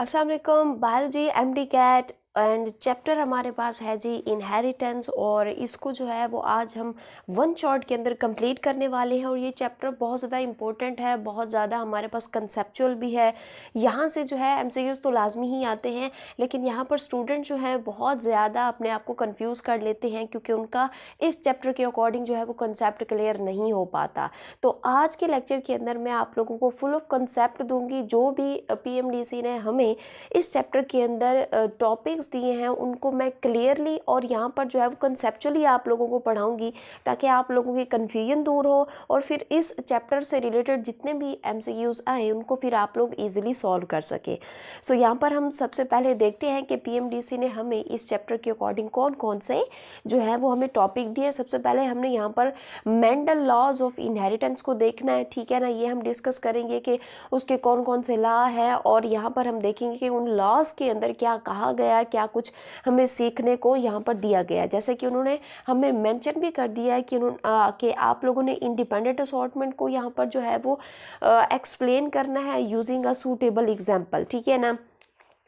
अस्सलाम वालेकुम। Biology MDCAT and chapter हमारे पास है जी इनहेरिटेंस, और इसको जो है वो आज हम वन शॉट के अंदर कंप्लीट करने वाले हैं। और ये चैप्टर बहुत ज़्यादा इम्पोर्टेंट है, बहुत ज़्यादा हमारे पास कंसेप्चुअल भी है। यहाँ से जो है एमसीक्यूज़ तो लाजमी ही आते हैं, लेकिन यहाँ पर स्टूडेंट जो है बहुत ज़्यादा अपने आप को कंफ्यूज कर लेते हैं क्योंकि उनका इस चैप्टर के अकॉर्डिंग जो है वो कंसेप्ट क्लियर नहीं हो पाता। तो आज के लेक्चर के अंदर मैं आप लोगों को फुल ऑफ कंसेप्ट दूंगी। जो भी पीएमडीसी ने हमें इस चैप्टर के अंदर टॉपिक्स दिए हैं उनको मैं क्लियरली और यहाँ पर जो है वो कंसेप्चुअली आप लोगों को पढ़ाऊंगी, ताकि आप लोगों की कन्फ्यूजन दूर हो और फिर इस चैप्टर से रिलेटेड जितने भी एमसीक्यूज़ आए उनको फिर आप लोग ईजिली सॉल्व कर सके। सो यहाँ पर हम सबसे पहले देखते हैं कि पीएमडीसी ने हमें इस चैप्टर के अकॉर्डिंग कौन कौन से जो है वो हमें टॉपिक दिए। सबसे पहले हमने यहाँ पर मेंडल लॉज ऑफ इनहेरिटेंस को देखना है, ठीक है ना। ये हम डिस्कस करेंगे कि उसके कौन कौन से लॉ हैं, और यहाँ पर हम देखेंगे कि उन लॉज के अंदर क्या कहा गया, क्या कुछ हमें सीखने को यहाँ पर दिया गया। जैसे कि उन्होंने हमें मेंशन भी कर दिया है कि आप लोगों ने इंडिपेंडेंट असॉर्टमेंट को यहाँ पर जो है वो एक्सप्लेन करना है यूजिंग अ सूटेबल एग्जाम्पल, ठीक है ना।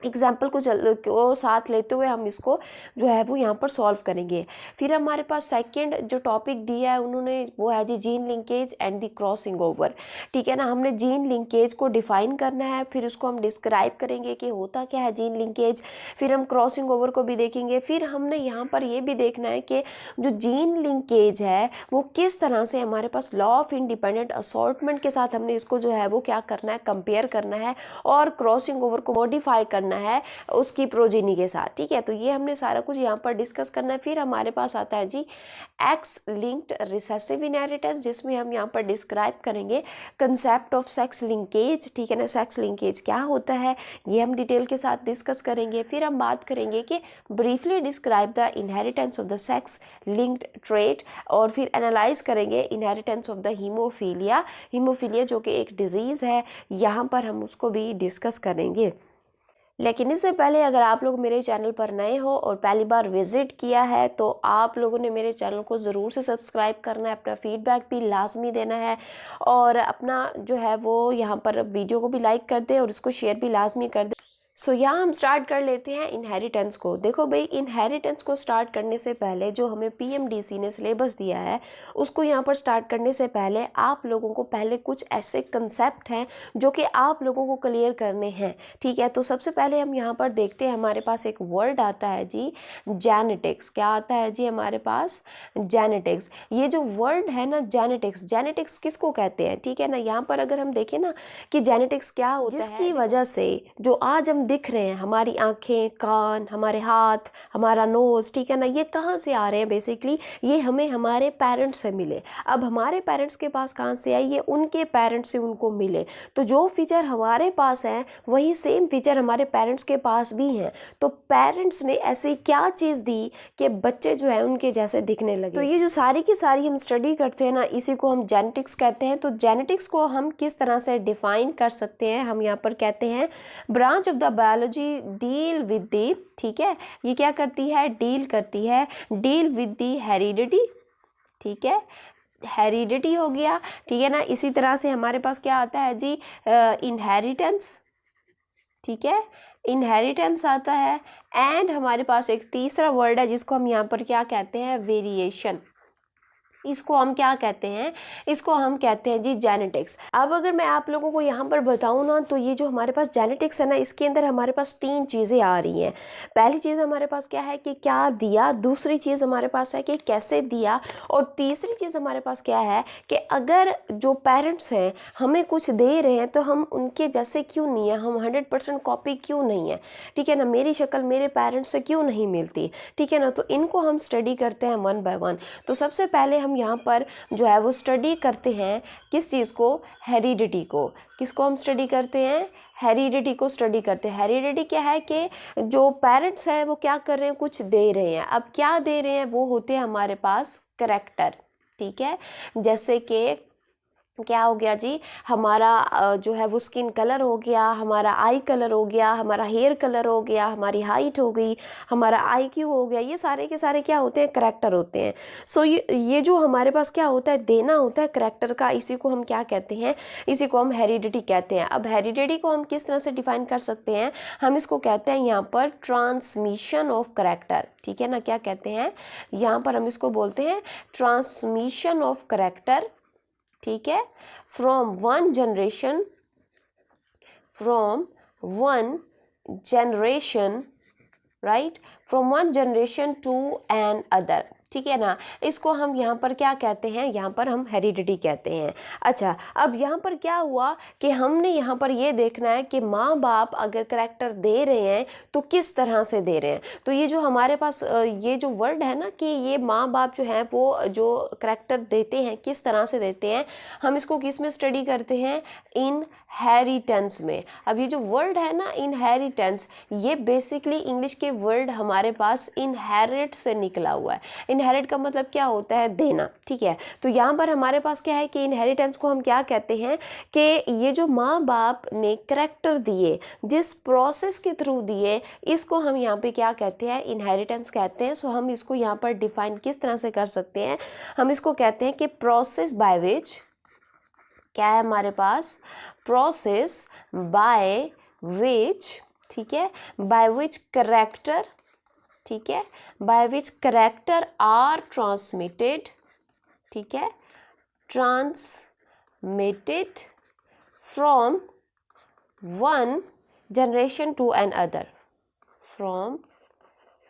एग्जाम्पल को साथ लेते हुए हम इसको जो है वो यहाँ पर सॉल्व करेंगे। फिर हमारे पास सेकंड जो टॉपिक दिया है उन्होंने वो है जी gene linkage and the crossing over, ठीक है ना। हमने जीन लिंकेज को डिफाइन करना है, फिर उसको हम डिस्क्राइब करेंगे कि होता क्या है जीन लिंकेज। फिर हम क्रॉसिंग ओवर को भी देखेंगे। फिर हमने यहाँ पर ये भी देखना है कि जो जीन लिंकेज है वो किस तरह से हमारे पास लॉ ऑफ इंडिपेंडेंट असॉर्टमेंट के साथ हमने इसको जो है वो क्या करना है, कंपेयर करना है, और क्रॉसिंग ओवर को मॉडिफाई करना है उसकी प्रोजेनी के साथ, ठीक है। तो ये हमने सारा कुछ यहाँ पर डिस्कस करना है। फिर हमारे पास आता है जी एक्स लिंक्ड रिसेसिव इनहेरिटेंस, जिसमें हम यहाँ पर डिस्क्राइब करेंगे कंसेप्ट ऑफ सेक्स लिंकेज, ठीक है ना। सेक्स लिंकेज क्या होता है ये हम डिटेल के साथ डिस्कस करेंगे। फिर हम बात करेंगे कि briefly describe the inheritance of the sex linked trait, और फिर एनालाइज करेंगे inheritance of the haemophilia. Haemophilia जो कि एक डिजीज़ है, यहाँ पर हम उसको भी डिस्कस करेंगे। लेकिन इससे पहले अगर आप लोग मेरे चैनल पर नए हो और पहली बार विज़िट किया है तो आप लोगों ने मेरे चैनल को ज़रूर से सब्सक्राइब करना है, अपना फीडबैक भी लाजमी देना है, और अपना जो है वो यहाँ पर वीडियो को भी लाइक कर दे और इसको शेयर भी लाजमी कर दे। सो यहाँ हम स्टार्ट कर लेते हैं इनहेरिटेंस को। देखो भाई, इनहेरिटेंस को स्टार्ट करने से पहले जो हमें पीएमडीसी ने सिलेबस दिया है उसको यहाँ पर स्टार्ट करने से पहले आप लोगों को पहले कुछ ऐसे कंसेप्ट हैं जो कि आप लोगों को क्लियर करने हैं, ठीक है। तो सबसे पहले हम यहाँ पर देखते हैं, हमारे पास एक वर्ड आता है जी जेनेटिक्स। क्या आता है जी हमारे पास? जेनेटिक्स। ये जो वर्ड है ना जेनेटिक्स, जेनेटिक्स किसको कहते हैं, ठीक है ना। यहाँ पर अगर हम देखें ना कि जेनेटिक्स क्या होता है, जिसकी वजह से जो आज हम दिख रहे हैं, हमारी आंखें, कान, हमारे हाथ, हमारा नोज, ठीक है ना, ये कहाँ से आ रहे हैं? बेसिकली ये हमें हमारे पेरेंट्स से मिले। अब हमारे पेरेंट्स के पास कहाँ से आई? ये उनके पेरेंट्स से उनको मिले। तो जो फीचर हमारे पास हैं वही सेम फीचर हमारे पेरेंट्स के पास भी हैं। तो पेरेंट्स ने ऐसी क्या चीज़ दी कि बच्चे जो है उनके जैसे दिखने लगे। तो ये जो सारी की सारी हम स्टडी करते हैं ना, इसी को हम जेनेटिक्स कहते हैं। तो जेनेटिक्स को हम किस तरह से डिफाइन कर सकते हैं? हम यहाँ पर कहते हैं branch of the biology deal with the, ठीक है। ये क्या करती है? डील करती है, डील विद दी हेरिडिटी, ठीक है। हेरिडिटी हो गया, ठीक है ना। इसी तरह से हमारे पास क्या आता है जी? इनहेरिटेंस, ठीक है, इनहेरिटेंस आता है। एंड हमारे पास एक तीसरा वर्ड है जिसको हम यहाँ पर क्या कहते हैं? वेरिएशन। इसको हम क्या कहते हैं? इसको हम कहते हैं जी जेनेटिक्स। अब अगर मैं आप लोगों को यहाँ पर बताऊँ ना, तो ये जो हमारे पास जेनेटिक्स है ना, इसके अंदर हमारे पास तीन चीज़ें आ रही हैं। पहली चीज़ हमारे पास क्या है कि क्या दिया, दूसरी चीज़ हमारे पास है कि कैसे दिया, और तीसरी चीज़ हमारे पास क्या है कि अगर जो पेरेंट्स हैं हमें कुछ दे रहे हैं तो हम उनके जैसे क्यों नहीं है, हम 100% कॉपी क्यों नहीं है, ठीक है ना। मेरी शक्ल मेरे पेरेंट्स से क्यों नहीं मिलती, ठीक है ना। तो इनको हम स्टडी करते हैं वन बाय वन। तो सबसे पहले हम यहाँ पर जो है वो स्टडी करते हैं किस चीज़ को? हेरिडिटी को। किसको हम स्टडी करते हैं? हेरिडिटी को स्टडी करते हैं। हेरिडिटी क्या है कि जो पेरेंट्स हैं वो क्या कर रहे हैं? कुछ दे रहे हैं। अब क्या दे रहे हैं? वो होते हैं हमारे पास करैक्टर, ठीक है। जैसे कि क्या हो गया जी, हमारा जो है वो स्किन कलर हो गया, हमारा आई कलर हो गया, हमारा हेयर कलर हो गया, हमारी हाइट हो गई, हमारा आईक्यू हो गया, ये सारे के सारे क्या होते हैं, करैक्टर होते हैं। सो ये जो हमारे पास क्या होता है, देना होता है करैक्टर का, इसी को हम क्या कहते हैं, इसी को हम हेरिडिटी कहते हैं। अब हेरिडिटी को हम किस तरह से डिफाइन कर सकते हैं, हम इसको कहते हैं यहाँ पर ट्रांसमिशन ऑफ करैक्टर, ठीक है ना। क्या कहते हैं यहाँ पर, हम इसको बोलते हैं ट्रांसमिशन ऑफ करैक्टर, ठीक है, from one generation right, from one generation to an other, ठीक है ना। इसको हम यहाँ पर क्या कहते हैं, यहाँ पर हम हेरिडिटी कहते हैं। अच्छा, अब यहाँ पर क्या हुआ कि हमने यहाँ पर ये देखना है कि माँ बाप अगर करैक्टर दे रहे हैं तो किस तरह से दे रहे हैं। तो ये जो हमारे पास ये जो वर्ड है ना कि ये माँ बाप जो हैं वो जो करैक्टर देते हैं किस तरह से देते हैं, हम इसको किस में स्टडी करते हैं, इनहेरिटेंस में। अब ये जो वर्ड है ना इनहेरिटेंस, ये बेसिकली इंग्लिश के वर्ड हमारे पास इनहेरिट से निकला हुआ है। इनहेरिट का मतलब क्या होता है, देना, ठीक है। तो यहाँ पर हमारे पास क्या है कि इनहेरिटेंस को हम क्या कहते हैं कि ये जो माँ बाप ने करैक्टर दिए, जिस प्रोसेस के थ्रू दिए, इसको हम यहाँ पे क्या कहते हैं, इनहेरिटेंस कहते हैं। सो हम इसको यहाँ पर डिफाइन किस तरह से कर सकते हैं, हम इसको कहते हैं कि प्रोसेस बाय विच, क्या है हमारे पास, प्रोसेस बाय विच, ठीक है, बाय विच करैक्टर, ठीक है, by which character are transmitted, ठीक है, transmitted from one generation to an other, from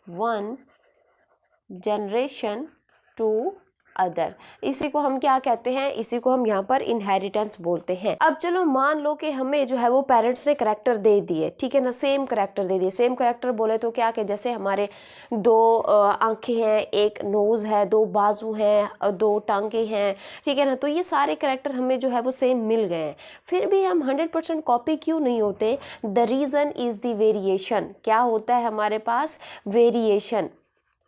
one generation to other, इसी को हम क्या कहते हैं, इसी को हम यहाँ पर इनहेरिटेंस बोलते हैं। अब चलो मान लो कि हमें जो है वो पेरेंट्स ने करैक्टर दे दिए, ठीक है ना, सेम करैक्टर दे दिए। सेम करैक्टर बोले तो क्या कि जैसे हमारे दो आंखें हैं, एक नोज़ है, दो बाजू हैं, दो टांगे हैं, ठीक है ना। तो ये सारे करैक्टर हमें जो है वो सेम मिल गए हैं, फिर भी हम 100% कॉपी क्यों नहीं होते, the reason is the variation. क्या होता है हमारे पास, वेरिएशन,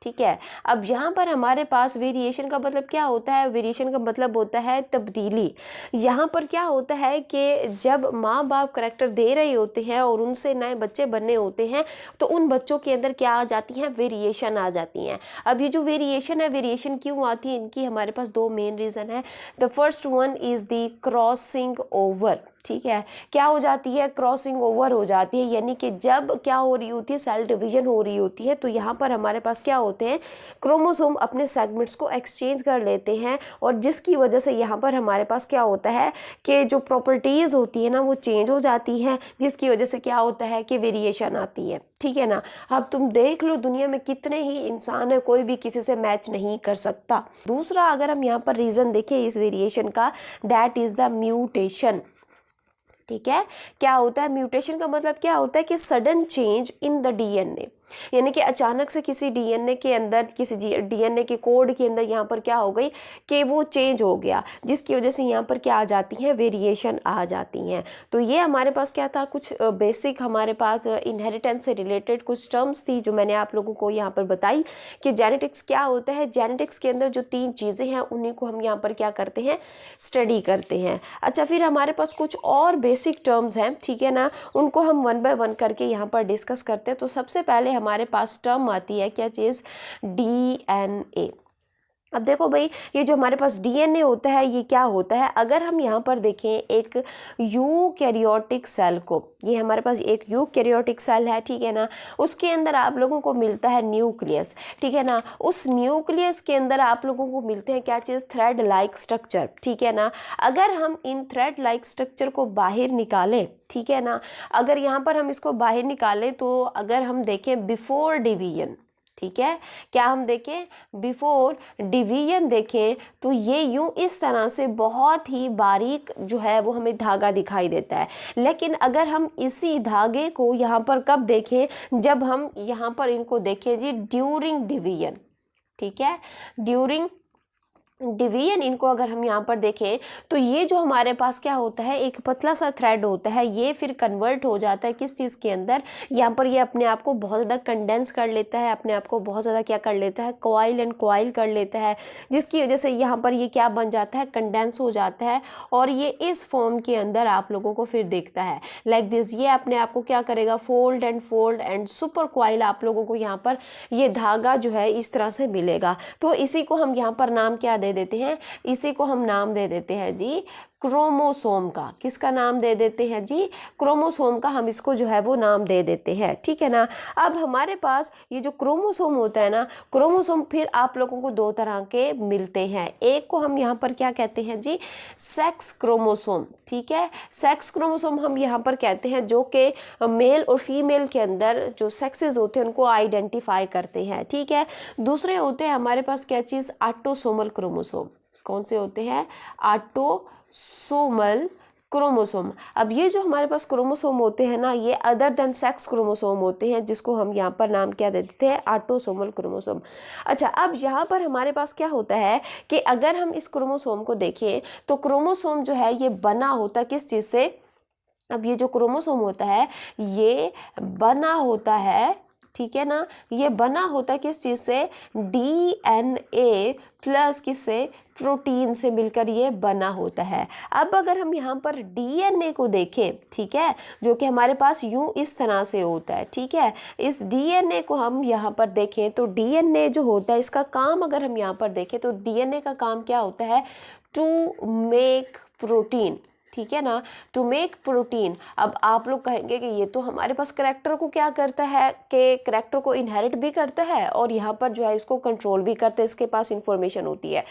ठीक है। अब यहाँ पर हमारे पास वेरिएशन का मतलब क्या होता है, वेरिएशन का मतलब होता है तब्दीली। यहाँ पर क्या होता है कि जब माँ बाप करैक्टर दे रहे होते हैं और उनसे नए बच्चे बनने होते हैं तो उन बच्चों के अंदर क्या आ जाती हैं, वेरिएशन आ जाती हैं। अब ये जो वेरिएशन है, वेरिएशन क्यों आती है, इनकी हमारे पास दो मेन रीज़न है। The first one is the crossing over, ठीक है। क्या हो जाती है, क्रॉसिंग ओवर हो जाती है, यानी कि जब क्या हो रही होती है, सेल डिवीजन हो रही होती है, तो यहाँ पर हमारे पास क्या होते हैं, क्रोमोसोम अपने सेगमेंट्स को एक्सचेंज कर लेते हैं, और जिसकी वजह से यहाँ पर हमारे पास क्या होता है कि जो प्रॉपर्टीज़ होती है ना वो चेंज हो जाती हैं, जिसकी वजह से क्या होता है कि वेरिएशन आती है, ठीक है ना। अब तुम देख लो दुनिया में कितने ही इंसान है, कोई भी किसी से मैच नहीं कर सकता। दूसरा अगर हम यहाँ पर रीज़न देखें इस वेरिएशन का, दैट इज़ द म्यूटेशन, ठीक है। क्या होता है म्यूटेशन का मतलब, क्या होता है कि sudden change in the DNA, यानी कि अचानक से किसी डीएनए के अंदर, किसी डीएनए के कोड के अंदर यहाँ पर क्या हो गई कि वो चेंज हो गया, जिसकी वजह से यहाँ पर क्या आ जाती हैं, वेरिएशन आ जाती हैं। तो ये हमारे पास क्या था, कुछ बेसिक हमारे पास इनहेरिटेंस से रिलेटेड कुछ टर्म्स थी जो मैंने आप लोगों को यहाँ पर बताई कि जेनेटिक्स क्या होता है। जेनेटिक्स के अंदर जो तीन चीज़ें हैं उन्हीं को हम यहाँ पर क्या करते हैं, स्टडी करते हैं। अच्छा, फिर हमारे पास कुछ और बेसिक टर्म्स हैं, ठीक है ना, उनको हम वन बाय वन करके यहाँ पर डिस्कस करते हैं। तो सबसे पहले हमारे पास टर्म आती है क्या चीज़, डीएनए। अब देखो भाई, ये जो हमारे पास डीएनए होता है ये क्या होता है, अगर हम यहाँ पर देखें एक यूकैरियोटिक सेल को, ये हमारे पास एक यूकैरियोटिक सेल है, ठीक है ना, उसके अंदर आप लोगों को मिलता है न्यूक्लियस, ठीक है ना। उस न्यूक्लियस के अंदर आप लोगों को मिलते हैं क्या चीज़, थ्रेड लाइक स्ट्रक्चर, ठीक है ना। अगर हम इन थ्रेड लाइक स्ट्रक्चर को बाहर निकालें, ठीक है ना, अगर यहाँ पर हम इसको बाहर निकालें तो अगर हम देखें बिफोर डिवीजन, ठीक है, क्या हम देखें, बिफोर डिवीजन देखें तो ये यूं इस तरह से बहुत ही बारीक जो है वो हमें धागा दिखाई देता है। लेकिन अगर हम इसी धागे को यहाँ पर कब देखें, जब हम यहाँ पर इनको देखें जी ड्यूरिंग डिवीजन, ठीक है, ड्यूरिंग डिवीजन इनको अगर हम यहाँ पर देखें तो ये जो हमारे पास क्या होता है, एक पतला सा थ्रेड होता है, ये फिर कन्वर्ट हो जाता है किस चीज़ के अंदर, यहाँ पर ये अपने आप को बहुत ज़्यादा कंडेंस कर लेता है, अपने आप को बहुत ज़्यादा क्या कर लेता है, कॉइल एंड कॉइल कर लेता है, जिसकी वजह से यहाँ पर ये क्या बन जाता है, कंडेंस हो जाता है और ये इस फॉर्म के अंदर आप लोगों को फिर दिखता है लाइक दिस। ये अपने आप को क्या करेगा, फोल्ड एंड सुपर कॉइल आप लोगों को यहाँ पर ये धागा जो है इस तरह से मिलेगा। तो इसी को हम यहाँ पर नाम क्या दे देते हैं, इसी को हम नाम दे देते हैं जी क्रोमोसोम का। किसका नाम दे देते हैं जी, क्रोमोसोम का हम इसको जो है वो नाम दे देते हैं, ठीक है ना। अब हमारे पास ये जो क्रोमोसोम होता है ना, क्रोमोसोम फिर आप लोगों को दो तरह के मिलते हैं। एक को हम यहाँ पर क्या कहते हैं जी, सेक्स क्रोमोसोम, ठीक है। सेक्स क्रोमोसोम हम यहाँ पर कहते हैं जो कि मेल और फीमेल के अंदर जो सेक्सेस होते हैं उनको आइडेंटिफाई करते हैं, ठीक है। दूसरे होते हैं हमारे पास क्या चीज़, ऑटोसोमल क्रोमोसोम। कौन से होते हैं, ऑटोसोमल क्रोमोसोम। अब ये जो हमारे पास क्रोमोसोम होते हैं ना, ये अदर देन सेक्स क्रोमोसोम होते हैं, जिसको हम यहाँ पर नाम क्या दे देते हैं, ऑटोसोमल क्रोमोसोम। अच्छा, अब यहाँ पर हमारे पास क्या होता है कि अगर हम इस क्रोमोसोम को देखें तो क्रोमोसोम जो है ये बना होता किस चीज़ से। अब ये जो क्रोमोसोम होता है ये बना होता है, ठीक है ना, ये बना होता है किस चीज़ से, DNA प्लस किससे, प्रोटीन से मिलकर ये बना होता है। अब अगर हम यहाँ पर DNA को देखें, ठीक है, जो कि हमारे पास यूँ इस तरह से होता है, ठीक है, इस DNA को हम यहाँ पर देखें तो DNA जो होता है इसका काम अगर हम यहाँ पर देखें तो DNA का काम क्या होता है, टू मेक प्रोटीन, ठीक है ना, टू मेक प्रोटीन। अब आप लोग कहेंगे कि ये तो हमारे पास करैक्टर को क्या करता है, कि करैक्टर को इनहेरिट भी करता है और यहाँ पर जो है इसको कंट्रोल भी करता है, इसके पास इंफॉर्मेशन होती है,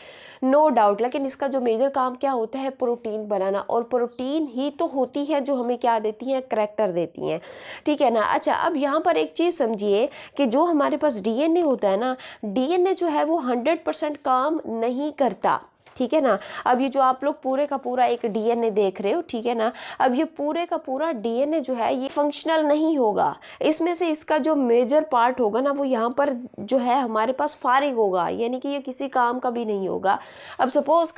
नो डाउट। लेकिन इसका जो मेजर काम क्या होता है, प्रोटीन बनाना, और प्रोटीन ही तो होती है जो हमें क्या देती हैं, करैक्टर देती हैं, ठीक है ना। अच्छा, अब यहाँ पर एक चीज़ समझिए कि जो हमारे पास DNA होता है ना, DNA जो है वो 100% काम नहीं करता, ठीक है ना। अब ये जो आप लोग पूरे का पूरा एक DNA देख रहे हो, ठीक है ना, अब ये पूरे का पूरा DNA जो है ये फंक्शनल नहीं होगा, इसमें से इसका जो मेजर पार्ट होगा ना वो यहाँ पर जो है हमारे पास फारिग होगा, यानी कि ये किसी काम का भी नहीं होगा। अब सपोज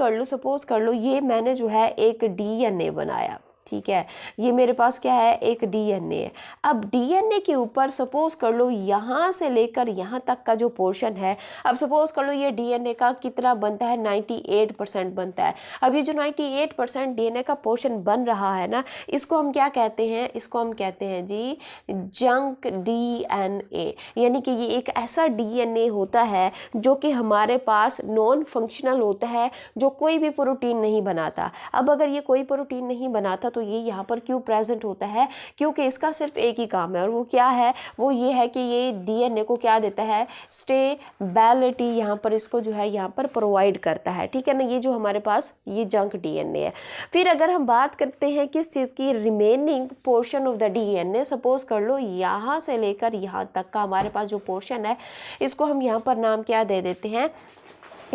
कर लो ये मैंने जो है एक DNA बनाया, ठीक है, ये मेरे पास क्या है, एक DNA है। अब DNA के ऊपर सपोज कर लो यहाँ से लेकर यहाँ तक का जो पोर्शन है, अब सपोज कर लो ये DNA का कितना बनता है, 98% बनता है। अब ये जो 98% DNA का पोर्शन बन रहा है ना, इसको हम क्या कहते हैं, इसको हम कहते हैं जी जंक DNA, यानी कि ये एक ऐसा DNA होता है जो कि हमारे पास नॉन फंक्शनल होता है, जो कोई भी प्रोटीन नहीं बनाता। अब अगर ये कोई प्रोटीन नहीं बनाता तो ये यहाँ पर क्यों प्रेजेंट होता है, क्योंकि इसका सिर्फ एक ही काम है और वो क्या है, वो ये है कि ये DNA को क्या देता है, स्टेबिलिटी यहाँ पर इसको जो है यहाँ पर प्रोवाइड करता है, ठीक है ना। ये जो हमारे पास ये जंक DNA है। फिर अगर हम बात करते हैं किस चीज़ की, remaining portion of the DNA, suppose कर लो यहाँ से लेकर यहाँ तक का हमारे पास जो पोर्शन है इसको हम यहाँ पर नाम क्या दे देते हैं,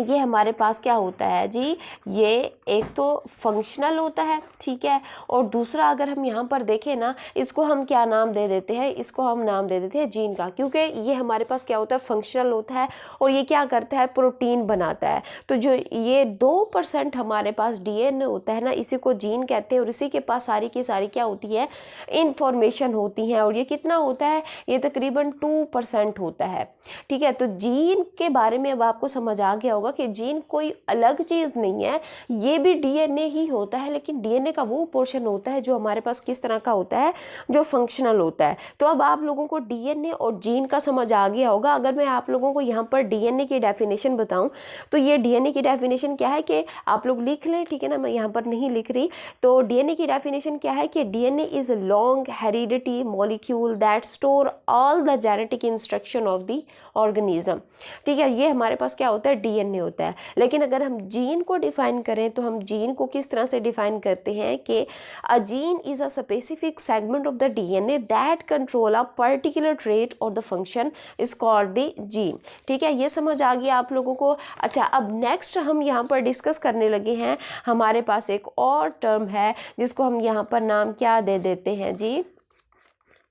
ये हमारे पास क्या होता है जी, ये एक तो फंक्शनल होता है, ठीक है, और दूसरा अगर हम यहाँ पर देखें ना, इसको हम क्या नाम दे देते हैं, इसको हम नाम दे देते हैं जीन का, क्योंकि ये हमारे पास क्या होता है, फंक्शनल होता है और ये क्या करता है, प्रोटीन बनाता है। तो जो ये 2% हमारे पास DNA होता है ना, इसी को जीन कहते हैं और इसी के पास सारी की सारी क्या होती है, इंफॉर्मेशन होती है। और ये कितना होता है, ये तकरीबन 2% होता है, ठीक है। तो जीन के बारे में अब आपको समझ आ गया होगा कि जीन कोई अलग चीज़ नहीं है, ये भी DNA ही होता है, लेकिन DNA का वो पोर्शन होता है जो हमारे पास किस तरह का होता है, जो फंक्शनल होता है। तो अब आप लोगों को DNA और जीन का समझ आ गया होगा। अगर मैं आप लोगों को यहाँ पर DNA की डेफिनेशन बताऊँ तो ये DNA की डेफिनेशन क्या है कि आप लोग लिख लें, ठीक है ना, मैं यहाँ पर नहीं लिख रही। तो DNA की डेफिनेशन क्या है कि DNA is long heredity molecule that store all the genetic instruction of the organism, ठीक है। ये हमारे पास क्या होता है, DNA होता है। लेकिन अगर हम जीन को डिफाइन करें तो हम जीन को किस तरह से डिफाइन करते हैं कि a gene is a specific segment of the DNA that control a particular trait और the function is called the gene, ठीक है। ये समझ आ गया आप लोगों को। अच्छा, अब नेक्स्ट हम यहाँ पर डिस्कस करने लगे हैं, हमारे पास एक और टर्म है जिसको हम यहाँ पर नाम क्या दे देते हैं जी,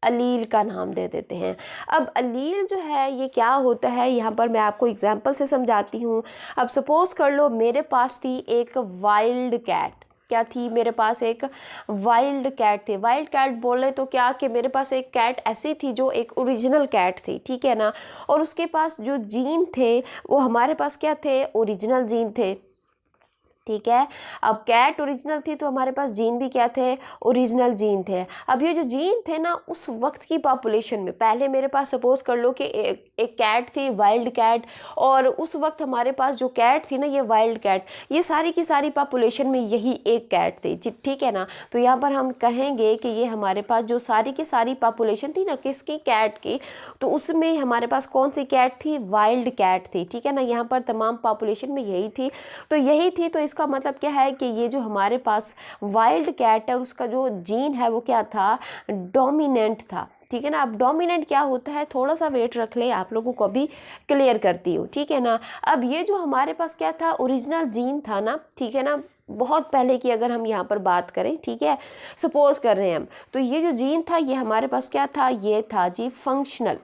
अलील का नाम दे देते हैं। अब अलील जो है ये क्या होता है, यहाँ पर मैं आपको एग्जांपल से समझाती हूँ। अब सपोज़ कर लो मेरे पास थी एक वाइल्ड कैट। क्या थी? मेरे पास एक वाइल्ड कैट थी। वाइल्ड कैट बोले तो क्या कि मेरे पास एक कैट ऐसी थी जो एक ओरिजिनल कैट थी, ठीक है ना, और उसके पास जो जीन थे वो हमारे पास क्या थे? ओरिजिनल जीन थे, ठीक है। अब कैट ओरिजिनल थी तो हमारे पास जीन भी क्या थे? ओरिजिनल जीन थे। अब ये जो जीन थे ना उस वक्त की पॉपुलेशन में, पहले मेरे पास सपोज कर लो कि एक कैट थी, वाइल्ड कैट, और उस वक्त हमारे पास जो कैट थी ना ये वाइल्ड कैट, ये सारी की सारी पॉपुलेशन में यही एक कैट थी, ठीक है ना। तो यहाँ पर हम कहेंगे कि ये हमारे पास जो सारी की सारी पॉपुलेशन थी ना किसकी? कैट की, तो उसमें हमारे पास कौन सी कैट थी? वाइल्ड कैट थी, ठीक है ना। यहाँ पर तमाम पॉपुलेशन में यही थी, तो यही थी, तो इसका मतलब क्या है कि ये जो हमारे पास वाइल्ड कैट है उसका जो जीन है वो क्या था? डोमिनेंट था, ठीक है ना। अब डोमिनेंट क्या होता है? थोड़ा सा वेट रख ले, आप लोगों को अभी क्लियर करती हूँ, ठीक है ना। अब ये जो हमारे पास क्या था? ओरिजिनल जीन था ना, ठीक है ना, बहुत पहले की अगर हम यहाँ पर बात करें, ठीक है, सपोज कर रहे हैं हम, तो ये जो जीन था ये हमारे पास क्या था? ये था जी फंक्शनल।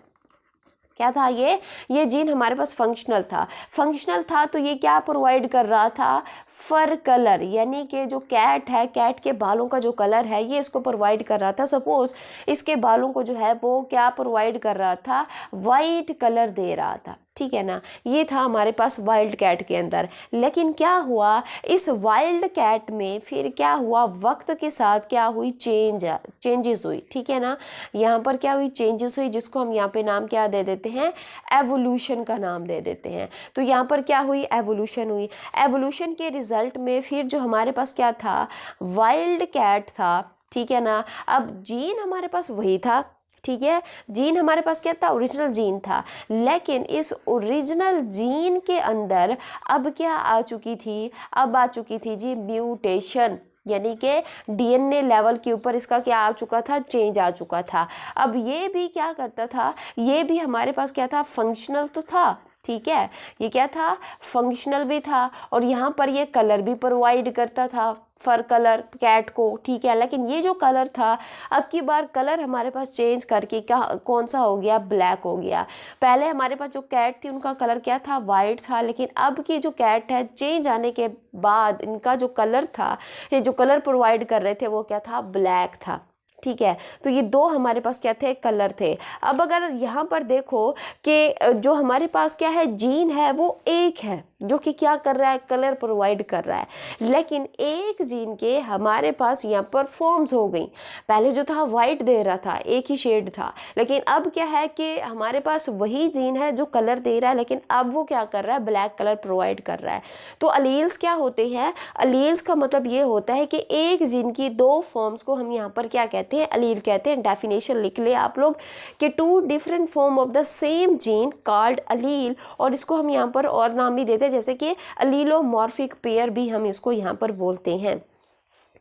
क्या था ये जीन हमारे पास फंक्शनल था। फंक्शनल था तो ये क्या प्रोवाइड कर रहा था? फर कलर, यानी कि जो कैट है, कैट के बालों का जो कलर है ये इसको प्रोवाइड कर रहा था। सपोज इसके बालों को जो है वो क्या प्रोवाइड कर रहा था? वाइट कलर दे रहा था, ठीक है ना। ये था हमारे पास वाइल्ड कैट के अंदर। लेकिन क्या हुआ? इस वाइल्ड कैट में फिर क्या हुआ? वक्त के साथ क्या हुई? चेंजेस हुई, ठीक है ना। यहाँ पर क्या हुई? चेंजेस हुई, जिसको हम यहाँ पे नाम क्या दे देते हैं? एवोल्यूशन का नाम दे देते हैं। तो यहाँ पर क्या हुई? एवोल्यूशन हुई। एवोल्यूशन के रिजल्ट में फिर जो हमारे पास क्या था? वाइल्ड कैट था, ठीक है ना। अब जीन हमारे पास वही था, ठीक है, जीन हमारे पास क्या था? ओरिजिनल जीन था। लेकिन इस ओरिजिनल जीन के अंदर अब क्या आ चुकी थी? अब आ चुकी थी जी म्यूटेशन, यानी कि डीएनए लेवल के ऊपर इसका क्या आ चुका था? चेंज आ चुका था। अब ये भी क्या करता था? ये भी हमारे पास क्या था? फंक्शनल तो था, ठीक है, ये क्या था? फंक्शनल भी था, और यहाँ पर ये कलर भी प्रोवाइड करता था, फर कलर कैट को, ठीक है। लेकिन ये जो कलर था, अब की बार कलर हमारे पास चेंज करके क्या कौन सा हो गया? ब्लैक हो गया। पहले हमारे पास जो कैट थी उनका कलर क्या था? वाइट था, लेकिन अब की जो कैट है चेंज आने के बाद इनका जो कलर था, ये जो कलर प्रोवाइड कर रहे थे वो क्या था? ब्लैक था, ठीक है। तो ये दो हमारे पास क्या थे? कलर थे। अब अगर यहाँ पर देखो कि जो हमारे पास क्या है? जीन है वो एक है जो कि क्या कर रहा है? कलर प्रोवाइड कर रहा है। लेकिन एक जीन के हमारे पास यहाँ पर फॉर्म्स हो गई। पहले जो था वाइट दे रहा था, एक ही शेड था, लेकिन अब क्या है कि हमारे पास वही जीन है जो कलर दे रहा है, लेकिन अब वो क्या कर रहा है? ब्लैक कलर प्रोवाइड कर रहा है। तो अलील्स क्या होते हैं? अलील्स का मतलब ये होता है कि एक जीन की दो फॉर्म्स को हम यहाँ पर क्या कहते हैं? अलील कहते हैं। डेफिनेशन लिख ले आप लोग कि two different form of the same gene called allele, और इसको हम यहाँ पर और नाम भी देते हैं, जैसे कि अलीलोमॉर्फिक पेयर भी हम इसको यहाँ पर बोलते हैं।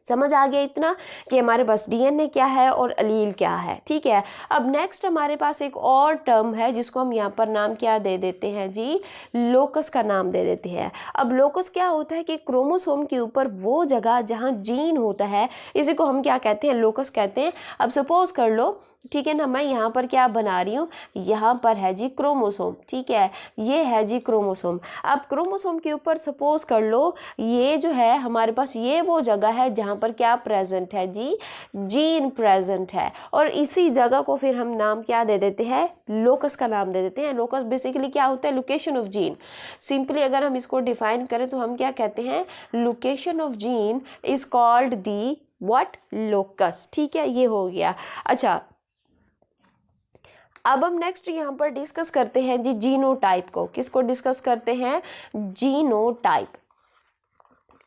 समझ आ गया इतना कि हमारे पास डीएनए क्या है और अलील क्या है, ठीक है। अब नेक्स्ट हमारे पास एक और टर्म है जिसको हम यहाँ पर नाम क्या दे देते हैं जी? लोकस का नाम दे देते हैं। अब लोकस क्या होता है कि क्रोमोसोम के ऊपर वो जगह जहाँ जीन होता है, इसी को हम क्या कहते हैं? लोकस कहते हैं। अब सपोज कर लो, ठीक है ना, मैं यहाँ पर क्या बना रही हूँ? यहाँ पर है जी क्रोमोसोम, ठीक है, ये है जी क्रोमोसोम। अब क्रोमोसोम के ऊपर सपोज कर लो ये जो है हमारे पास ये वो जगह है जहाँ पर क्या प्रेजेंट है जी? जीन प्रेजेंट है, और इसी जगह को फिर हम नाम क्या दे देते हैं? लोकस का नाम दे देते हैं। लोकस बेसिकली क्या होता है? Location of gene. सिंपली अगर हम इसको डिफाइन करें तो हम क्या कहते हैं? Location of gene is called the what? Locus, ठीक है, ये हो गया। अच्छा, अब हम नेक्स्ट यहाँ पर डिस्कस करते हैं जी जीनोटाइप को। किसको डिस्कस करते हैं? जीनोटाइप।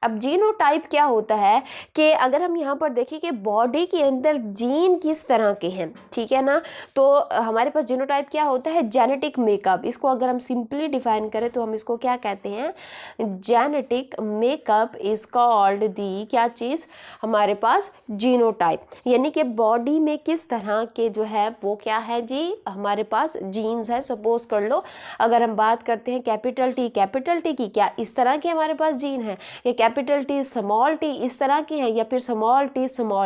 अब जीनोटाइप क्या होता है कि अगर हम यहाँ पर देखें कि बॉडी के अंदर जीन किस तरह के हैं, ठीक है ना, तो हमारे पास जीनोटाइप क्या होता है? Genetic makeup. इसको अगर हम सिंपली डिफाइन करें तो हम इसको क्या कहते हैं? Genetic makeup is called the क्या चीज़? हमारे पास जीनोटाइप, यानी कि बॉडी में किस तरह के जो है वो क्या है जी? हमारे पास जीन्स है। सपोज कर लो अगर हम बात करते हैं कैपिटल टी की, क्या इस तरह के हमारे पास जीन है? या कैपिटल टी स्मॉल टी इस तरह के हैं, या फिर स्मॉल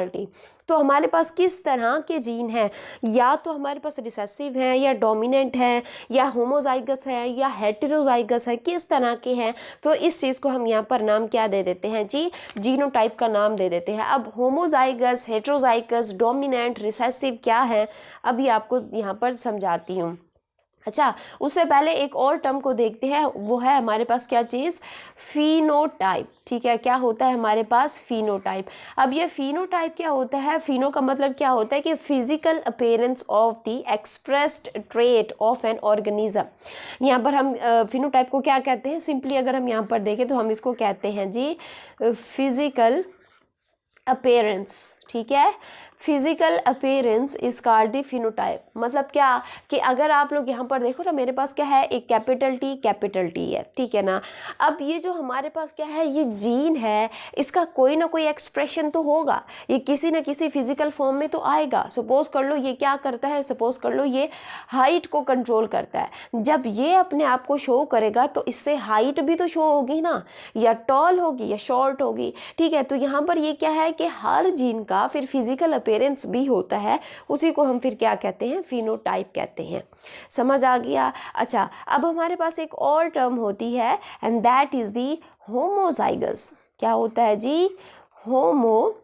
टी। तो हमारे पास किस तरह के जीन हैं, या तो हमारे पास रिसेसिव हैं, या डोमिनेंट हैं, या होमोजाइगस है, या हेटेरोजाइगस है, किस तरह के हैं। तो इस चीज़ को हम यहाँ पर नाम क्या दे देते हैं जी, जीनोटाइप का नाम दे देते हैं। अब होमोजाइगस, हेटेरोजाइगस, डोमिनेंट, रिसेसिव क्या है, अभी आपको यहाँ पर समझाती हूँ। अच्छा, उससे पहले एक और टर्म को देखते हैं, वो है हमारे पास क्या चीज़, फिनोटाइप। ठीक है, क्या होता है हमारे पास, फिनोटाइप। अब ये फिनोटाइप क्या होता है, फिनो का मतलब क्या होता है कि physical appearance of the expressed trait of an organism. यहाँ पर हम फिनोटाइप को क्या कहते हैं, सिंपली अगर हम यहाँ पर देखें तो हम इसको कहते हैं जी फिजिकल अपीयरेंस। ठीक है, physical appearance is called the phenotype. मतलब क्या कि अगर आप लोग यहाँ पर देखो ना, मेरे पास क्या है, एक कैपिटल टी है, ठीक है ना। अब ये जो हमारे पास क्या है, ये जीन है, इसका कोई ना कोई एक्सप्रेशन तो होगा, ये किसी न किसी फिजिकल फॉर्म में तो आएगा। सपोज कर लो ये क्या करता है, सपोज कर लो ये हाइट को कंट्रोल करता है। जब ये अपने आप को शो करेगा तो इससे हाइट भी तो शो होगी ना, या टॉल होगी या शॉर्ट होगी। ठीक है, तो यहाँ पर ये क्या है कि हर जीन का फिर फिजिकल अपीयरेंस भी होता है, उसी को हम फिर क्या कहते हैं, फिनोटाइप कहते हैं। समझ आ गया। अच्छा, अब हमारे पास एक और टर्म होती है and that is the homozygous. क्या होता है जी, होमोजाइगस।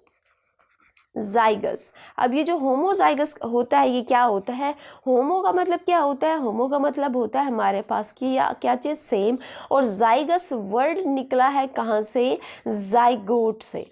अब ये जो होमोजाइगस होता है, ये क्या होता है, होमो का मतलब क्या होता है, होमो का मतलब होता है हमारे पास की या क्या चीज़, सेम। और जाइगस वर्ड निकला है कहाँ से, जाइगोट से।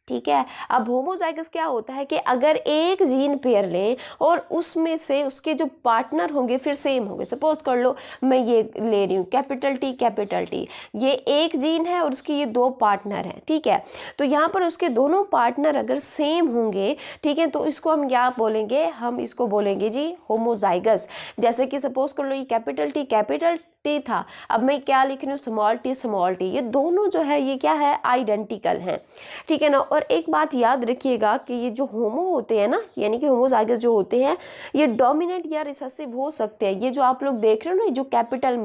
ठीक है, अब होमोजाइगस क्या होता है कि अगर एक जीन पेयर लें और उसमें से उसके जो पार्टनर होंगे फिर सेम होंगे। सपोज कर लो मैं ये ले रही हूँ कैपिटल टी, ये एक जीन है और उसके ये दो पार्टनर हैं। ठीक है, तो यहाँ पर उसके दोनों पार्टनर अगर सेम होंगे, ठीक है, तो इसको हम क्या बोलेंगे, हम इसको बोलेंगे जी होमोजाइगस। जैसे कि सपोज कर लो ये कैपिटल टी था, अब मैं क्या लिख रही हूँ, स्मॉल टी, ये दोनों जो है ये क्या है, आइडेंटिकल हैं। ठीक है ना। और एक बात याद रखिएगा कि ये जो होमो होते हैं ना, यानी कि होमोजाइगस जो होते हैं, ये डोमिनेंट या रिसेसिव हो सकते हैं। ये जो आप लोग देख रहे हो ना, जो कैपिटल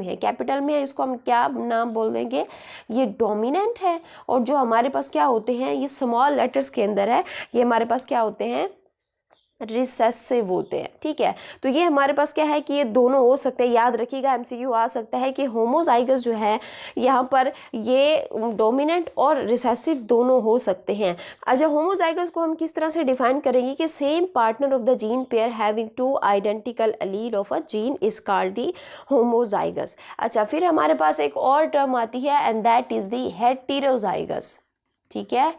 में है, इसको हम क्या नाम बोल देंगे, ये डोमिनेंट है। और जो हमारे पास क्या होते हैं, ये स्मॉल लेटर्स के अंदर है, ये हमारे पास क्या होते हैं, रिसेसिव होते हैं। ठीक है, तो ये हमारे पास क्या है कि ये दोनों हो सकते हैं। याद रखिएगा, एमसीक्यू आ सकता है कि होमोजाइगस जो है यहाँ पर ये डोमिनेंट और रिसेसिव दोनों हो सकते हैं। अच्छा, होमोजाइगस को हम किस तरह से डिफाइन करेंगे कि same partner of the gene pair having two identical allele of a gene is called the homozygous. अच्छा, फिर हमारे पास एक और टर्म आती है and that is the heterozygous. ठीक है,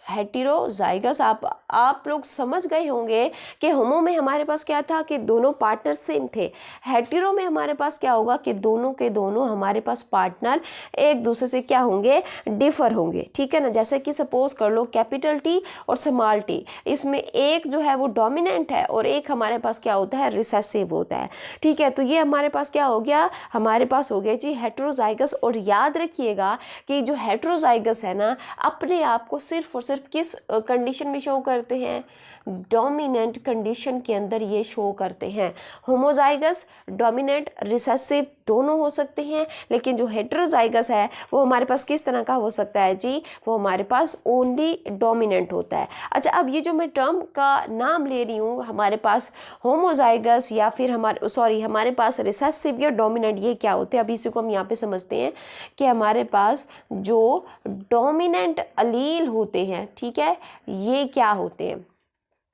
हेटेरोजाइगस आप लोग समझ गए होंगे कि होमो में हमारे पास क्या था कि दोनों पार्टनर सेम थे। हेटेरो में हमारे पास क्या होगा कि दोनों के दोनों हमारे पास पार्टनर एक दूसरे से क्या होंगे, डिफर होंगे। ठीक है ना। जैसे कि सपोज कर लो कैपिटल टी और स्मॉल टी, इसमें एक जो है वो डोमिनेंट है और एक हमारे पास क्या होता है, रिसेसिव होता है। ठीक है, तो ये हमारे पास क्या हो गया, हमारे पास हो गया जी हेटेरोजाइगस। और याद रखिएगा कि जो हेटेरोजाइगस है ना, अपने आप को सिर्फ और सिर्फ किस कंडीशन में शो करते हैं, डोमिनेंट कंडीशन के अंदर ये शो करते हैं। होमोजाइगस डोमिनेंट रिसेसिव दोनों हो सकते हैं, लेकिन जो हेटेरोजाइगस है वो हमारे पास किस तरह का हो सकता है जी, वो हमारे पास ओनली डोमिनेंट होता है। अच्छा, अब ये जो मैं टर्म का नाम ले रही हूँ, हमारे पास होमोजाइगस या फिर हमारे पास रिसेसिव या डोमिनेंट, ये क्या होते हैं, अभी इसी को हम यहाँ पे समझते हैं कि हमारे पास जो डोमिनेंट अलील होते हैं, ठीक है, ये क्या होते हैं।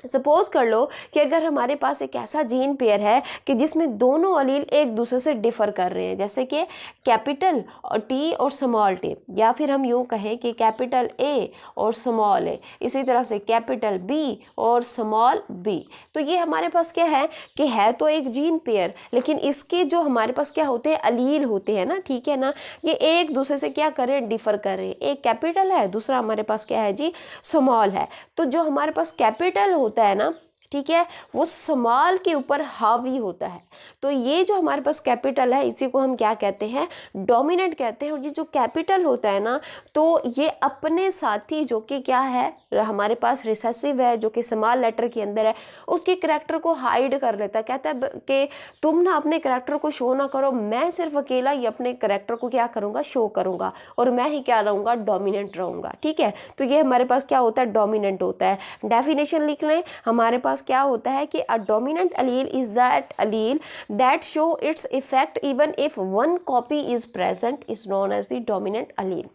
सपोज कर लो कि अगर हमारे पास एक ऐसा जीन पेयर है कि जिसमें दोनों अलील एक दूसरे से डिफर कर रहे हैं, जैसे कि कैपिटल टी और स्मॉल टी, या फिर हम यूँ कहें कि कैपिटल ए और स्मॉल ए, इसी तरह से कैपिटल बी और स्मॉल बी। तो ये हमारे पास क्या है कि है तो एक जीन पेयर, लेकिन इसके जो हमारे पास क्या होते हैं, अलील होते हैं ना। ठीक है ना, ये एक दूसरे से क्या कर रहे हैं, डिफर कर रहे हैं। एक कैपिटल है, दूसरा हमारे पास क्या है जी, स्मॉल है। तो जो हमारे पास कैपिटल होता है ना, ठीक है, वो स्मॉल के ऊपर हावी होता है। तो ये जो हमारे पास कैपिटल है इसी को हम क्या कहते हैं, डोमिनेंट कहते हैं। और ये जो कैपिटल होता है ना, तो ये अपने साथी जो कि क्या है, हमारे पास रिसेसिव है जो कि स्मॉल लेटर के अंदर है, उसके करैक्टर को हाइड कर लेता है। कहता है कि तुम ना अपने करैक्टर को शो ना करो, मैं सिर्फ अकेला ही अपने करैक्टर को क्या करूँगा, शो करूँगा, और मैं ही क्या रहूँगा, डोमिनेंट रहूँगा। ठीक है, तो ये हमारे पास क्या होता है, डोमिनेंट होता है। डेफिनेशन लिख लें, हमारे पास क्या होता है कि a dominant allele is that allele that show its effect even if one copy is present is known as the dominant allele.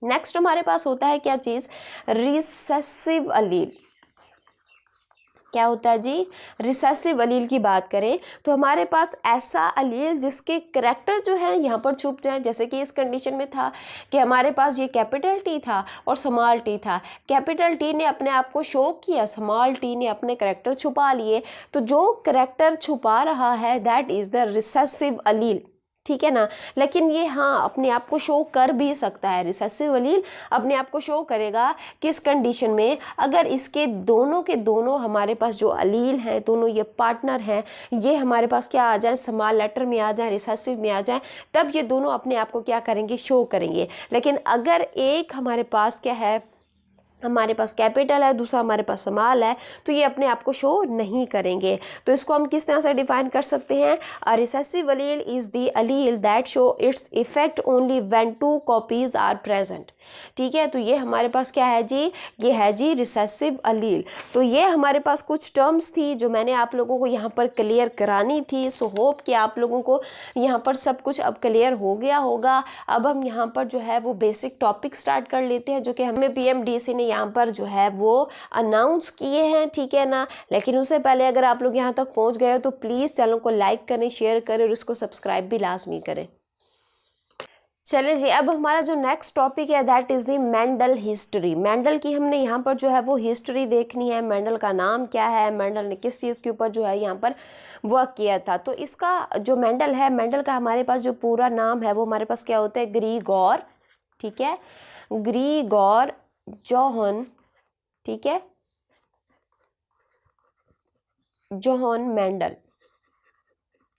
Next हमारे पास होता है क्या चीज, रिसेसिव अलील। क्या होता है जी, रिसेसिव अलील की बात करें तो हमारे पास ऐसा अलील जिसके करैक्टर जो है यहाँ पर छुप जाए। जैसे कि इस कंडीशन में था कि हमारे पास ये कैपिटल टी था और स्मॉल टी था। कैपिटल टी ने अपने आप को शो किया, स्मॉल टी ने अपने करैक्टर छुपा लिए। तो जो करैक्टर छुपा रहा है दैट इज़ द रिसेसिव अलील। ठीक है ना, लेकिन ये हाँ अपने आप को शो कर भी सकता है। रिसेसिव अलील अपने आप को शो करेगा किस कंडीशन में, अगर इसके दोनों के दोनों हमारे पास जो अलील हैं, दोनों ये पार्टनर हैं, ये हमारे पास क्या आ जाए, स्मॉल लेटर में आ जाए, रिसेसिव में आ जाए, तब ये दोनों अपने आप को क्या करेंगे, शो करेंगे। लेकिन अगर एक हमारे पास क्या है, हमारे पास कैपिटल है, दूसरा हमारे पास स्मॉल है, तो ये अपने आप को शो नहीं करेंगे। तो इसको हम किस तरह से डिफाइन कर सकते हैं, a recessive allele is the allele that show its effect only when two copies are present. ठीक है, तो ये हमारे पास क्या है जी, ये है जी रिसेसिव अलील। तो ये हमारे पास कुछ टर्म्स थी जो मैंने आप लोगों को यहाँ पर क्लियर करानी थी। सो होप कि आप लोगों को यहाँ पर सब कुछ अब क्लियर हो गया होगा। अब हम यहाँ पर जो है वो बेसिक टॉपिक स्टार्ट कर लेते हैं जो कि हमें पीएमडीसी ने यहाँ पर जो है वो अनाउंस किए हैं। ठीक है ना, लेकिन उससे पहले अगर आप लोग यहाँ तक पहुँच गए हो तो प्लीज़ चैनल को लाइक करें, शेयर करें और इसको सब्सक्राइब भी लाजमी करें। चलिए जी, अब हमारा जो नेक्स्ट टॉपिक है that is the Mendel history. Mendel की हमने यहाँ पर जो है वो हिस्ट्री देखनी है। मेंडल का नाम क्या है, मेंडल ने किस चीज़ के ऊपर जो है यहाँ पर वर्क किया था। तो इसका जो मेंडल है, मेंडल का हमारे पास जो पूरा नाम है वो हमारे पास क्या होता है, ग्रीगोर। ठीक है, ग्रीगोर जोहन, ठीक है, जोहन मेंडल।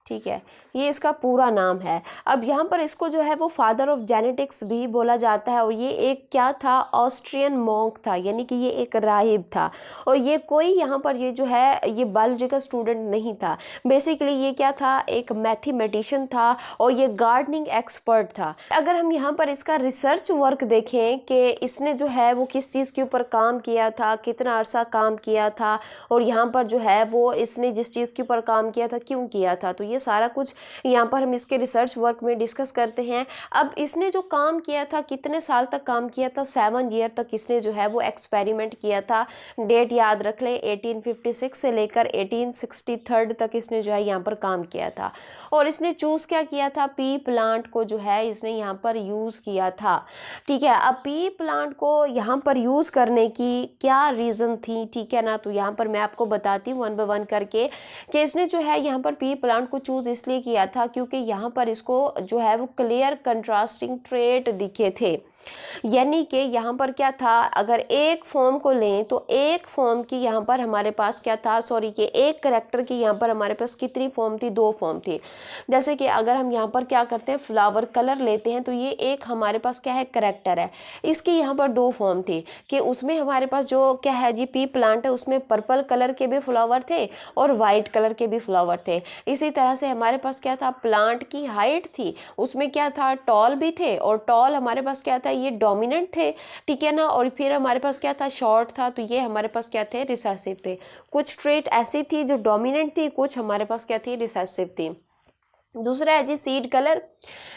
ठीक है, ये इसका पूरा नाम है। अब यहाँ पर इसको जो है वो फादर ऑफ जेनेटिक्स भी बोला जाता है। और ये एक क्या था, ऑस्ट्रियन मॉन्क था, यानी कि ये एक राहिब था। और ये कोई यहाँ पर ये जो है ये बायोलॉजी का स्टूडेंट नहीं था। बेसिकली ये क्या था, एक मैथमेटिशियन था और ये गार्डनिंग एक्सपर्ट था। अगर हम यहाँ पर इसका रिसर्च वर्क देखें कि इसने जो है वो किस चीज़ के ऊपर काम किया था, कितना अरसा काम किया था, और यहाँ पर जो है वो इसने जिस चीज़ के ऊपर काम किया था क्यों किया था, तो ये सारा कुछ यहाँ पर हम इसके रिसर्च वर्क में डिस्कस करते हैं। अब इसने जो काम किया था, कितने साल तक काम किया था, 7 ईयर तक इसने जो है वो एक्सपेरिमेंट किया था। डेट याद रख लें, 1856 से लेकर 1863 तक इसने जो है यहाँ पर काम किया था। और इसने चूज़ क्या किया था, पी प्लांट को जो है इसने यहाँ पर यूज़ किया था। ठीक है, अब पी प्लांट को यहाँ पर यूज़ करने की क्या रीज़न थी, ठीक है ना, तो यहाँ पर मैं आपको बताती हूँ वन बाय वन करके कि इसने जो है यहाँ पर पी प्लांट को चूज़ इसलिए किया था क्योंकि यहाँ पर इसको जो है वो क्लियर कंट्रास्टिंग ट्रेट दिखे थे। यानी कि यहाँ पर क्या था, अगर एक फॉर्म को लें तो एक फॉर्म की यहाँ पर हमारे पास क्या था, सॉरी कि एक करैक्टर की यहाँ पर हमारे पास कितनी फॉर्म थी, 2 फॉर्म थी। जैसे कि अगर हम यहाँ पर क्या करते हैं, फ्लावर कलर लेते हैं तो ये एक हमारे पास क्या है, करैक्टर है। इसकी यहाँ पर 2 फॉर्म थी कि उसमें हमारे पास जो क्या है जी, पी प्लांट है, उसमें पर्पल कलर के भी फ्लावर थे और वाइट कलर के भी फ्लावर थे। इसी तरह से हमारे पास क्या था, प्लांट की हाइट थी, उसमें क्या था, टॉल भी थे, और टॉल हमारे पास क्या था, ये डोमिनेंट थे। ठीक है ना, और फिर हमारे पास क्या था, शॉर्ट था, तो ये हमारे पास क्या थे, रिसेसिव थे। कुछ ट्रेट ऐसी थी जो डोमिनेंट थी, कुछ हमारे पास क्या थी, रिसेसिव थी। दूसरा है जी सीड कलर।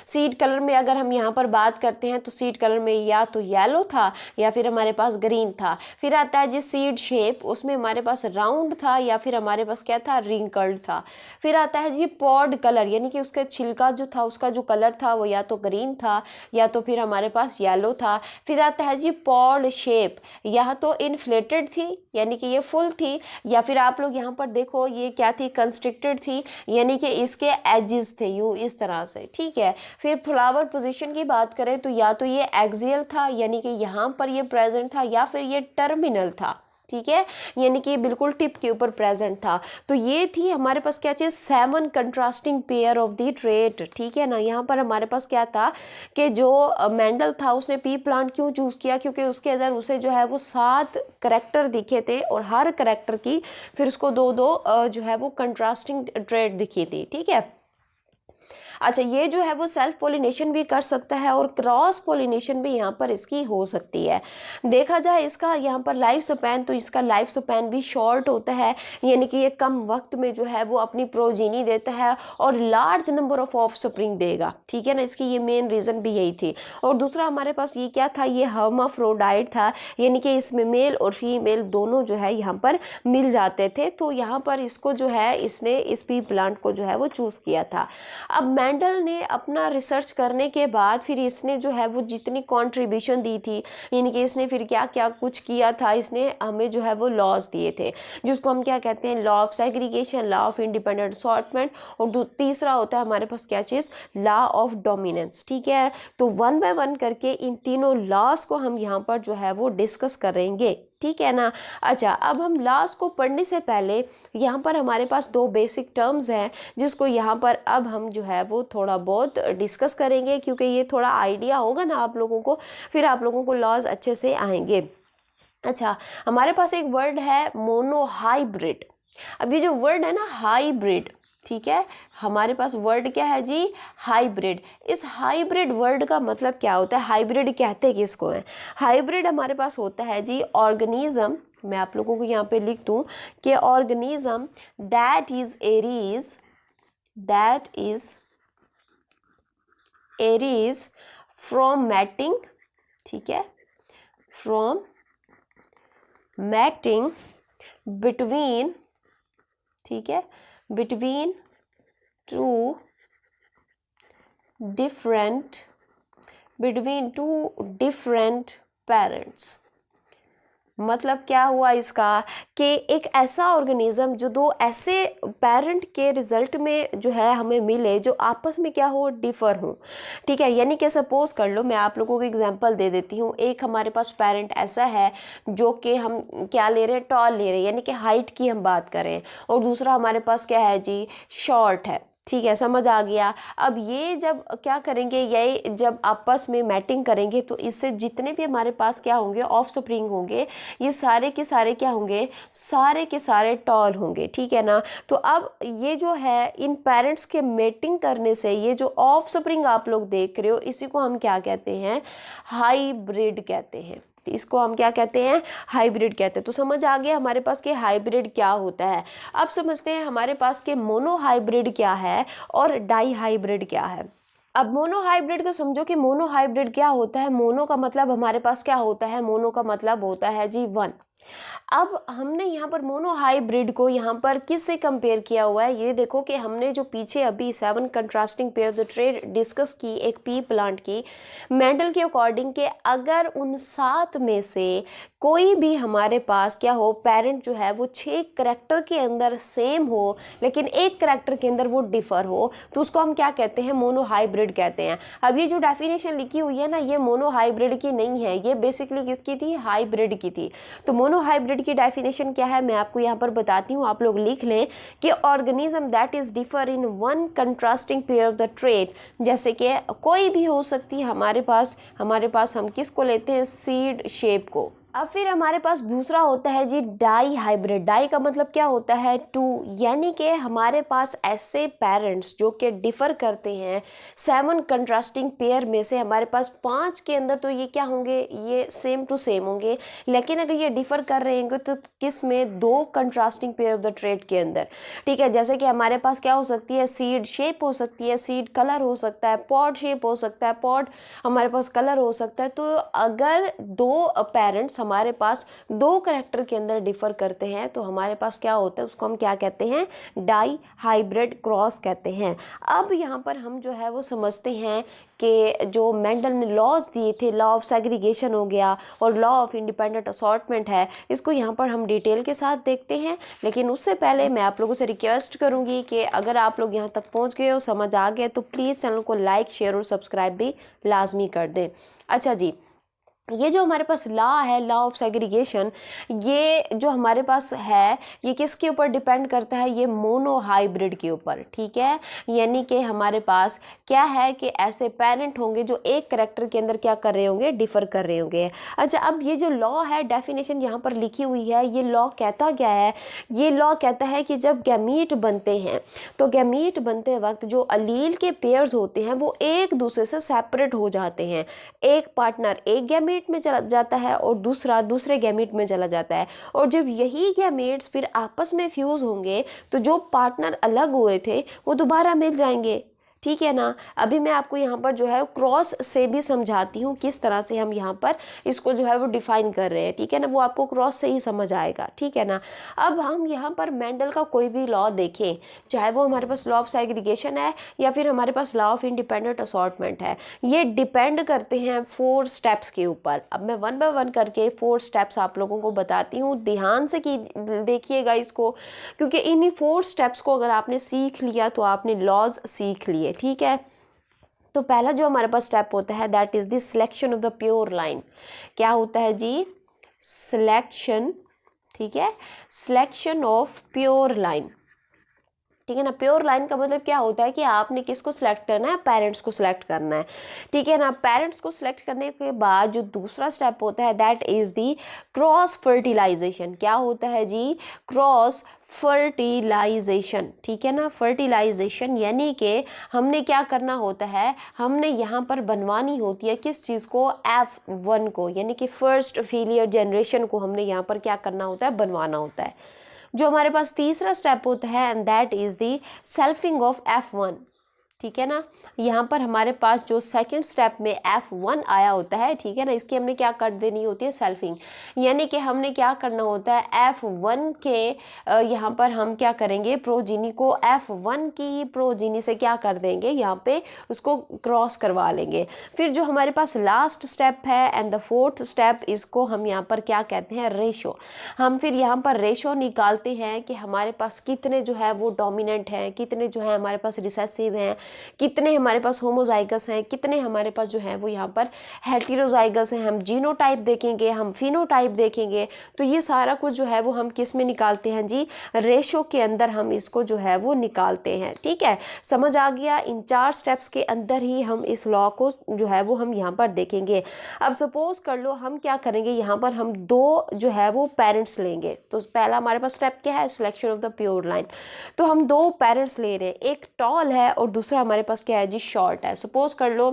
सीड कलर में अगर हम यहाँ पर बात करते हैं तो सीड कलर में या तो येलो था या फिर हमारे पास ग्रीन था। फिर आता है जी सीड शेप, उसमें हमारे पास राउंड था या फिर हमारे पास क्या था, रिंकल्ड था। फिर आता है जी पॉड कलर, यानी कि उसका छिलका जो था, उसका जो कलर था वो या तो ग्रीन था या तो फिर हमारे पास येलो था। फिर आता है जी पॉड शेप, या तो इन्फ्लेटेड थी यानी कि ये फुल थी, या फिर आप लोग यहाँ पर देखो ये क्या थी, कंस्ट्रिक्टेड थी, यानी कि इसके एजेस थे यूँ इस तरह से। ठीक है, फिर फ्लावर पोजीशन की बात करें तो या तो ये एक्सियल था यानी कि यहाँ पर ये प्रेजेंट था, या फिर ये टर्मिनल था। ठीक है, यानी कि बिल्कुल टिप के ऊपर प्रेजेंट था। तो ये थी हमारे पास क्या चीज़, 7 contrasting pair of the trait. ठीक है ना, यहाँ पर हमारे पास क्या था कि जो मेंडल था उसने पी प्लांट क्यों चूज़ किया, क्योंकि उसके अंदर उसे जो है वो 7 करेक्टर दिखे थे और हर करेक्टर की फिर उसको दो दो जो है वो कंट्रास्टिंग ट्रेट दिखी थी। ठीक है, अच्छा, ये जो है वो सेल्फ पोलिनेशन भी कर सकता है और क्रॉस पोलिनेशन भी यहाँ पर इसकी हो सकती है। देखा जाए इसका यहाँ पर लाइफ स्पैन, तो इसका लाइफ स्पैन भी शॉर्ट होता है, यानी कि ये कम वक्त में जो है वो अपनी प्रोजीनी देता है और लार्ज नंबर ऑफ ऑफस्प्रिंग देगा। ठीक है ना, इसकी ये मेन रीज़न भी यही थी। और दूसरा हमारे पास ये क्या था, ये हर्माफ्रोडाइट था, यानी कि इसमें मेल और फीमेल दोनों जो है यहाँ पर मिल जाते थे। तो यहाँ पर इसको जो है इसने इस पी प्लांट को जो है वो चूज़ किया था। अब मेंडल ने अपना रिसर्च करने के बाद फिर इसने जो है वो जितनी कंट्रीब्यूशन दी थी, यानी कि इसने फिर क्या क्या कुछ किया था, इसने हमें जो है वो लॉज दिए थे, जिसको हम क्या कहते हैं, law of segregation, law of independent assortment, और तीसरा होता है हमारे पास क्या चीज़, लॉ ऑफ डोमिनेंस। ठीक है, तो 1 बाय 1 करके इन तीनों लॉज को हम यहाँ पर जो है वो डिस्कस करेंगे। ठीक है ना। अच्छा, अब हम लॉज को पढ़ने से पहले यहाँ पर हमारे पास 2 बेसिक टर्म्स हैं, जिसको यहाँ पर अब हम जो है वो थोड़ा बहुत डिस्कस करेंगे, क्योंकि ये थोड़ा आइडिया होगा ना आप लोगों को, फिर आप लोगों को लॉज अच्छे से आएंगे। अच्छा, हमारे पास एक वर्ड है मोनोहाइब्रिड। अब ये जो वर्ड है ना हाइब्रिड, ठीक है, हमारे पास वर्ड क्या है जी, हाइब्रिड। इस हाइब्रिड वर्ड का मतलब क्या होता है, हाइब्रिड कहते किसको है। हाइब्रिड हमारे पास होता है जी ऑर्गेनिज्म, मैं आप लोगों को यहाँ पे लिख दूँ कि organism that is arise from mating, ठीक है, फ्रॉम मैटिंग बिटवीन, ठीक है, बिटवीन टू डिफरेंट पेरेंट्स। मतलब क्या हुआ इसका कि एक ऐसा ऑर्गेनिज्म जो 2 ऐसे पेरेंट के रिजल्ट में जो है हमें मिले, जो आपस में क्या हो, डिफ़र हो। ठीक है, यानी कि सपोज कर लो, मैं आप लोगों को एग्जांपल दे देती हूँ। एक हमारे पास पेरेंट ऐसा है जो कि हम क्या ले रहे हैं, टॉल ले रहे हैं, यानी कि हाइट की हम बात करें, और दूसरा हमारे पास क्या है जी, शॉर्ट है। ठीक है, समझ आ गया। अब ये जब क्या करेंगे, ये जब आपस में मैटिंग करेंगे तो इससे जितने भी हमारे पास क्या होंगे, ऑफ स्प्रिंग होंगे, ये सारे के सारे क्या होंगे, सारे के सारे टॉल होंगे। ठीक है ना। तो अब ये जो है इन पेरेंट्स के मेटिंग करने से ये जो ऑफ स्प्रिंग आप लोग देख रहे हो, इसी को हम क्या कहते हैं, हाइब्रिड कहते हैं। इसको हम क्या कहते हैं, हाइब्रिड कहते हैं। तो समझ आ गया हमारे पास कि हाइब्रिड क्या होता है। अब समझते हैं हमारे पास के मोनोहाइब्रिड क्या है और डाई हाइब्रिड क्या है। अब मोनोहाइब्रिड को समझो कि मोनोहाइब्रिड क्या होता है। मोनो का मतलब हमारे पास क्या होता है, मोनो का मतलब होता है जी 1। अब हमने यहाँ पर मोनोहाइब्रिड को यहाँ पर किससे कंपेयर किया हुआ है, ये देखो कि हमने जो पीछे अभी 7 contrasting pair of the trait discuss की, एक पी प्लांट की, मेंडल के अकॉर्डिंग के अगर उन 7 में से कोई भी हमारे पास क्या हो, पेरेंट जो है वो 6 करैक्टर के अंदर सेम हो, लेकिन एक करैक्टर के अंदर वो डिफर हो, तो उसको हम क्या कहते हैं, मोनोहाइब्रिड कहते हैं। अब ये जो डेफिनेशन लिखी हुई है ना, ये मोनोहाइब्रिड की नहीं है, ये बेसिकली किसकी थी, हाइब्रिड की थी। तो मोनोहाइब्रिड की डेफिनेशन क्या है, मैं आपको यहाँ पर बताती हूँ, आप लोग लिख लें कि organism that is differ in 1 contrasting pair of the trait. जैसे कि कोई भी हो सकती है हमारे पास हम किसको लेते हैं, सीड शेप को। अब फिर हमारे पास दूसरा होता है जी डाई हाइब्रिड। डाई का मतलब क्या होता है, 2, यानी कि हमारे पास ऐसे पेरेंट्स जो कि डिफ़र करते हैं 7 कंट्रास्टिंग पेयर में से हमारे पास 5 के अंदर तो ये क्या होंगे, ये सेम टू सेम होंगे, लेकिन अगर ये डिफ़र कर रहे होंगे तो किस में, 2 contrasting pair of the trait के अंदर। ठीक है, जैसे कि हमारे पास क्या हो सकती है, सीड शेप हो सकती है, सीड कलर हो सकता है, पॉड शेप हो सकता है, पॉड हमारे पास कलर हो सकता है। तो अगर 2 पेरेंट्स हमारे पास 2 करैक्टर के अंदर डिफर करते हैं तो हमारे पास क्या होता है, उसको हम क्या कहते हैं, डाई हाइब्रिड क्रॉस कहते हैं। अब यहाँ पर हम जो है वो समझते हैं कि जो मेंडल ने लॉज दिए थे, लॉ ऑफ सेग्रीगेशन हो गया और लॉ ऑफ इंडिपेंडेंट असॉर्टमेंट है, इसको यहाँ पर हम डिटेल के साथ देखते हैं। लेकिन उससे पहले मैं आप लोगों से रिक्वेस्ट करूँगी कि अगर आप लोग यहाँ तक पहुँच गए हो, समझ आ गया, तो प्लीज़ चैनल को लाइक, शेयर और सब्सक्राइब भी लाजमी कर दें। अच्छा जी, ये जो हमारे पास लॉ है, लॉ ऑफ सेग्रीगेशन, ये जो हमारे पास है ये किसके ऊपर डिपेंड करता है, ये मोनोहाइब्रिड के ऊपर, ठीक है। यानी कि हमारे पास क्या है कि ऐसे पेरेंट होंगे जो एक करैक्टर के अंदर क्या कर रहे होंगे, डिफर कर रहे होंगे। अच्छा, अब ये जो लॉ है, डेफिनेशन यहाँ पर लिखी हुई है, ये लॉ कहता क्या है, ये लॉ कहता है कि जब गैमीट बनते हैं तो गैमीट बनते वक्त जो अलील के पेयर्स होते हैं वो एक दूसरे से सेपरेट हो जाते हैं। एक पार्टनर एक गैमीट में चला जाता है और दूसरा दूसरे गैमीट में चला जाता है, और जब यही गैमीट्स फिर आपस में फ्यूज़ होंगे तो जो पार्टनर अलग हुए थे वो दोबारा मिल जाएंगे, ठीक है ना। अभी मैं आपको यहाँ पर जो है क्रॉस से भी समझाती हूँ किस तरह से हम यहाँ पर इसको जो है वो डिफाइन कर रहे हैं, ठीक है ना, वो आपको क्रॉस से ही समझ आएगा, ठीक है ना। अब हम यहाँ पर मेंडल का कोई भी लॉ देखें, चाहे वो हमारे पास लॉ ऑफ सेग्रीगेशन है या फिर हमारे पास लॉ ऑफ इंडिपेंडेंट असॉर्टमेंट है, ये डिपेंड करते हैं 4 स्टेप्स के ऊपर। अब मैं 1 बाय 1 करके 4 स्टेप्स आप लोगों को बताती हूँ, ध्यान से कि देखिएगा इसको, क्योंकि इन्हीं 4 स्टेप्स को अगर आपने सीख लिया तो आपने लॉज सीख लिए, ठीक है। तो पहला जो हमारे पास स्टेप होता है that is the selection of the pure line. क्या होता है जी, सिलेक्शन, ठीक है, सिलेक्शन ऑफ प्योर लाइन, ठीक है ना। प्योर लाइन का मतलब क्या होता है कि आपने किसको सिलेक्ट करना है, पेरेंट्स को सिलेक्ट करना है, ठीक है ना। पेरेंट्स को सिलेक्ट करने के बाद जो दूसरा स्टेप होता है that is the cross fertilisation. क्या होता है जी, क्रॉस फर्टिलाइजेशन, ठीक है ना। फर्टिलाइजेशन यानी कि हमने क्या करना होता है, हमने यहाँ पर बनवानी होती है किस चीज़ को, F1 को, यानी कि फर्स्ट फेलियर जनरेशन को हमने यहाँ पर क्या करना होता है, बनवाना होता है। जो हमारे पास तीसरा स्टेप होता है and that is the selfing of F1, ठीक है ना। यहाँ पर हमारे पास जो सेकंड स्टेप में F1 आया होता है, ठीक है ना, इसकी हमने क्या कर देनी होती है, सेल्फिंग, यानी कि हमने क्या करना होता है, F1 के यहाँ पर हम क्या करेंगे, प्रोजीनी को F1 की प्रोजीनी से क्या कर देंगे, यहाँ पे उसको क्रॉस करवा लेंगे। फिर जो हमारे पास लास्ट स्टेप है एंड द फोर्थ स्टेप, इसको हम यहाँ पर क्या कहते हैं, रेशो। हम फिर यहाँ पर रेशो निकालते हैं कि हमारे पास कितने जो है वो डोमिनेंट हैं, कितने जो है हमारे पास रिसेसिव हैं, कितने हमारे पास होमोजाइगस हैं, कितने हमारे पास जो है वो यहाँ पर हेटेरोजाइगस हैं। हम जीनोटाइप देखेंगे, हम फिनोटाइप देखेंगे, तो ये सारा कुछ जो है वो हम किस में निकालते हैं जी, रेशो के अंदर हम इसको जो है वो निकालते हैं, ठीक है। समझ आ गया, इन 4 स्टेप्स के अंदर ही हम इस लॉ को जो है वो हम यहाँ पर देखेंगे। अब सपोज कर लो हम क्या करेंगे, यहाँ पर हम 2 जो है वो पेरेंट्स लेंगे। तो पहला हमारे पास स्टेप क्या है, selection of the pure line. तो हम 2 पेरेंट्स ले रहे हैं, एक टॉल है और दूसरा हमारे पास क्या है जी, शॉर्ट है। सपोज कर लो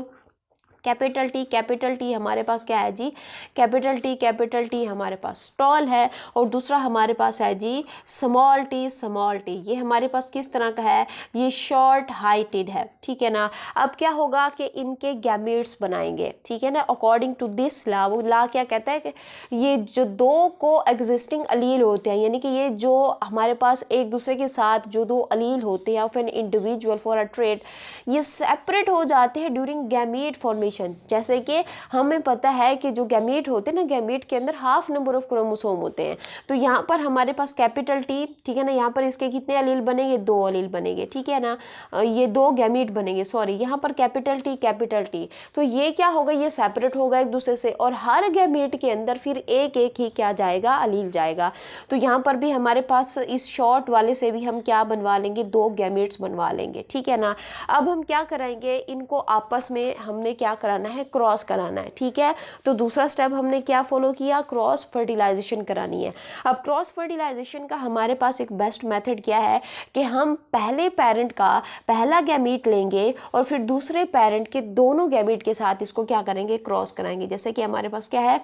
कैपिटल टी हमारे पास क्या है जी, कैपिटल टी हमारे पास टॉल है, और दूसरा हमारे पास है जी स्मॉल टी। ये हमारे पास किस तरह का है, ये शॉर्ट हाइटेड है, ठीक है ना। अब क्या होगा कि इनके गैमेट्स बनाएंगे, ठीक है ना, अकॉर्डिंग टू दिस लॉ। वो लॉ क्या कहता है कि ये जो 2 को एग्जिस्टिंग अलील होते हैं, यानी कि ये जो हमारे पास एक दूसरे के साथ जो 2 अलील होते हैं of an individual for a trait, ये सेपरेट हो जाते हैं ड्यूरिंग गैमेट फॉर्मेशन। जैसे कि हमें पता है कि जो गैमेट होते हैं ना, गैमेट के अंदर हाफ नंबर ऑफ क्रोमोसोम होते हैं। तो यहाँ पर हमारे पास कैपिटल टी, ठीक है ना, यहाँ पर इसके कितने अलील बनेंगे, 2 अलील बनेंगे, ठीक है ना, ये 2 गैमेट बनेंगे, सॉरी, यहाँ पर कैपिटल टी। तो ये क्या होगा, ये सेपरेट होगा एक दूसरे से, और हर गैमेट के अंदर फिर एक ही क्या जाएगा, अलील जाएगा। तो यहाँ पर भी हमारे पास इस शॉर्ट वाले से भी हम क्या बनवा लेंगे, 2 गैमेट्स बनवा लेंगे, ठीक है ना। अब हम क्या कराएंगे, इनको आपस में हमने क्या कराना है, क्रॉस कराना है, ठीक है। तो दूसरा स्टेप हमने क्या फॉलो किया, क्रॉस फर्टिलाइजेशन करानी है। अब क्रॉस फर्टिलाइजेशन का हमारे पास एक बेस्ट मेथड क्या है कि हम पहले पेरेंट का पहला गैमीट लेंगे और फिर दूसरे पेरेंट के दोनों गैमीट के साथ इसको क्या करेंगे, क्रॉस कराएंगे। जैसे कि हमारे पास क्या है,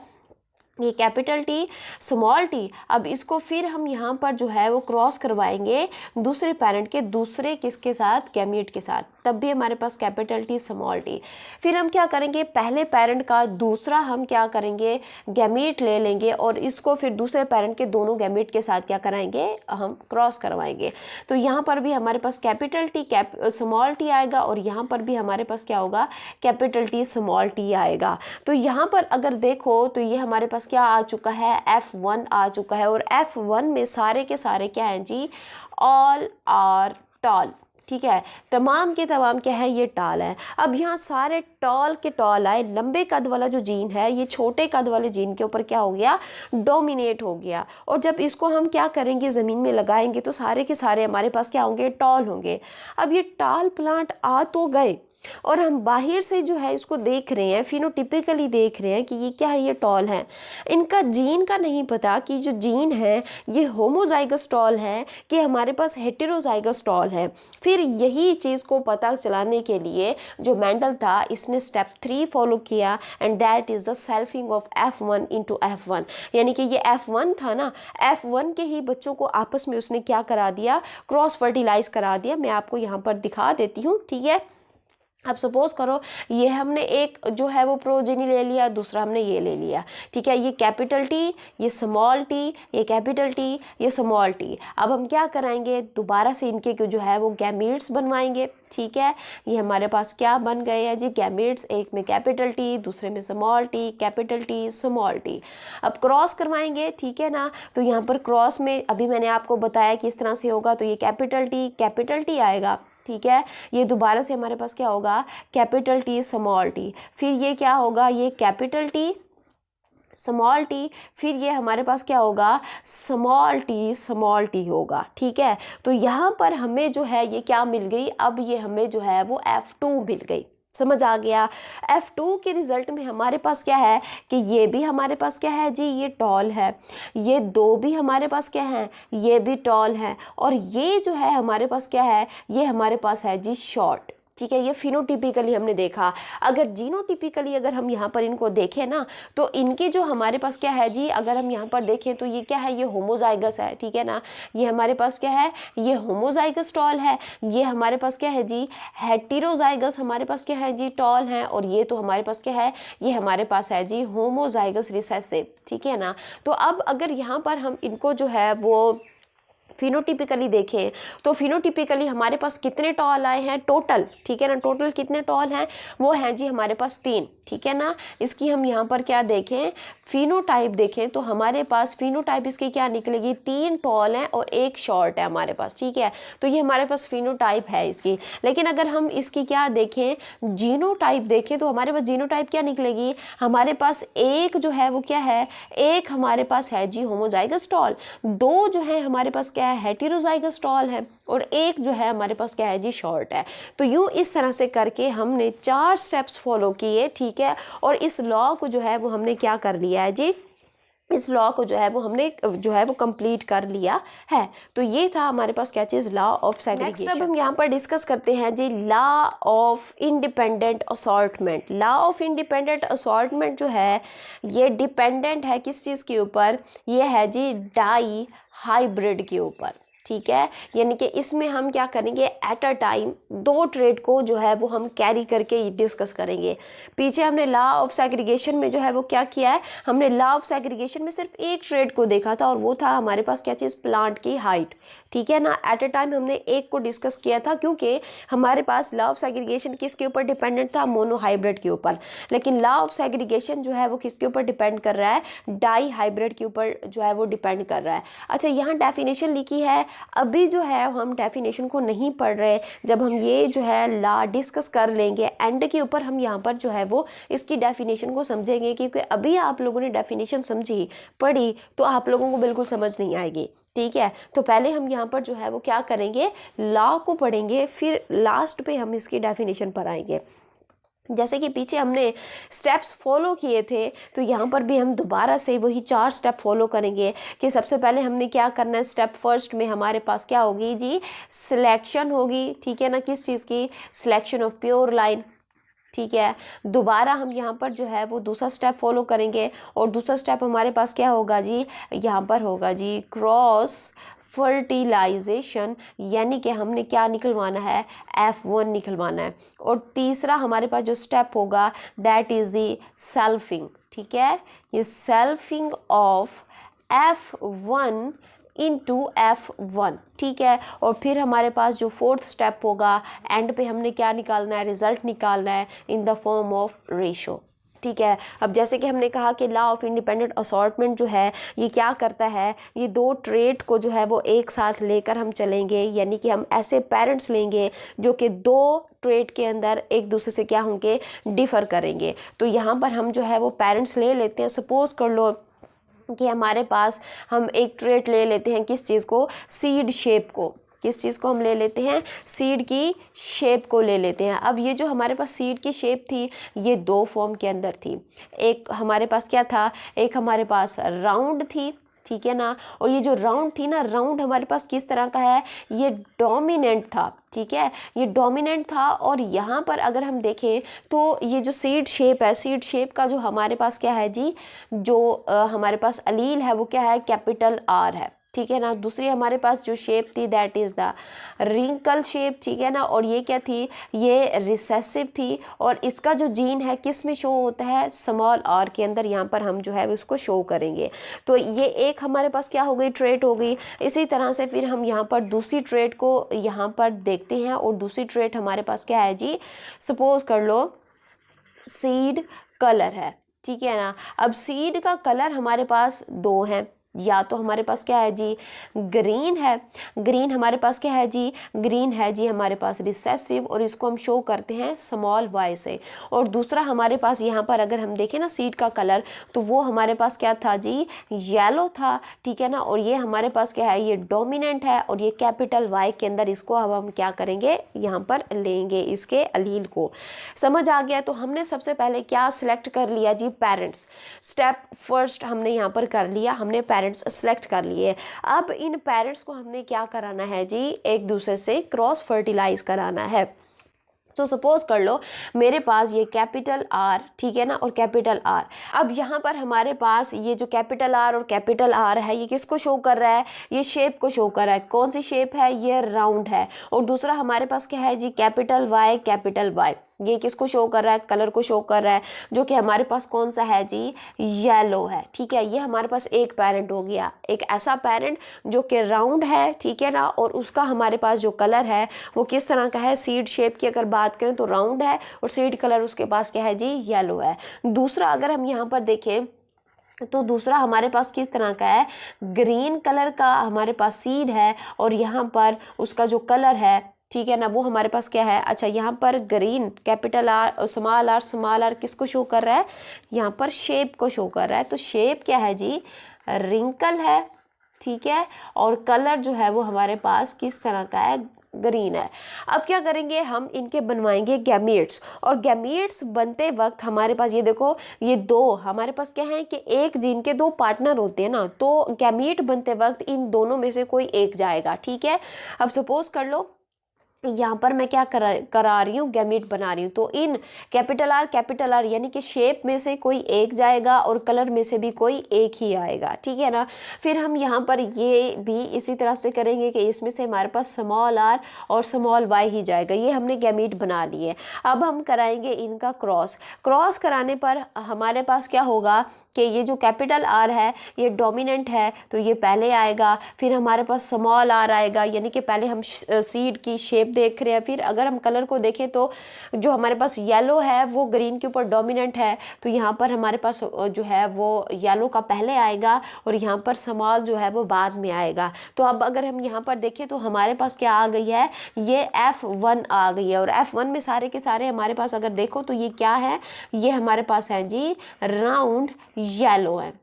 ये कैपिटल टी स्मॉल टी। अब इसको फिर हम यहाँ पर जो है वो क्रॉस करवाएंगे दूसरे पेरेंट के दूसरे किसके साथ, गैमीट के साथ, तब भी हमारे पास कैपिटल टी स्मॉल टी। फिर हम क्या करेंगे, पहले पेरेंट का दूसरा हम क्या करेंगे, गैमीट ले लेंगे और इसको फिर दूसरे पेरेंट के दोनों गैमीट के साथ क्या कराएंगे, हम क्रॉस करवाएंगे। तो यहाँ पर भी हमारे पास कैपिटल टी स्मॉल टी आएगा और यहाँ पर भी हमारे पास क्या होगा, कैपिटल टी स्मॉल टी आएगा। तो यहाँ पर अगर देखो तो ये हमारे पास क्या आ चुका है, F1 आ चुका है, और F1 में सारे के सारे क्या हैं जी, ऑल आर टॉल, ठीक है, तमाम के तमाम क्या है, ये टाल है। अब यहाँ सारे टॉल के टॉल आए, लंबे कद वाला जो जीन है ये छोटे कद वाले जीन के ऊपर क्या हो गया, डोमिनेट हो गया। और जब इसको हम क्या करेंगे, ज़मीन में लगाएंगे तो सारे के सारे हमारे पास क्या होंगे, टॉल होंगे। अब ये टाल प्लांट आ तो गए और हम बाहर से जो है इसको देख रहे हैं, फिनोटिपिकली देख रहे हैं कि ये क्या है, ये टॉल है। इनका जीन का नहीं पता कि जो जीन है ये होमोजाइगस टॉल है कि हमारे पास हेटेरोजाइगस टॉल है। फिर यही चीज़ को पता चलाने के लिए जो मेंडल था इसने स्टेप 3 फॉलो किया, and that is the selfing of F1 into F1। यानी कि ये F1 था ना, F1 के ही बच्चों को आपस में उसने क्या करा दिया, क्रॉस फर्टिलाइज करा दिया। मैं आपको यहाँ पर दिखा देती हूँ, ठीक है। अब सपोज करो ये हमने एक जो है वो प्रोजेनी ले लिया, दूसरा हमने ये ले लिया, ठीक है। ये कैपिटल टी, ये स्मॉल टी, ये कैपिटल टी, ये स्मॉल टी। अब हम क्या कराएंगे, दोबारा से इनके जो है वो गैमीट्स बनवाएंगे, ठीक है। ये हमारे पास क्या बन गए हैं जी, गैमीट्स। एक में कैपिटल टी, दूसरे में small T, capital T, small T. अब क्रॉस करवाएंगे, ठीक है ना। तो यहाँ पर क्रॉस में अभी मैंने आपको बताया कि इस तरह से होगा, तो ये कैपिटल टी आएगा, ठीक है। ये दोबारा से हमारे पास क्या होगा, कैपिटल टी स्मॉल टी। फिर ये क्या होगा, ये कैपिटल टी स्मॉल टी, फिर ये हमारे पास क्या होगा, स्मॉल टी होगा, ठीक है। तो यहाँ पर हमें जो है ये क्या मिल गई, अब ये हमें जो है वो F2 मिल गई। समझ आ गया। F2 के रिज़ल्ट में हमारे पास क्या है कि ये भी हमारे पास क्या है जी, ये टॉल है। ये दो भी हमारे पास क्या है, ये भी टॉल है। और ये जो है हमारे पास क्या है, ये हमारे पास है जी शॉर्ट, ठीक है। ये फिनोटिपिकली हमने देखा। अगर जीनोटिपिकली अगर हम यहाँ पर इनको देखें ना, तो इनके जो हमारे पास क्या है जी, अगर हम यहाँ पर देखें तो ये क्या है, ये होमोजाइगस है, ठीक है ना। ये हमारे पास क्या है, ये होमोजाइगस टॉल है। ये हमारे पास क्या है जी, हेटेरोजाइगस हमारे पास क्या है जी, टॉल है। और ये तो हमारे पास क्या है, ये हमारे पास है जी होमोजाइगस रिसेसिव, ठीक है ना। तो अब अगर यहाँ पर हम इनको जो है वो फिनोटिपिकली देखें तो फिनोटिपिकली हमारे पास कितने टॉल आए हैं टोटल, ठीक है ना। टोटल कितने टॉल हैं, वो हैं जी हमारे पास 3, ठीक है ना। इसकी हम यहाँ पर क्या देखें, फिनोटाइप देखें तो हमारे पास फिनोटाइप इसकी क्या निकलेगी, 3 टॉल हैं और 1 शॉर्ट है हमारे पास, ठीक है। तो ये हमारे पास फिनोटाइप है इसकी। लेकिन अगर हम इसकी क्या देखें, जीनोटाइप देखें तो हमारे पास जीनोटाइप क्या निकलेगी, हमारे पास एक जो है वो क्या है, एक हमारे पास है जी होमोजाइगस टॉल, 2 जो है हमारे पास क्या है, हेटेरोजाइगस टॉल है, और एक जो है हमारे पास क्या है जी शॉर्ट है। तो यूँ इस तरह से करके हमने 4 स्टेप्स फॉलो किए, ठीक है। और इस लॉ को जो है वो हमने क्या कर लिया है जी, इस लॉ को जो है वो हमने जो है वो कंप्लीट कर लिया है। तो ये था हमारे पास क्या चीज़, लॉ ऑफ सेग्रीगेशन। नेक्स्ट अब हम यहाँ पर डिस्कस करते हैं जी law of independent assortment. Law of independent assortment जो है ये डिपेंडेंट है किस चीज़ के ऊपर, ये है जी डाई हाइब्रिड के ऊपर, ठीक है। यानी कि इसमें हम क्या करेंगे, एट अ टाइम 2 ट्रेड को जो है वो हम कैरी करके डिस्कस करेंगे। पीछे हमने लॉ ऑफ सेग्रीगेशन में जो है वो क्या किया है, हमने लॉ ऑफ सेग्रीगेशन में सिर्फ एक ट्रेड को देखा था और वो था हमारे पास क्या चीज़, प्लांट की हाइट, ठीक है ना। एट अ टाइम हमने एक को डिस्कस किया था क्योंकि हमारे पास लॉ ऑफ सेग्रीगेशन किसके ऊपर डिपेंडेंट था, मोनोहाइब्रिड के ऊपर। लेकिन लॉ ऑफ सेग्रीगेशन जो है वो किसके ऊपर डिपेंड कर रहा है, डाई हाइब्रिड के ऊपर जो है वो डिपेंड कर रहा है। अच्छा, यहाँ डेफिनेशन लिखी है, अभी जो है हम डेफिनेशन को नहीं पढ़ रहे। जब हम ये जो है लॉ डिस्कस कर लेंगे एंड के ऊपर हम यहाँ पर जो है वो इसकी डेफिनेशन को समझेंगे, क्योंकि अभी आप लोगों ने डेफिनेशन समझी पढ़ी तो आप लोगों को बिल्कुल समझ नहीं आएगी, ठीक है। तो पहले हम यहाँ पर जो है वो क्या करेंगे, लॉ को पढ़ेंगे, फिर लास्ट पे हम इसकी डेफिनेशन पर आएंगे। जैसे कि पीछे हमने स्टेप्स फॉलो किए थे तो यहाँ पर भी हम दोबारा से वही 4 स्टेप फॉलो करेंगे कि सबसे पहले हमने क्या करना है, स्टेप फर्स्ट में हमारे पास क्या होगी जी, सिलेक्शन होगी, ठीक है ना। किस चीज़ की, सिलेक्शन ऑफ प्योर लाइन, ठीक है। दोबारा हम यहाँ पर जो है वो दूसरा स्टेप फॉलो करेंगे और दूसरा स्टेप हमारे पास क्या होगा जी, यहाँ पर होगा जी क्रॉस फर्टिलाइजेशन, यानी कि हमने क्या निकलवाना है, F1 निकलवाना है। और तीसरा हमारे पास जो स्टेप होगा दैट इज़ दी सेल्फिंग, ठीक है। ये selfing of F1 into F1, ठीक है। और फिर हमारे पास जो 4th स्टेप होगा, एंड पे हमने क्या निकालना है, रिजल्ट निकालना है in the form of ratio. ठीक है। अब जैसे कि हमने कहा कि लॉ ऑफ इंडिपेंडेंट असॉर्टमेंट जो है ये क्या करता है, ये दो ट्रेट को जो है वो एक साथ लेकर हम चलेंगे, यानी कि हम ऐसे पेरेंट्स लेंगे जो कि दो ट्रेट के अंदर एक दूसरे से क्या होंगे, डिफ़र करेंगे। तो यहाँ पर हम जो है वो पेरेंट्स ले लेते हैं। सपोज़ कर लो कि हमारे पास हम एक ट्रेट ले लेते हैं, किस चीज़ को, सीड शेप को। किस चीज़ को हम ले लेते हैं, सीड की शेप को ले लेते हैं। अब ये जो हमारे पास सीड की शेप थी ये दो फॉर्म के अंदर थी। एक हमारे पास क्या था, एक हमारे पास राउंड थी, ठीक है ना, और ये जो राउंड थी ना, राउंड हमारे पास किस तरह का है, ये डोमिनेंट था, ठीक है, ये डोमिनेंट था। और यहाँ पर अगर हम देखें तो ये जो सीड शेप है, सीड शेप का जो हमारे पास क्या है जी, जो हमारे पास अलील है वो क्या है, कैपिटल आर है, ठीक है ना। दूसरी हमारे पास जो शेप थी that is the wrinkle shape, ठीक है ना, और ये क्या थी, ये रिसेसिव थी। और इसका जो जीन है किस में शो होता है, स्मॉल आर के अंदर, यहाँ पर हम जो है उसको शो करेंगे। तो ये एक हमारे पास क्या हो गई, ट्रेट हो गई। इसी तरह से फिर हम यहाँ पर दूसरी ट्रेट को यहाँ पर देखते हैं, और दूसरी ट्रेट हमारे पास क्या है जी, सपोज कर लो सीड कलर है, ठीक है ना। अब सीड का कलर हमारे पास दो हैं, या तो हमारे पास क्या है जी, ग्रीन है, ग्रीन हमारे पास क्या है जी, ग्रीन है जी हमारे पास रिसेसिव, और इसको हम शो करते हैं स्मॉल वाई से। और दूसरा हमारे पास यहाँ पर अगर हम देखें ना सीड का कलर, तो वो हमारे पास क्या था जी, येलो था, ठीक है ना। और ये हमारे पास क्या है, ये डोमिनेंट है, और ये कैपिटल वाई के अंदर इसको अब हम क्या करेंगे, यहाँ पर लेंगे इसके अलील को। समझ आ गया। तो हमने सबसे पहले क्या सिलेक्ट कर लिया जी, पेरेंट्स। स्टेप फर्स्ट हमने यहाँ पर कर लिया, हमने पेरेंट्स सेलेक्ट कर लिए। अब इन पेरेंट्स को हमने क्या कराना है जी, एक दूसरे से क्रॉस फर्टिलाइज कराना है। तो सपोज कर लो मेरे पास ये कैपिटल आर, ठीक है ना, और कैपिटल आर। अब यहाँ पर हमारे पास ये जो कैपिटल आर और कैपिटल आर है ये किसको शो कर रहा है, ये शेप को शो कर रहा है। कौन सी शेप है, ये राउंड है। और दूसरा हमारे पास क्या है जी, कैपिटल वाई, कैपिटल वाई, ये किसको शो कर रहा है, कलर को शो कर रहा है, जो कि हमारे पास कौन सा है जी, येलो है, ठीक है। ये हमारे पास एक पेरेंट हो गया, एक ऐसा पेरेंट जो कि राउंड है, ठीक है ना, और उसका हमारे पास जो कलर है वो किस तरह का है, सीड शेप की अगर बात करें तो राउंड है, और सीड कलर उसके पास क्या है जी, येलो है। दूसरा अगर हम यहाँ पर देखें तो दूसरा हमारे पास किस तरह का है, ग्रीन कलर का हमारे पास सीड है, और यहाँ पर उसका जो कलर है, ठीक है ना, वो हमारे पास क्या है, अच्छा यहाँ पर green capital R small r किसको शो कर रहा है, यहाँ पर शेप को शो कर रहा है। तो शेप क्या है जी, रिंकल है, ठीक है, और कलर जो है वो हमारे पास किस तरह का है, ग्रीन है। अब क्या करेंगे, हम इनके बनवाएंगे गैमीट्स, और गैमीट्स बनते वक्त हमारे पास ये देखो, ये दो हमारे पास क्या है कि एक जीन के दो पार्टनर होते हैं ना, तो गैमीट बनते वक्त इन दोनों में से कोई एक जाएगा, ठीक है। अब सपोज कर लो यहाँ पर मैं क्या करा रही हूँ, गैमीट बना रही हूँ। तो इन कैपिटल आर यानी कि शेप में से कोई एक जाएगा, और कलर में से भी कोई एक ही आएगा, ठीक है ना। फिर हम यहाँ पर ये भी इसी तरह से करेंगे कि इसमें से हमारे पास स्मॉल आर और स्मॉल वाई ही जाएगा। ये हमने गैमीट बना लिए। अब हम कराएंगे इनका क्रॉस कराने पर हमारे पास क्या होगा कि ये जो कैपिटल आर है ये डोमिनेंट है, तो ये पहले आएगा। फिर हमारे पास स्मॉल आर आएगा, यानी कि पहले हम सीड की शेप देख रहे हैं। फिर अगर हम कलर को देखें तो जो हमारे पास येलो है वो ग्रीन के ऊपर डोमिनेंट है, तो यहाँ पर हमारे पास जो है वो येलो का पहले आएगा, और यहाँ पर स्मॉल जो है वो बाद में आएगा। तो अब अगर हम यहाँ पर देखें तो हमारे पास क्या आ गई है, ये F1 आ गई है। और F1 में सारे के सारे हमारे पास अगर देखो तो ये क्या है, ये हमारे पास है जी राउंड येलो है,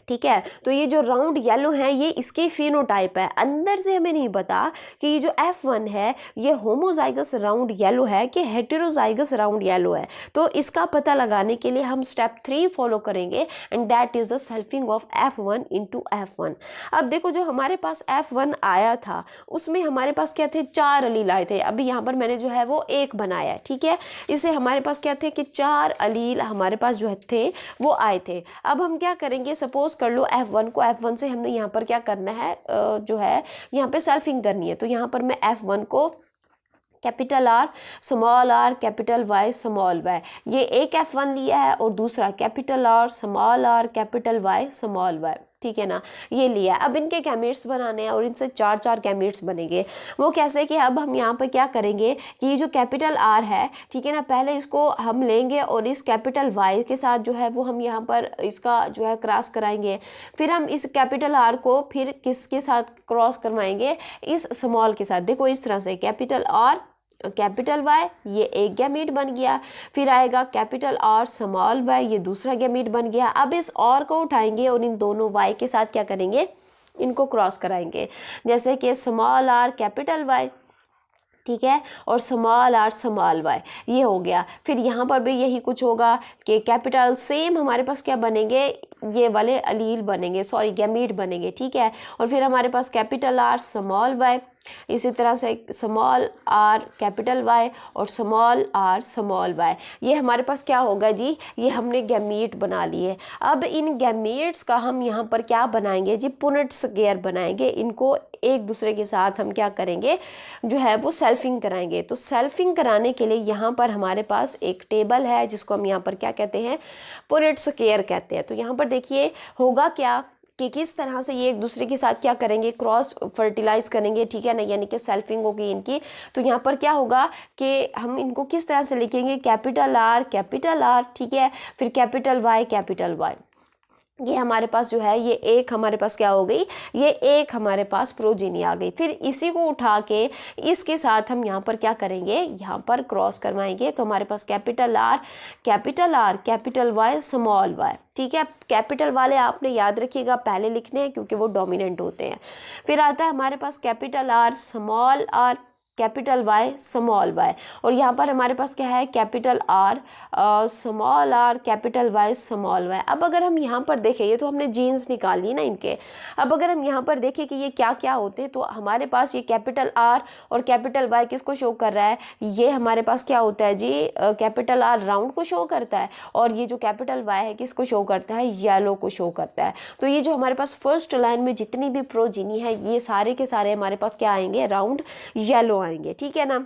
ठीक है। तो ये जो राउंड येलो है ये इसके फिनोटाइप है। अंदर से हमें नहीं पता कि ये जो F1 है ये होमोजाइगस राउंड येलो है कि हेटेरोजाइगस राउंड येलो है। तो इसका पता लगाने के लिए हम स्टेप 3 फॉलो करेंगे, and that is the selfing of F1 into F1। अब देखो जो हमारे पास F1 आया था उसमें हमारे पास क्या थे, 4 अलील आए थे। अभी यहाँ पर मैंने जो है वो एक बनाया है, ठीक है। इसे हमारे पास क्या थे कि 4 अलील हमारे पास जो थे वो आए थे। अब हम क्या करेंगे, सपोज कर लो F1 को, F1 से हमने यहाँ पर क्या करना है, जो है यहाँ पे सेल्फिंग करनी है। तो यहाँ पर मैं F1 को capital R small are capital Y small y, ये एक F1 लिया है, और दूसरा capital R small are capital Y small Y, ठीक है ना, ये लिया। अब इनके गैमेट्स बनाने हैं और इनसे 4 गैमेट्स बनेंगे। वो कैसे कि अब हम यहाँ पर क्या करेंगे कि ये जो कैपिटल आर है, ठीक है ना, पहले इसको हम लेंगे और इस कैपिटल वाई के साथ जो है वो हम यहाँ पर इसका जो है क्रॉस कराएंगे। फिर हम इस कैपिटल आर को फिर किसके साथ क्रॉस करवाएंगे, इस स्मॉल के साथ। देखो इस तरह से कैपिटल आर कैपिटल वाई, ये एक गैमेट बन गया। फिर आएगा कैपिटल आर स्मॉल वाई, ये दूसरा गैमेट बन गया। अब इस और को उठाएंगे और इन दोनों वाई के साथ क्या करेंगे, इनको क्रॉस कराएंगे। जैसे कि स्मॉल आर कैपिटल वाई, ठीक है, और स्मॉल आर स्मॉल वाई, ये हो गया। फिर यहाँ पर भी यही कुछ होगा कि कैपिटल सेम हमारे पास क्या बनेंगे, ये वाले अलील बनेंगे, सॉरी गैमेट बनेंगे, ठीक है। और फिर हमारे पास कैपिटल आर स्मॉल वाई, इसी तरह से स्मॉल आर कैपिटल वाई और स्मॉल आर स्मॉल वाई, ये हमारे पास क्या होगा जी, ये हमने गैमेट बना लिए। अब इन गैमेट्स का हम यहाँ पर क्या बनाएंगे जी, पुनेट स्क्वायर बनाएंगे। इनको एक दूसरे के साथ हम क्या करेंगे, जो है वो सेल्फिंग कराएंगे। तो सेल्फिंग कराने के लिए यहाँ पर हमारे पास एक टेबल है जिसको हम यहाँ पर क्या कहते हैं, पुनेट स्क्वायर कहते हैं। तो यहाँ पर देखिए होगा क्या कि किस तरह से ये एक दूसरे के साथ क्या करेंगे, क्रॉस फर्टिलाइज करेंगे, ठीक है ना, यानी कि सेल्फिंग होगी इनकी। तो यहाँ पर क्या होगा कि हम इनको किस तरह से लिखेंगे, कैपिटल आर, ठीक है, फिर कैपिटल वाई, ये हमारे पास जो है ये एक हमारे पास क्या हो गई, ये एक हमारे पास प्रोजेनी आ गई। फिर इसी को उठा के इसके साथ हम यहाँ पर क्या करेंगे, यहाँ पर क्रॉस करवाएंगे। तो हमारे पास capital R capital Y small Y, ठीक है। कैपिटल वाले आपने याद रखिएगा पहले लिखने हैं क्योंकि वो डोमिनेंट होते हैं। फिर आता है हमारे पास capital R small are capital Y small Y, और यहाँ पर हमारे पास क्या है, capital R small are capital Y small Y. अब अगर हम यहाँ पर देखें, ये तो हमने जीन्स निकाल ली ना इनके। अब अगर हम यहाँ पर देखें कि ये क्या क्या होते हैं, तो हमारे पास ये कैपिटल आर और कैपिटल वाई किसको शो कर रहा है, ये हमारे पास क्या होता है जी, कैपिटल आर राउंड को शो करता है, और ये जो कैपिटल वाई है किसको शो करता है, येलो को शो करता है। तो ये जो हमारे पास फर्स्ट लाइन में जितनी भी प्रोजीनी है, ये सारे के सारे हमारे पास क्या आएंगे, राउंड येलो आएंगे, ठीक है ना।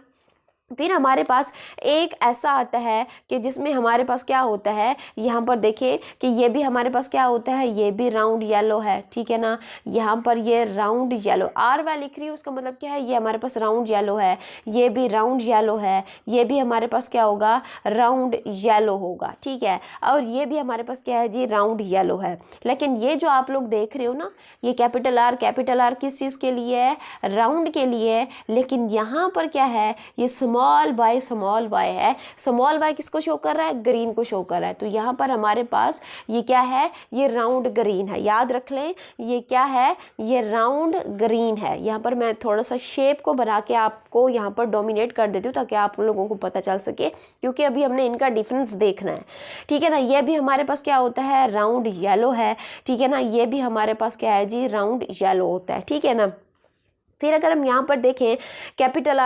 फिर हमारे पास एक ऐसा आता है कि जिसमें हमारे पास क्या होता है, यहाँ पर देखिए कि ये भी हमारे पास क्या होता है, ये भी राउंड येलो है, ठीक है ना। यहाँ पर ये राउंड येलो आर वाई लिख रही है, उसका मतलब क्या है, ये हमारे पास राउंड येलो है, ये भी राउंड येलो है, ये भी हमारे पास क्या होगा, राउंड येलो होगा, ठीक है। और ये भी हमारे पास क्या है जी, राउंड येलो है। लेकिन ये जो आप लोग देख रहे हो ना, ये कैपिटल आर किस चीज़ के लिए है, राउंड के लिए है। लेकिन यहाँ पर क्या है, ये स्मॉल वाई है। स्मॉल वाई किसको शो कर रहा है, ग्रीन को शो कर रहा है। तो यहाँ पर हमारे पास ये क्या है, ये राउंड ग्रीन है, याद रख लें ये क्या है, ये राउंड ग्रीन है। यहाँ पर मैं थोड़ा सा शेप को बना के आपको यहाँ पर डोमिनेट कर देती हूँ ताकि आप लोगों को पता चल सके, क्योंकि अभी हमने इनका डिफरेंस देखना है, ठीक है ना। ये भी हमारे पास क्या होता है, राउंड येलो है, ठीक है ना। ये भी हमारे पास क्या है जी, राउंड येलो होता है, ठीक है ना। फिर अगर हम यहाँ पर देखें कैपिटल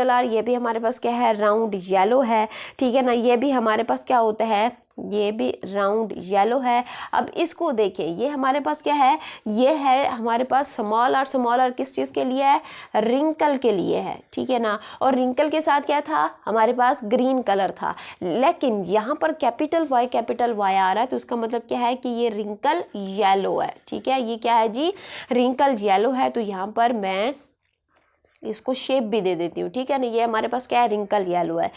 आर, ये भी हमारे पास क्या है, राउंड येलो है, ठीक है ना। ये भी हमारे पास क्या होता है, ये भी राउंड येलो है। अब इसको देखें, ये हमारे पास क्या है, ये है हमारे पास स्मॉल आर किस चीज़ के लिए है, रिंकल के लिए है, ठीक है ना। और रिंकल के साथ क्या था, हमारे पास ग्रीन कलर था। लेकिन यहाँ पर कैपिटल वाई आ रहा है, तो उसका मतलब क्या है कि ये रिंकल येलो है, ठीक है। ये क्या है जी, रिंकल येलो है। तो यहाँ पर मैं इसको शेप भी दे देती हूँ, ठीक है ना। ये हमारे पास क्या है, रिंकल येलो है।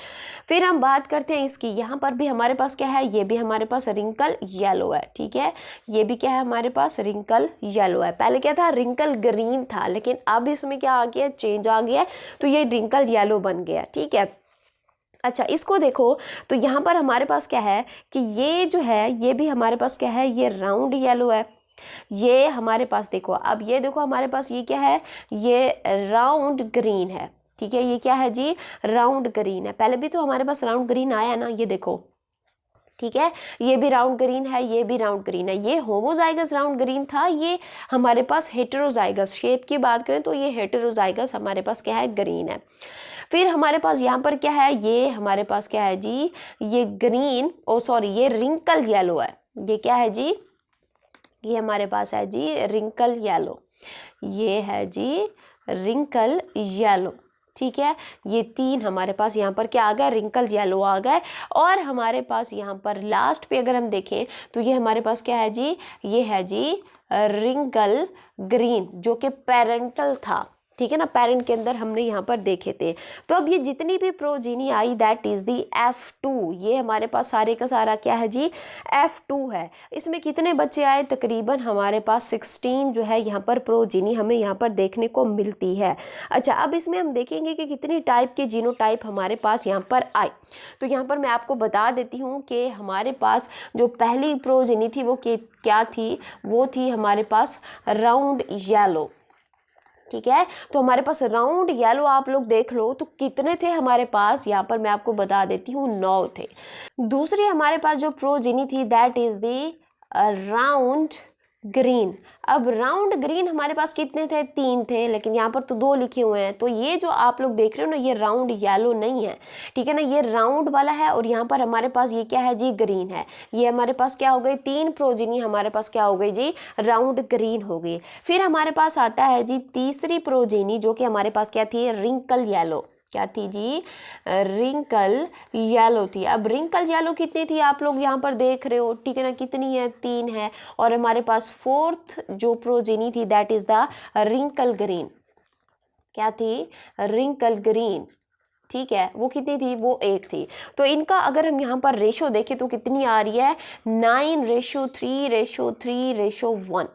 फिर हम बात करते हैं इसकी, यहाँ पर भी हमारे पास क्या है, ये भी हमारे पास रिंकल येलो है, ठीक है। ये भी क्या है, हमारे पास रिंकल येलो है। पहले क्या था, रिंकल ग्रीन था, लेकिन अब इसमें क्या आ गया, चेंज आ गया, तो ये रिंकल येलो बन गया, ठीक है। अच्छा, इसको देखो तो यहाँ पर हमारे पास क्या है कि ये जो है, ये भी हमारे पास क्या है, ये राउंड येलो है। ये हमारे पास देखो, अब ये देखो हमारे पास ये क्या है, ये राउंड ग्रीन है, ठीक है। ये क्या है जी, राउंड ग्रीन है। पहले भी तो हमारे पास राउंड ग्रीन आया ना, ये देखो, ठीक है। ये भी राउंड ग्रीन है, ये भी राउंड ग्रीन है। ये होमोजाइगस राउंड ग्रीन था, ये हमारे पास हेटेरोजाइगस, शेप की बात करें तो ये हेटेरोजाइगस हमारे पास क्या है, ग्रीन है। फिर हमारे पास यहाँ पर क्या है, ये हमारे पास क्या है जी, ये ग्रीन, ओ सॉरी, ये रिंकल येलो है। ये क्या है जी, ये हमारे पास है जी रिंकल येलो, ये है जी रिंकल येलो, ठीक है। ये तीन हमारे पास यहाँ पर क्या आ गया, रिंकल येलो आ गए। और हमारे पास यहाँ पर लास्ट पे अगर हम देखें तो ये हमारे पास क्या है जी, ये है जी रिंकल ग्रीन जो कि पेरेंटल था, ठीक है ना, पेरेंट के अंदर हमने यहाँ पर देखे थे। तो अब ये जितनी भी progeny I that is the F2, ये हमारे पास सारे का सारा क्या है जी, F2 है। इसमें कितने बच्चे आए, तकरीबन हमारे पास 16 जो है यहाँ पर प्रोजीनी हमें यहाँ पर देखने को मिलती है। अच्छा, अब इसमें हम देखेंगे कि कितनी टाइप के जीनोटाइप हमारे पास यहाँ पर आए। तो यहाँ पर मैं आपको बता देती हूँ कि हमारे पास जो पहली प्रोजीनी थी वो क्या थी, वो थी हमारे पास राउंड येलो, ठीक है। तो हमारे पास राउंड येलो आप लोग देख लो तो कितने थे हमारे पास, यहाँ पर मैं आपको बता देती हूँ 9 थे। दूसरी हमारे पास जो प्रोजीनी थी that is the round green. अब राउंड ग्रीन हमारे पास कितने थे, 3 थे, लेकिन यहाँ पर तो 2 लिखे हुए हैं। तो ये जो आप लोग देख रहे हो ना, ये राउंड येलो नहीं है, ठीक है ना, ये राउंड वाला है। और यहाँ पर हमारे पास ये क्या है जी, ग्रीन है। ये हमारे पास क्या हो गई, 3 प्रोजीनी हमारे पास क्या हो गई जी, राउंड ग्रीन हो गई। फिर हमारे पास आता है जी तीसरी प्रोजीनी जो कि हमारे पास क्या थी, रिंकल येलो। क्या थी जी, रिंकल येलो थी। अब रिंकल येलो कितनी थी आप लोग यहाँ पर देख रहे हो, ठीक है ना, कितनी है, 3 है। और हमारे पास फोर्थ जो प्रोजीनी थी that is the wrinkle green. क्या थी, रिंकल ग्रीन, ठीक है, वो कितनी थी, वो 1 थी। तो इनका अगर हम यहाँ पर रेशो देखें तो कितनी आ रही है, 9:3:3:1।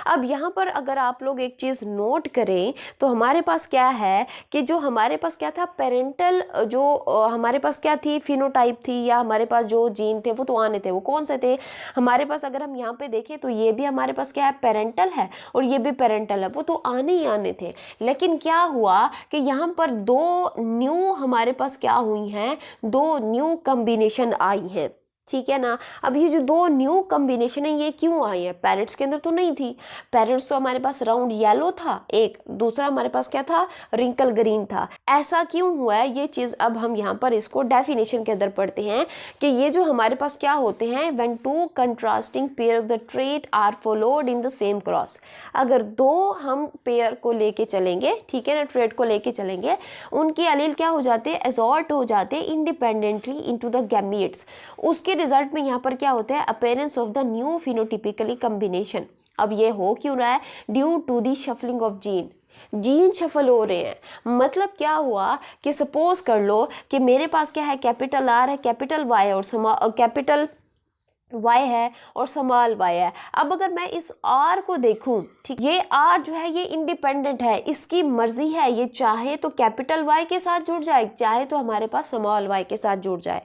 अब यहाँ पर अगर आप लोग एक चीज़ नोट करें तो हमारे पास क्या है कि जो हमारे पास क्या था, पेरेंटल जो हमारे पास क्या थी, फिनोटाइप थी, या हमारे पास जो जीन थे वो तो आने थे। वो कौन से थे हमारे पास, अगर हम यहाँ पे देखें तो ये भी हमारे पास क्या है, पेरेंटल है, और ये भी पेरेंटल है, वो तो आने ही आने थे। लेकिन क्या हुआ कि यहाँ पर 2 न्यू हमारे पास क्या हुई हैं, 2 न्यू कम्बिनेशन आई हैं, ठीक है ना। अब ये जो 2 न्यू कम्बिनेशन है ये क्यों आई है, पेरेंट्स के अंदर तो नहीं थी। पेरेंट्स तो हमारे पास राउंड येलो था एक, दूसरा हमारे पास क्या था, रिंकल ग्रीन था। ऐसा क्यों हुआ है ये चीज़, अब हम यहाँ पर इसको डेफिनेशन के अंदर पढ़ते हैं कि ये जो हमारे पास क्या होते हैं, when 2 contrasting pair of the trait are followed in the same cross. अगर 2 हम पेयर को लेके चलेंगे, ठीक है ना, ट्रेट को लेके चलेंगे, उनके अलील क्या हो जाते हैं, एसॉर्ट हो जाते हैं इंडिपेंडेंटली इनटू द गैमीट्स। उसके रिजल्ट में यहाँ पर क्या होता है, appearance of the new phenotypically combination. अब ये हो क्यों रहा है, due to the shuffling of gene shuffle हो रहे हैं। मतलब क्या हुआ कि सपोज कर लो कि मेरे पास क्या है, कैपिटल R है, कैपिटल Y और कैपिटल Y है और स्मॉल y है। अब अगर मैं इस R को देखूं, ठीक, ये R जो है ये इंडिपेंडेंट है, इसकी मर्जी है, ये चाहे तो कैपिटल Y के साथ जुड़ जाए, चाहे तो हमारे पास स्मॉल y के साथ जुड़ जाए,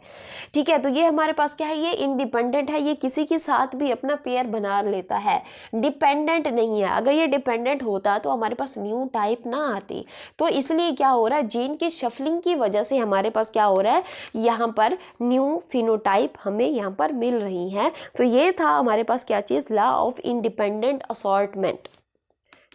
ठीक है। तो ये हमारे पास क्या है, ये इंडिपेंडेंट है, ये किसी के साथ भी अपना पेयर बना लेता है, डिपेंडेंट नहीं है। अगर ये डिपेंडेंट होता तो हमारे पास न्यू टाइप ना आती। तो इसलिए क्या हो रहा है, जीन की शफलिंग की वजह से हमारे पास क्या हो रहा है, यहाँ पर न्यू फिनोटाइप हमें यहाँ पर मिल रही है। तो ये था हमारे पास क्या चीज़, law of independent assortment.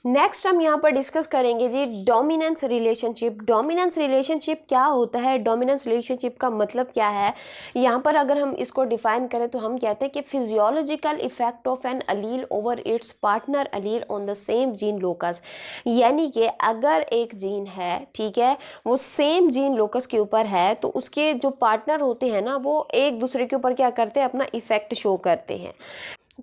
Next हम यहाँ पर डिस्कस करेंगे जी डोमिनेंस रिलेशनशिप। डोमिनेंस रिलेशनशिप क्या होता है, डोमिनेंस रिलेशनशिप का मतलब क्या है। यहाँ पर अगर हम इसको डिफाइन करें तो हम कहते हैं कि physiological effect of an allele over its partner allele on the same gene locus. यानी कि अगर एक जीन है, ठीक है, वो सेम जीन लोकस के ऊपर है तो उसके जो पार्टनर होते हैं ना, वो एक दूसरे के ऊपर क्या करते हैं, अपना इफेक्ट शो करते हैं,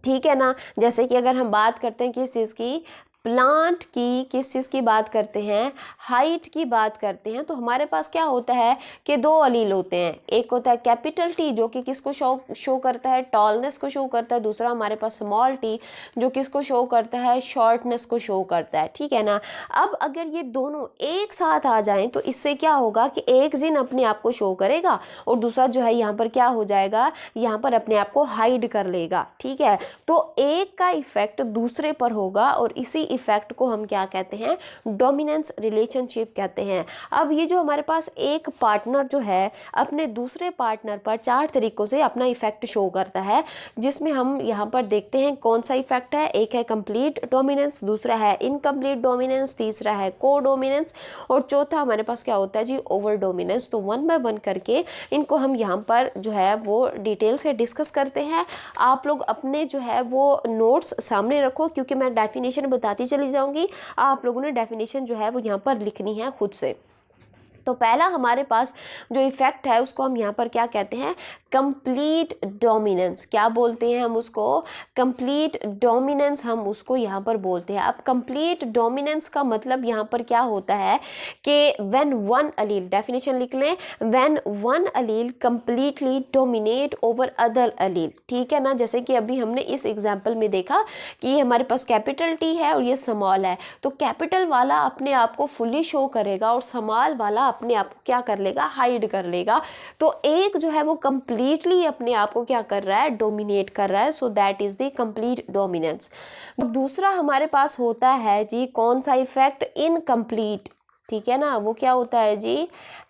ठीक है ना। जैसे कि अगर हम बात करते हैं किस चीज़ की, प्लांट की, किस चीज़ की बात करते हैं, हाइट की बात करते हैं, तो हमारे पास क्या होता है कि 2 अलील होते हैं। एक होता है कैपिटल T जो कि किसको शो करता है, टॉलनेस को शो करता है। दूसरा हमारे पास स्मॉल t जो किसको शो करता है, शॉर्टनेस को शो करता है, ठीक है ना। अब अगर ये दोनों एक साथ आ जाएं तो इससे क्या होगा कि एक जीन अपने आप को शो करेगा और दूसरा जो है यहाँ पर क्या हो जाएगा, यहाँ पर अपने आप को हाइड कर लेगा, ठीक है। तो एक का इफेक्ट दूसरे पर होगा और इसी इफेक्ट को हम क्या कहते हैं, डोमिनेंस रिलेशनशिप कहते हैं। अब ये जो हमारे पास एक पार्टनर जो है अपने दूसरे पार्टनर पर 4 तरीकों से अपना इफेक्ट शो करता है, जिसमें हम यहाँ पर देखते हैं कौन सा इफेक्ट है। एक है कंप्लीट डोमिनेंस, दूसरा है इनकम्प्लीट डोमिनेंस, तीसरा है को डोमिनेंस और चौथा हमारे पास क्या होता है जी, ओवर डोमिनेंस। तो 1 बाय 1 करके इनको हम यहाँ पर जो है वो डिटेल से डिस्कस करते हैं। आप लोग अपने जो है वो नोट्स सामने रखो क्योंकि मैं डेफिनेशन बताती चली जाऊंगी, आप लोगों ने डेफिनेशन जो है वो यहाँ पर लिखनी है खुद से। तो पहला हमारे पास जो इफेक्ट है उसको हम यहाँ पर क्या कहते हैं, कंप्लीट डोमिनेंस। क्या बोलते हैं हम उसको? कंप्लीट डोमिनेंस हम उसको यहाँ पर बोलते हैं। अब कंप्लीट डोमिनेंस का मतलब यहाँ पर क्या होता है कि व्हेन वन अलील, डेफिनेशन लिख लें, when one allele completely dominate over other allele. ठीक है ना, जैसे कि अभी हमने इस एग्जाम्पल में देखा कि ये हमारे पास कैपिटल टी है और ये स्मॉल है, तो कैपिटल वाला अपने आप को फुली शो करेगा और स्मॉल वाला अपने आप को क्या कर लेगा? हाइड कर लेगा। तो एक जो है वो कंप्लीटली अपने आप को क्या कर रहा है? डोमिनेट कर रहा है। So that is the complete dominance. दूसरा हमारे पास होता है जी कौन सा इफेक्ट? इनकम्प्लीट। ठीक है ना, वो क्या होता है जी?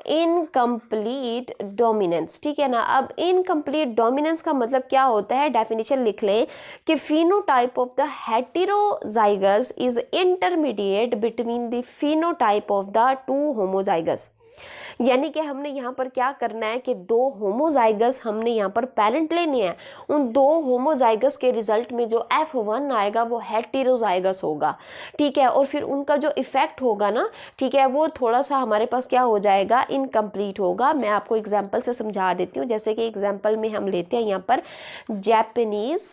Incomplete dominance. ठीक है ना, अब इनकम्प्लीट डोमिनेंस का मतलब क्या होता है? डेफिनेशन लिख लें कि phenotype of the heterozygous is intermediate between the phenotype of the two homozygous. यानी कि हमने यहाँ पर क्या करना है कि दो होमोजाइगस हमने यहाँ पर पेरेंट लेने हैं, उन दो होमोजाइगस के रिजल्ट में जो F1 आएगा वो हेटेरोजाइगस होगा। ठीक है, और फिर उनका जो इफेक्ट होगा ना, ठीक है, वो थोड़ा सा हमारे पास क्या हो जाएगा? इनकम्प्लीट होगा। मैं आपको एग्जाम्पल से समझा देती हूँ। जैसे कि एग्जाम्पल में हम लेते हैं यहाँ पर जापानीज,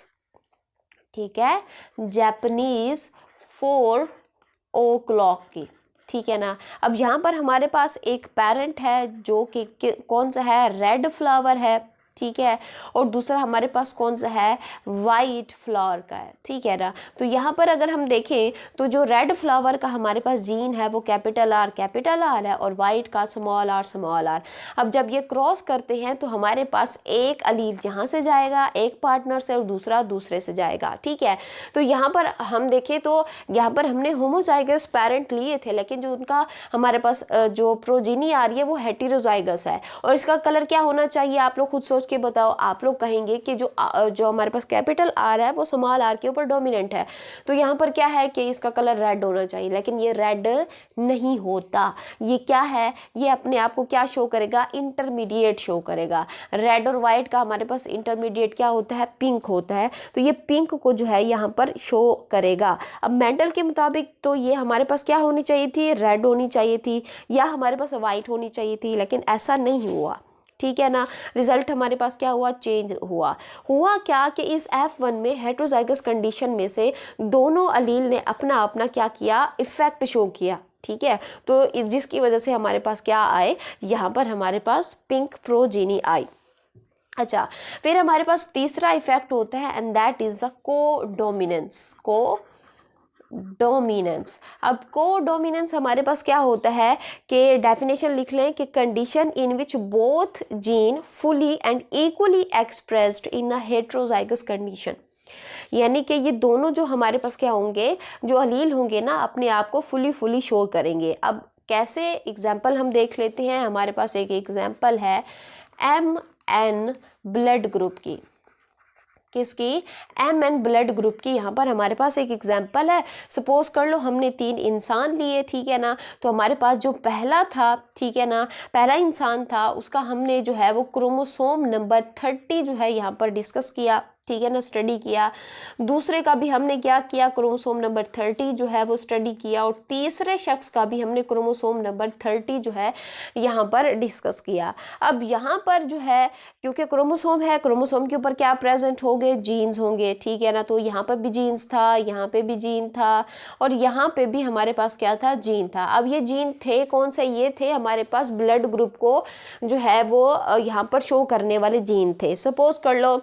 ठीक है, जापानीज 4 o'clock की। ठीक है ना, अब यहाँ पर हमारे पास एक पेरेंट है जो कि कौन सा है? रेड फ्लावर है। ठीक है, और दूसरा हमारे पास कौन सा है? वाइट फ्लावर का है। ठीक है ना, तो यहाँ पर अगर हम देखें तो जो रेड फ्लावर का हमारे पास जीन है वो कैपिटल आर है और वाइट का स्मॉल आर। अब जब ये क्रॉस करते हैं तो हमारे पास एक अलील यहाँ से जाएगा एक पार्टनर से और दूसरा दूसरे से जाएगा। ठीक है, तो यहाँ पर हम देखें तो यहाँ पर हमने होमोजाइगस पेरेंट लिए थे, लेकिन जो उनका हमारे पास जो प्रोजीनी आ रही है वो हेटेरोजाइगस है। और इसका कलर क्या होना चाहिए? आप लोग खुद सोच के बताओ। आप लोग कहेंगे कि जो हमारे पास कैपिटल आर है वो स्मॉल आर के ऊपर डोमिनेंट है, तो यहाँ पर क्या है कि इसका कलर रेड होना चाहिए, लेकिन ये रेड नहीं होता। ये क्या है? ये अपने आप को क्या शो करेगा? इंटरमीडिएट शो करेगा। रेड और वाइट का हमारे पास इंटरमीडिएट क्या होता है? पिंक होता है। तो ये पिंक को जो है यहाँ पर शो करेगा। अब मेंडल के मुताबिक तो ये हमारे पास क्या होनी चाहिए थी? रेड होनी चाहिए थी, या हमारे पास वाइट होनी चाहिए थी, लेकिन ऐसा नहीं हुआ। ठीक है ना, रिजल्ट हमारे पास क्या हुआ? चेंज हुआ क्या कि इस F1 में हेटेरोजाइगस कंडीशन में से दोनों अलील ने अपना अपना क्या किया? इफेक्ट शो किया। ठीक है, तो जिसकी वजह से हमारे पास क्या आए? यहाँ पर हमारे पास पिंक प्रोजीनी आई। अच्छा, फिर हमारे पास तीसरा इफेक्ट होता है and that is the codominance. अब कोडोमिनेंस हमारे पास क्या होता है कि डेफिनेशन लिख लें कि condition in which both gene fully and equally expressed in a heterozygous condition. यानी कि ये दोनों जो हमारे पास क्या होंगे? जो अलील होंगे ना, अपने आप को फुली शो करेंगे। अब कैसे? एग्जाम्पल हम देख लेते हैं। हमारे पास एक एग्जाम्पल है MN ब्लड ग्रुप की। किसकी? MN ब्लड ग्रुप की। यहाँ पर हमारे पास एक एग्जाम्पल है। सपोज कर लो हमने 3 इंसान लिए। ठीक है ना, तो हमारे पास जो पहला था, ठीक है ना, पहला इंसान था, उसका हमने जो है वो क्रोमोसोम नंबर 30 जो है यहाँ पर डिस्कस किया। ठीक है ना, स्टडी किया। दूसरे का भी हमने क्या किया? क्रोमोसोम नंबर 30 जो है वो स्टडी किया। और तीसरे शख्स का भी हमने क्रोमोसोम नंबर 30 जो है यहाँ पर डिस्कस किया। अब यहाँ पर जो है, क्योंकि क्रोमोसोम है, क्रोमोसोम के ऊपर क्या प्रेजेंट होंगे? जीन्स होंगे। ठीक है ना, तो यहाँ पर भी जीन्स था, यहाँ पे भी जीन था, और यहाँ पे भी हमारे पास क्या था? जीन था। अब ये जीन थे कौन से? ये थे हमारे पास ब्लड ग्रुप को जो है वो यहाँ पर शो करने वाले जीन थे। सपोज कर लो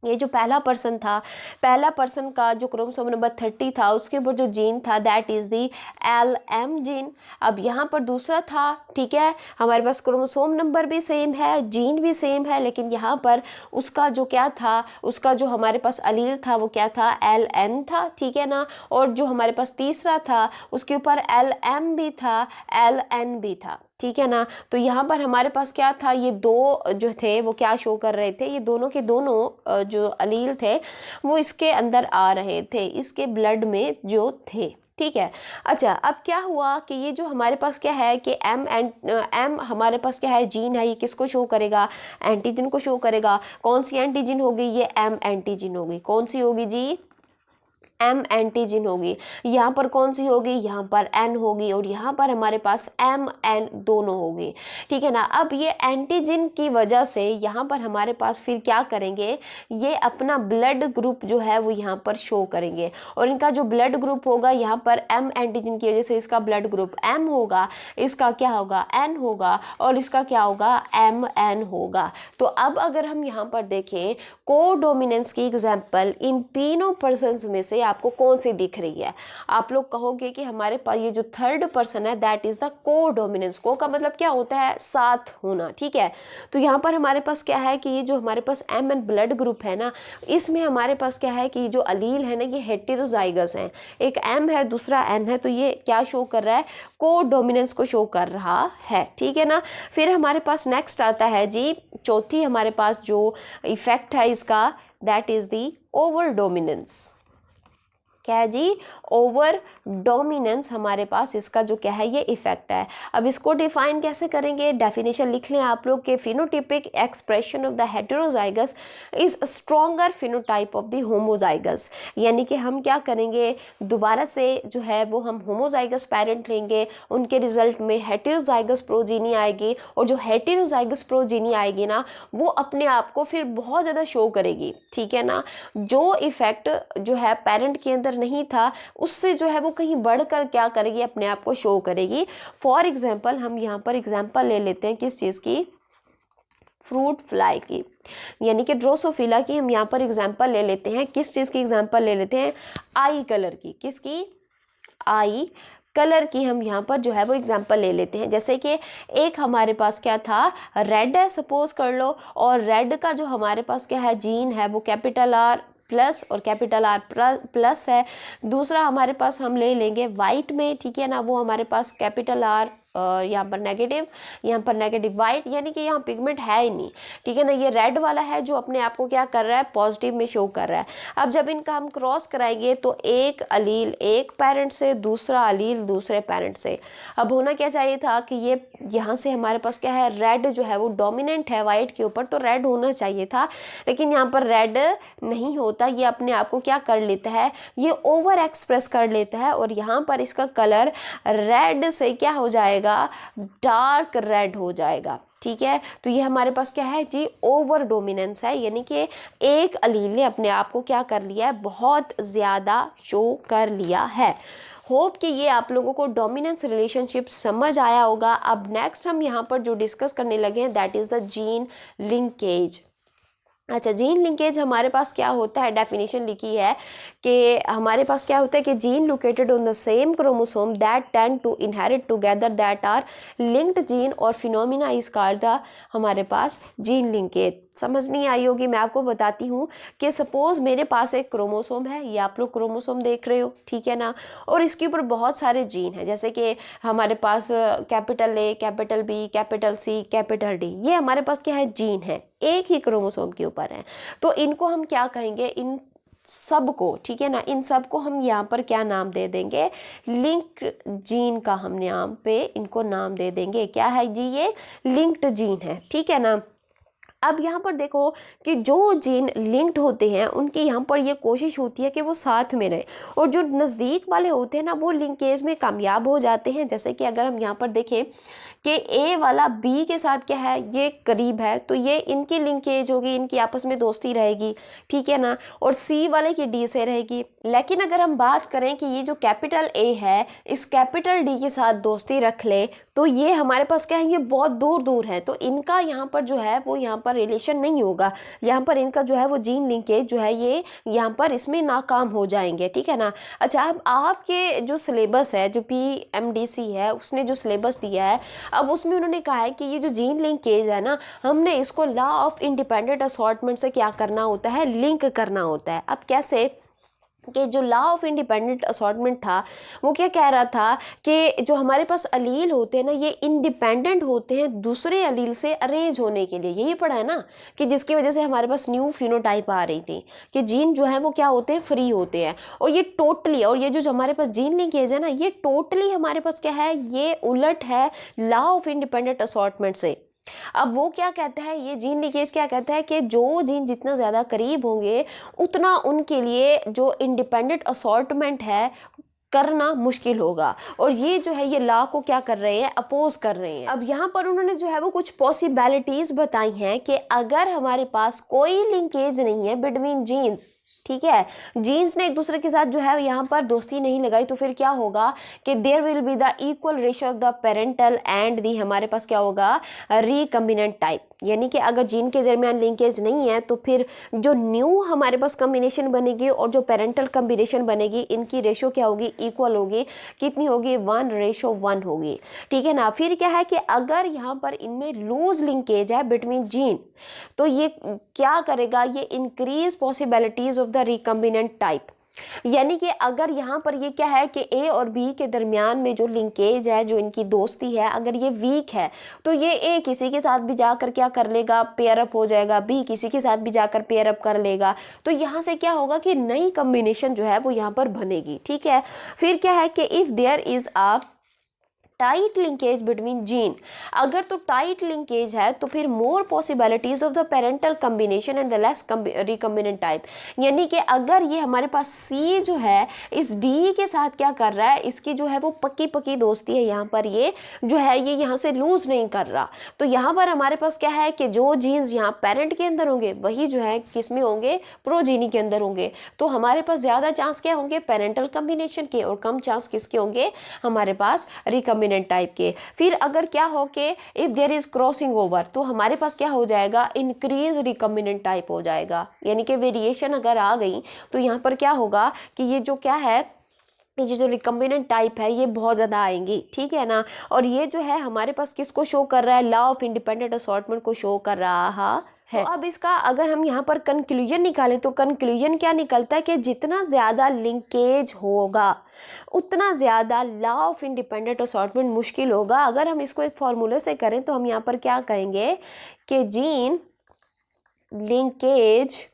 ये जो पहला पर्सन था, पहला पर्सन का जो क्रोमोसोम नंबर 30 था, उसके ऊपर जो जीन था that is the LM gene. अब यहाँ पर दूसरा था, ठीक है, हमारे पास क्रोमोसोम नंबर भी सेम है, जीन भी सेम है, लेकिन यहाँ पर उसका जो क्या था, उसका जो हमारे पास अलील था वो क्या था? LN था। ठीक है ना, और जो हमारे पास तीसरा था उसके ऊपर LM भी था, LN भी था। ठीक है ना, तो यहाँ पर हमारे पास क्या था? ये दो जो थे वो क्या शो कर रहे थे? ये दोनों के दोनों जो अलील थे वो इसके अंदर आ रहे थे, इसके ब्लड में जो थे। ठीक है, अच्छा, अब क्या हुआ कि ये जो हमारे पास क्या है कि M हमारे पास क्या है? जीन है। ये किसको शो करेगा? एंटीजन को शो करेगा। कौन सी एंटीजन होगी? ये M एंटीजन होगी। कौन सी होगी जी? एम एंटीजन होगी, यहाँ पर कौन सी होगी, यहाँ पर एन होगी, और यहाँ पर हमारे पास एम एन दोनों होगी, ठीक है ना। अब ये एंटीजन की वजह से यहाँ पर हमारे पास फिर क्या करेंगे, ये अपना ब्लड ग्रुप जो है वो यहाँ पर शो करेंगे, और इनका जो ब्लड ग्रुप होगा यहाँ पर एम एंटीजन की वजह से इसका ब्लड ग्रुप एम होगा, इसका क्या होगा, एन होगा, और इसका क्या होगा, एम एन होगा। तो अब अगर हम यहाँ पर देखें कोडोमिनेंस की एग्जाम्पल इन तीनों पर्सन्स में से आपको कौन सी दिख रही है, आप लोग कहोगे कि हमारे पास ये जो थर्ड पर्सन है दैट इज द कोडोमिनेंस। को का मतलब क्या होता है, साथ होना, ठीक है। तो यहाँ पर हमारे पास क्या है कि ये जो हमारे पास एम एन ब्लड ग्रुप है ना, इसमें हमारे पास क्या है कि जो अलील है ना ये हेटेरोजाइगस हैं, एक एम है दूसरा एन है, तो ये क्या शो कर रहा है, कोडोमिनेंस को शो कर रहा है, ठीक है ना। फिर हमारे पास नेक्स्ट आता है जी, चौथी हमारे पास जो इफेक्ट है इसका, that is the over dominance. क्या है जी, ओवर डोमिनेंस हमारे पास इसका जो क्या है ये इफेक्ट है। अब इसको डिफाइन कैसे करेंगे, डेफिनेशन लिख लें आप लोग के, phenotypic expression of the heterozygous is stronger phenotype of the homozygous. यानी कि हम क्या करेंगे, दोबारा से जो है वो हम होमोजाइगस पेरेंट लेंगे, उनके रिजल्ट में हेटेरोजाइगस प्रोजीनी आएगी, और जो हेटेरोजाइगस प्रोजीनी आएगी ना वो अपने आप को फिर बहुत ज़्यादा शो करेगी, ठीक है ना। जो इफेक्ट जो है पेरेंट के अंदर नहीं था उससे जो है वो कहीं बढ़कर क्या करेगी, अपने आप को शो करेगी। फॉर एग्जाम्पल हम यहाँ पर एग्जाम्पल ले लेते हैं किस चीज़ की, फ्रूट फ्लाई की, यानी कि ड्रोसोफिला की हम यहाँ पर एग्जाम्पल ले लेते हैं। किस चीज़ की एग्जाम्पल ले लेते हैं, आई कलर की, किसकी, आई कलर की हम यहाँ पर जो है वो एग्जाम्पल ले लेते हैं। जैसे कि एक हमारे पास क्या था, रेड है सपोज कर लो, और रेड का जो हमारे पास क्या है जीन है वो कैपिटल आर प्लस और कैपिटल आर प्लस है। दूसरा हमारे पास हम ले लेंगे वाइट में, ठीक है ना, वो हमारे पास कैपिटल आर यहाँ पर नेगेटिव, यहाँ पर नेगेटिव वाइट, यानी कि यहाँ पिगमेंट है ही नहीं, ठीक है ना। ये रेड वाला है जो अपने आप को क्या कर रहा है, पॉजिटिव में शो कर रहा है। अब जब इनका हम क्रॉस कराएंगे तो एक अलील एक पेरेंट से, दूसरा अलील दूसरे पेरेंट से। अब होना क्या चाहिए था कि ये यहाँ से हमारे पास क्या है, रेड जो है वो डोमिनेंट है वाइट के ऊपर, तो रेड होना चाहिए था, लेकिन यहाँ पर रेड नहीं होता, ये अपने आप को क्या कर लेता है, ये ओवर एक्सप्रेस कर लेता है, और यहाँ पर इसका कलर रेड से क्या हो जाएगा, डार्क रेड हो जाएगा, ठीक है। तो ये हमारे पास क्या है जी, ओवर डोमिनेंस है, यानी कि एक अलील ने अपने आप को क्या कर लिया है, बहुत ज़्यादा शो कर लिया है। होप कि ये आप लोगों को डोमिनेंस रिलेशनशिप समझ आया होगा। अब नेक्स्ट हम यहाँ पर जो डिस्कस करने लगे हैं that is the gene linkage. अच्छा, जीन लिंकेज हमारे पास क्या होता है, डेफिनेशन लिखी है कि हमारे पास क्या होता है कि gene located on the same chromosome that tend to inherit together that are linked gene और फिनोमिना इज कॉल्ड द हमारे पास जीन लिंकेज। समझ नहीं आई होगी, मैं आपको बताती हूँ कि सपोज मेरे पास एक क्रोमोसोम है, ये आप लोग क्रोमोसोम देख रहे हो, ठीक है ना, और इसके ऊपर बहुत सारे जीन हैं, जैसे कि हमारे पास capital A, capital B, capital C, capital D, ये हमारे पास क्या है, जीन है, एक ही क्रोमोसोम के ऊपर है। तो इनको हम क्या कहेंगे, इन सब को, ठीक है ना, इन सब को हम यहाँ पर क्या नाम दे देंगे, लिंक जीन का हम यहाँ पे इनको नाम दे देंगे, क्या है जी, ये लिंक्ड जीन है, ठीक है ना। अब यहाँ पर देखो कि जो जीन लिंक्ड होते हैं उनकी यहाँ पर ये कोशिश होती है कि वो साथ में रहें, और जो नज़दीक वाले होते हैं ना वो लिंकेज में कामयाब हो जाते हैं। जैसे कि अगर हम यहाँ पर देखें कि ए वाला बी के साथ क्या है, ये करीब है, तो ये इनकी लिंकेज होगी, इनकी आपस में दोस्ती रहेगी, ठीक है ना, और सी वाले की डी से रहेगी। लेकिन अगर हम बात करें कि ये जो कैपिटल ए है इस कैपिटल डी के साथ दोस्ती रख ले, तो ये हमारे पास क्या है, ये बहुत दूर दूर है, तो इनका यहाँ पर जो है वो यहाँ पर रिलेशन नहीं होगा, यहाँ पर इनका जो है वो जीन लिंकेज जो है ये यहाँ पर इसमें नाकाम हो जाएंगे, ठीक है ना। अच्छा, अब आपके जो सिलेबस है, जो PMDC है उसने जो सिलेबस दिया है, अब उसमें उन्होंने कहा है कि ये जो जीन लिंकेज है ना, हमने इसको लॉ ऑफ इंडिपेंडेंट असॉर्टमेंट से क्या करना होता है, लिंक करना होता है। अब कैसे कि जो लॉ ऑफ इंडिपेंडेंट असॉर्टमेंट था वो क्या कह रहा था कि जो हमारे पास अलील होते हैं ना ये इंडिपेंडेंट होते हैं दूसरे अलील से अरेंज होने के लिए, यही पढ़ा है ना, कि जिसकी वजह से हमारे पास न्यू फिनोटाइप आ रही थी कि जीन जो है वो क्या होते हैं, फ्री होते हैं। और ये टोटली, और ये जो हमारे पास जीन लिंकेज है ना, ये टोटली हमारे पास क्या है, ये उलट है लॉ ऑफ इंडिपेंडेंट असॉर्टमेंट से, अब वो क्या कहता है, ये जीन लीकेज क्या कहता है कि जो जीन जितना ज़्यादा करीब होंगे उतना उनके लिए जो इंडिपेंडेंट असॉर्टमेंट है करना मुश्किल होगा। और ये जो है ये लॉ को क्या कर रहे हैं, अपोज कर रहे हैं। अब यहाँ पर उन्होंने जो है वो कुछ पॉसिबिलिटीज़ बताई हैं कि अगर हमारे पास कोई लिंकेज नहीं है बिटवीन जीन्स, ठीक है, जीन्स ने एक दूसरे के साथ जो है यहाँ पर दोस्ती नहीं लगाई, तो फिर क्या होगा कि there will be the equal ratio of the parental and the, हमारे पास क्या होगा, रिकम्बिनेंट टाइप। यानी कि अगर जीन के दरमियान लिंकेज नहीं है तो फिर जो न्यू हमारे पास कम्बिनेशन बनेगी और जो पेरेंटल कम्बिनेशन बनेगी, इनकी रेशो क्या होगी, इक्वल होगी। कितनी होगी, 1:1 होगी, ठीक है ना। फिर क्या है कि अगर यहाँ पर इनमें लूज लिंकेज है बिटवीन जीन, तो ये क्या करेगा, ये increase possibilities of the recombinant type. यानी कि अगर यहाँ पर ये क्या है कि ए और बी के दरमियान में जो लिंकेज है, जो इनकी दोस्ती है, अगर ये वीक है तो ये ए किसी के साथ भी जाकर क्या कर लेगा, पेयर अप हो जाएगा, बी किसी के साथ भी जाकर पेयर अप कर लेगा। तो यहाँ से क्या होगा कि नई कम्बिनेशन जो है वो यहाँ पर बनेगी, ठीक है। फिर क्या है कि if there is a tight linkage between gene, अगर तो टाइट लिंकेज है तो फिर more possibilities of the parental combination and the less recombinant type. यानी कि अगर ये हमारे पास सी जो है इस डी के साथ क्या कर रहा है, इसकी जो है वो पक्की पक्की दोस्ती है, यहाँ पर ये जो है ये यहाँ से लूज नहीं कर रहा। तो यहाँ पर हमारे पास क्या है कि जो जीन्स यहाँ पेरेंट के अंदर होंगे वही जो है किस में होंगे, प्रोजीनी के अंदर होंगे। तो हमारे पास ज़्यादा चांस क्या होंगे, पेरेंटल कम्बिनेशन के, और कम चांस किसके होंगे, हमारे पास रिकम्बिनेंट टाइप के। फिर अगर क्या हो कि if there is crossing over, तो हमारे पास क्या हो जाएगा, इंक्रीज रिकम्बिनेंट टाइप हो जाएगा। यानी कि वेरिएशन अगर आ गई तो यहाँ पर क्या होगा कि ये जो क्या है, ये जो रिकम्बिनेंट टाइप है ये बहुत ज़्यादा आएंगी, ठीक है ना। और ये जो है हमारे पास किसको शो कर रहा है, लॉ ऑफ इंडिपेंडेंट असॉर्टमेंट को शो कर रहा है। तो अब इसका अगर हम यहाँ पर कंक्लूजन निकालें तो कंक्लूजन क्या निकलता है कि जितना ज़्यादा लिंकेज होगा उतना ज़्यादा लॉ ऑफ इंडिपेंडेंट असॉर्टमेंट मुश्किल होगा। अगर हम इसको एक फार्मूले से करें तो हम यहाँ पर क्या कहेंगे कि जीन लिंकेज,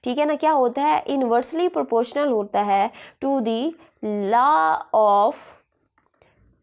ठीक है ना, क्या होता है, इनवर्सली प्रोपोर्शनल होता है to the law of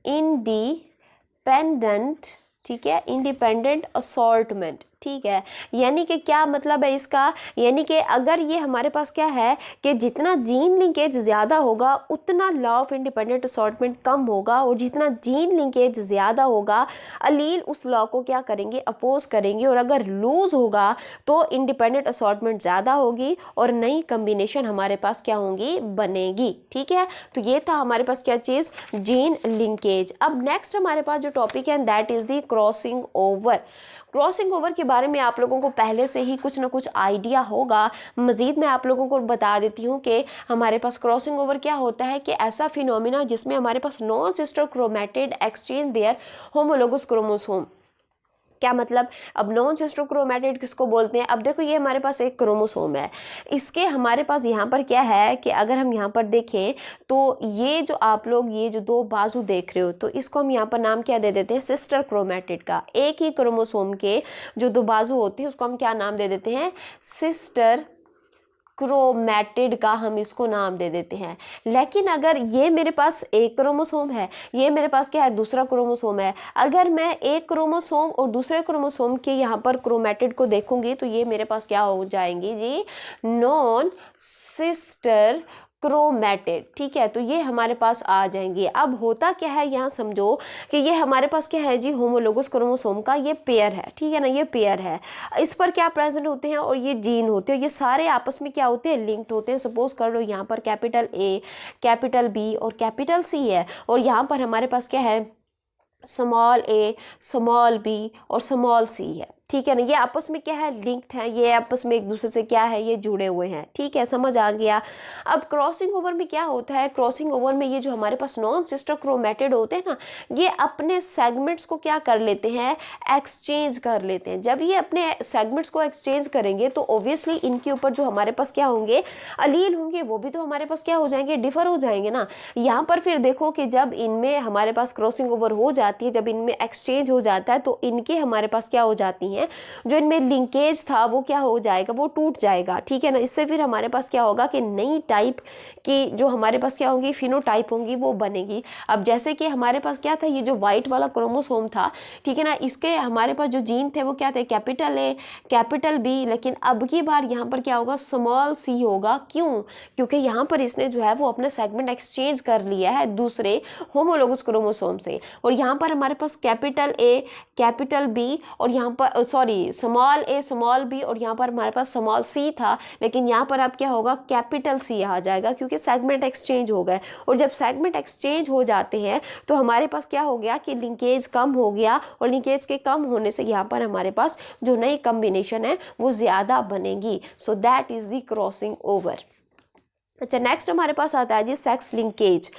independent, ठीक है, इंडिपेंडेंट असॉर्टमेंट, ठीक है। यानी कि क्या मतलब है इसका, यानी कि अगर ये हमारे पास क्या है कि जितना जीन लिंकेज ज़्यादा होगा उतना लॉ ऑफ इंडिपेंडेंट असॉर्टमेंट कम होगा, और जितना जीन लिंकेज ज़्यादा होगा अलील उस लॉ को क्या करेंगे, अपोज करेंगे। और अगर लूज होगा तो इंडिपेंडेंट असॉर्टमेंट ज़्यादा होगी और नई कम्बिनेशन हमारे पास क्या होंगी, बनेगी, ठीक है। तो ये था हमारे पास क्या चीज़, जीन लिंकेज। अब नेक्स्ट हमारे पास जो टॉपिक है that is the crossing over. Crossing over के बारे में आप लोगों को पहले से ही कुछ ना कुछ आइडिया होगा। मज़ीद मैं आप लोगों को बता देती हूँ कि हमारे पास क्रॉसिंग ओवर क्या होता है कि ऐसा फिनोमिना जिसमें हमारे पास non sister chromatid exchange their homologous chromosome. क्या मतलब, अब नॉन सिस्टर क्रोमैटिड किसको बोलते हैं, अब देखो ये हमारे पास एक क्रोमोसोम है, इसके हमारे पास यहाँ पर क्या है कि अगर हम यहाँ पर देखें तो ये जो आप लोग ये जो दो बाजू देख रहे हो, तो इसको हम यहाँ पर नाम क्या दे देते हैं, सिस्टर क्रोमैटिड का। एक ही क्रोमोसोम के जो दो बाजू होते हैं उसको हम क्या नाम दे देते हैं, सिस्टर क्रोमैटिड का हम इसको नाम दे देते हैं। लेकिन अगर ये मेरे पास एक क्रोमोसोम है, ये मेरे पास क्या है, दूसरा क्रोमोसोम है, अगर मैं एक क्रोमोसोम और दूसरे क्रोमोसोम के यहाँ पर क्रोमैटिड को देखूंगी तो ये मेरे पास क्या हो जाएंगी जी, नॉन सिस्टर क्रोमैटिड, ठीक है। तो ये हमारे पास आ जाएंगे। अब होता क्या है, यहाँ समझो कि ये हमारे पास क्या है जी, होमोलोगस क्रोमोसोम का ये पेयर है, ठीक है ना, ये पेयर है, इस पर क्या प्रेजेंट होते हैं और ये जीन होते हैं, ये सारे आपस में क्या होते हैं, लिंक्ड होते हैं। सपोज कर लो यहाँ पर कैपिटल ए, कैपिटल बी और कैपिटल सी है, और यहाँ पर हमारे पास क्या है, स्मॉल ए, स्मॉल बी और स्मॉल सी है, ठीक है ना। ये आपस में क्या है, लिंक्ड है, ये आपस में एक दूसरे से क्या है, ये जुड़े हुए हैं, ठीक है, समझ आ गया। अब क्रॉसिंग ओवर में क्या होता है, क्रॉसिंग ओवर में ये जो हमारे पास नॉन सिस्टर क्रोमैटिड होते हैं ना, ये अपने सेगमेंट्स को क्या कर लेते हैं, एक्सचेंज कर लेते हैं। जब ये अपने सेगमेंट्स को एक्सचेंज करेंगे तो ऑब्वियसली इनके ऊपर जो हमारे पास क्या होंगे, अलील होंगे, वो भी तो हमारे पास क्या हो जाएंगे, डिफर हो जाएंगे ना। यहाँ पर फिर देखो कि जब इनमें हमारे पास क्रॉसिंग ओवर हो जाती है, जब इनमें एक्सचेंज हो जाता है तो इनके हमारे पास क्या हो जाती हैं, हैं, जो इनमें लिंकेज था वो क्या हो जाएगा, वो टूट जाएगा, ठीक है ना। इससे फिर हमारे पास क्या होगा कि नई टाइप की जो हमारे पास क्या होंगी, फिनोटाइप होंगी, वो बनेगी। अब जैसे कि हमारे पास क्या था, ये जो वाइट वाला क्रोमोसोम था, ठीक है ना, इसके हमारे पास जो जीन थे वो क्या थे, कैपिटल ए कैपिटल बी, लेकिन अब की बार यहाँ पर क्या होगा, स्मॉल सी होगा। क्यों? क्योंकि यहाँ पर इसने जो है वो अपना सेगमेंट एक्सचेंज कर लिया है दूसरे होमोलोगस क्रोमोसोम से, और यहाँ पर हमारे पास कैपिटल ए कैपिटल बी और यहाँ पर सॉरी स्मॉल ए स्मॉल बी और यहाँ पर हमारे पास स्मॉल सी था, लेकिन यहाँ पर अब क्या होगा, कैपिटल सी आ जाएगा, क्योंकि सेगमेंट एक्सचेंज हो गए। और जब सेगमेंट एक्सचेंज हो जाते हैं तो हमारे पास क्या हो गया कि लिंकेज कम हो गया, और लिंकेज के कम होने से यहाँ पर हमारे पास जो नई कॉम्बिनेशन है वो ज़्यादा बनेगी। So that is the crossing over. अच्छा, नेक्स्ट हमारे पास आता है जी सेक्स लिंकेज।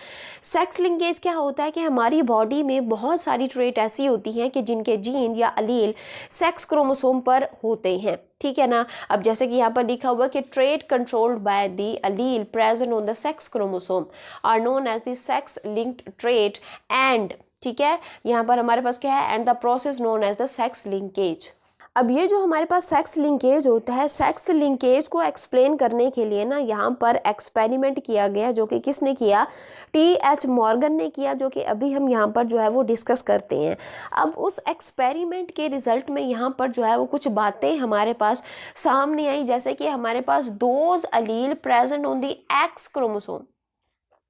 सेक्स लिंकेज क्या होता है कि हमारी बॉडी में बहुत सारी ट्रेट ऐसी होती हैं कि जिनके जीन या अलील सेक्स क्रोमोसोम पर होते हैं, ठीक है ना। अब जैसे कि यहाँ पर लिखा हुआ कि trait controlled by the allele present on the sex chromosome are known as the sex linked trait and, ठीक है, यहाँ पर हमारे पास क्या है, and the process known as the sex linkage. अब ये जो हमारे पास सेक्स लिंकेज होता है, सेक्स लिंकेज को एक्सप्लेन करने के लिए ना यहाँ पर एक्सपेरिमेंट किया गया, जो कि किसने किया, टी.एच. मॉर्गन ने किया, जो कि अभी हम यहाँ पर जो है वो डिस्कस करते हैं। अब उस एक्सपेरिमेंट के रिजल्ट में यहाँ पर जो है वो कुछ बातें हमारे पास सामने आई, जैसे कि हमारे पास those allele present on the X chromosome,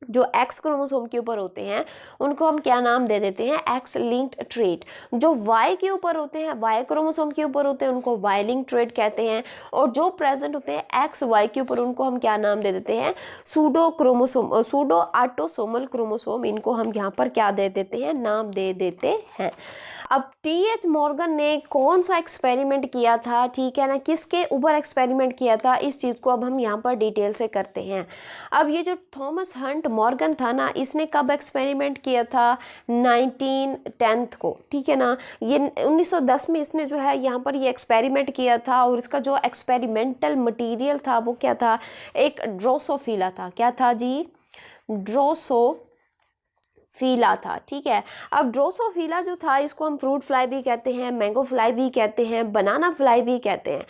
जो एक्स क्रोमोसोम के ऊपर होते हैं उनको हम क्या नाम दे देते हैं, एक्स लिंक्ड ट्रेट। जो वाई के ऊपर होते हैं, वाई क्रोमोसोम के ऊपर होते हैं, उनको वाई लिंक्ड ट्रेट कहते हैं। और जो प्रेजेंट होते हैं एक्स वाई के ऊपर, उनको हम क्या नाम दे देते हैं, pseudo chromosome, pseudo autosomal chromosome, इनको हम यहाँ पर क्या दे देते हैं, नाम दे देते हैं। अब टी.एच. मॉर्गन ने कौन सा एक्सपेरिमेंट किया था, ठीक है ना, किसके ऊपर एक्सपेरिमेंट किया था, इस चीज़ को अब हम यहाँ पर डिटेल से करते हैं। अब ये जो थॉमस हंट मॉर्गन था ना, इसने कब एक्सपेरिमेंट किया था, 1910 को, ठीक है ना। ये 1910 में इसने जो है यहाँ पर ये एक्सपेरिमेंट किया था, और इसका जो एक्सपेरिमेंटल मटीरियल था वो क्या था, एक ड्रोसोफिला था। क्या था जी, ड्रोसोफिला था, ठीक है। अब ड्रोसोफिला जो था, इसको हम फ्रूट फ्लाई भी कहते हैं, मैंगो फ्लाई भी कहते हैं, बनाना फ्लाई भी कहते हैं।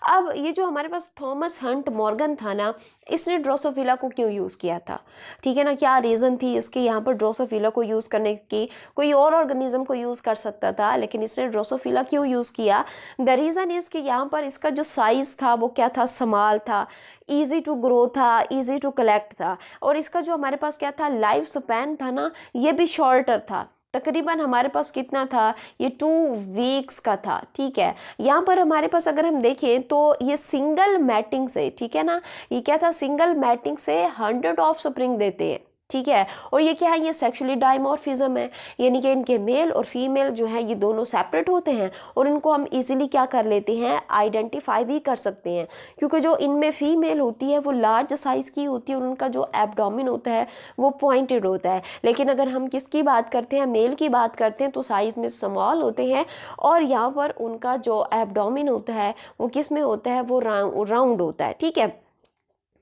अब ये जो हमारे पास थॉमस हंट मॉर्गन था ना, इसने ड्रोसोफिला को क्यों यूज़ किया था, ठीक है ना, क्या रीज़न थी इसके यहाँ पर ड्रोसोफिला को यूज़ करने की। कोई और ऑर्गेनिज्म को यूज़ कर सकता था, लेकिन इसने ड्रोसोफिला क्यों यूज़ किया। द रीज़न इज़ कि यहाँ पर इसका जो साइज़ था वो क्या था, स्मॉल था, ईजी टू ग्रो था, ईजी टू कलेक्ट था, और इसका जो हमारे पास क्या था, लाइफ स्पैन था ना, ये भी शॉर्टर था। तकरीबन हमारे पास कितना था, ये 2 वीक्स का था, ठीक है। यहाँ पर हमारे पास अगर हम देखें तो ये सिंगल मैटिंग से, ठीक है ना, ये क्या था, सिंगल मैटिंग से 100 ऑफ स्प्रिंग देते हैं, ठीक है। और ये क्या है, ये सेक्सुअली डाइमॉर्फिज्म है, यानी कि इनके मेल और फीमेल जो है ये दोनों सेपरेट होते हैं, और इनको हम इजीली क्या कर लेते हैं, आइडेंटिफाई भी कर सकते हैं, क्योंकि जो इनमें फीमेल होती है वो लार्ज साइज़ की होती है, और उनका जो एब्डोमेन होता है वो पॉइंटेड होता है। लेकिन अगर हम किसकी बात करते हैं, मेल की बात करते हैं, तो साइज़ में स्मॉल होते हैं, और यहाँ पर उनका जो एब्डोमेन होता है वो किस में होता है, वो राउंड होता है, ठीक है।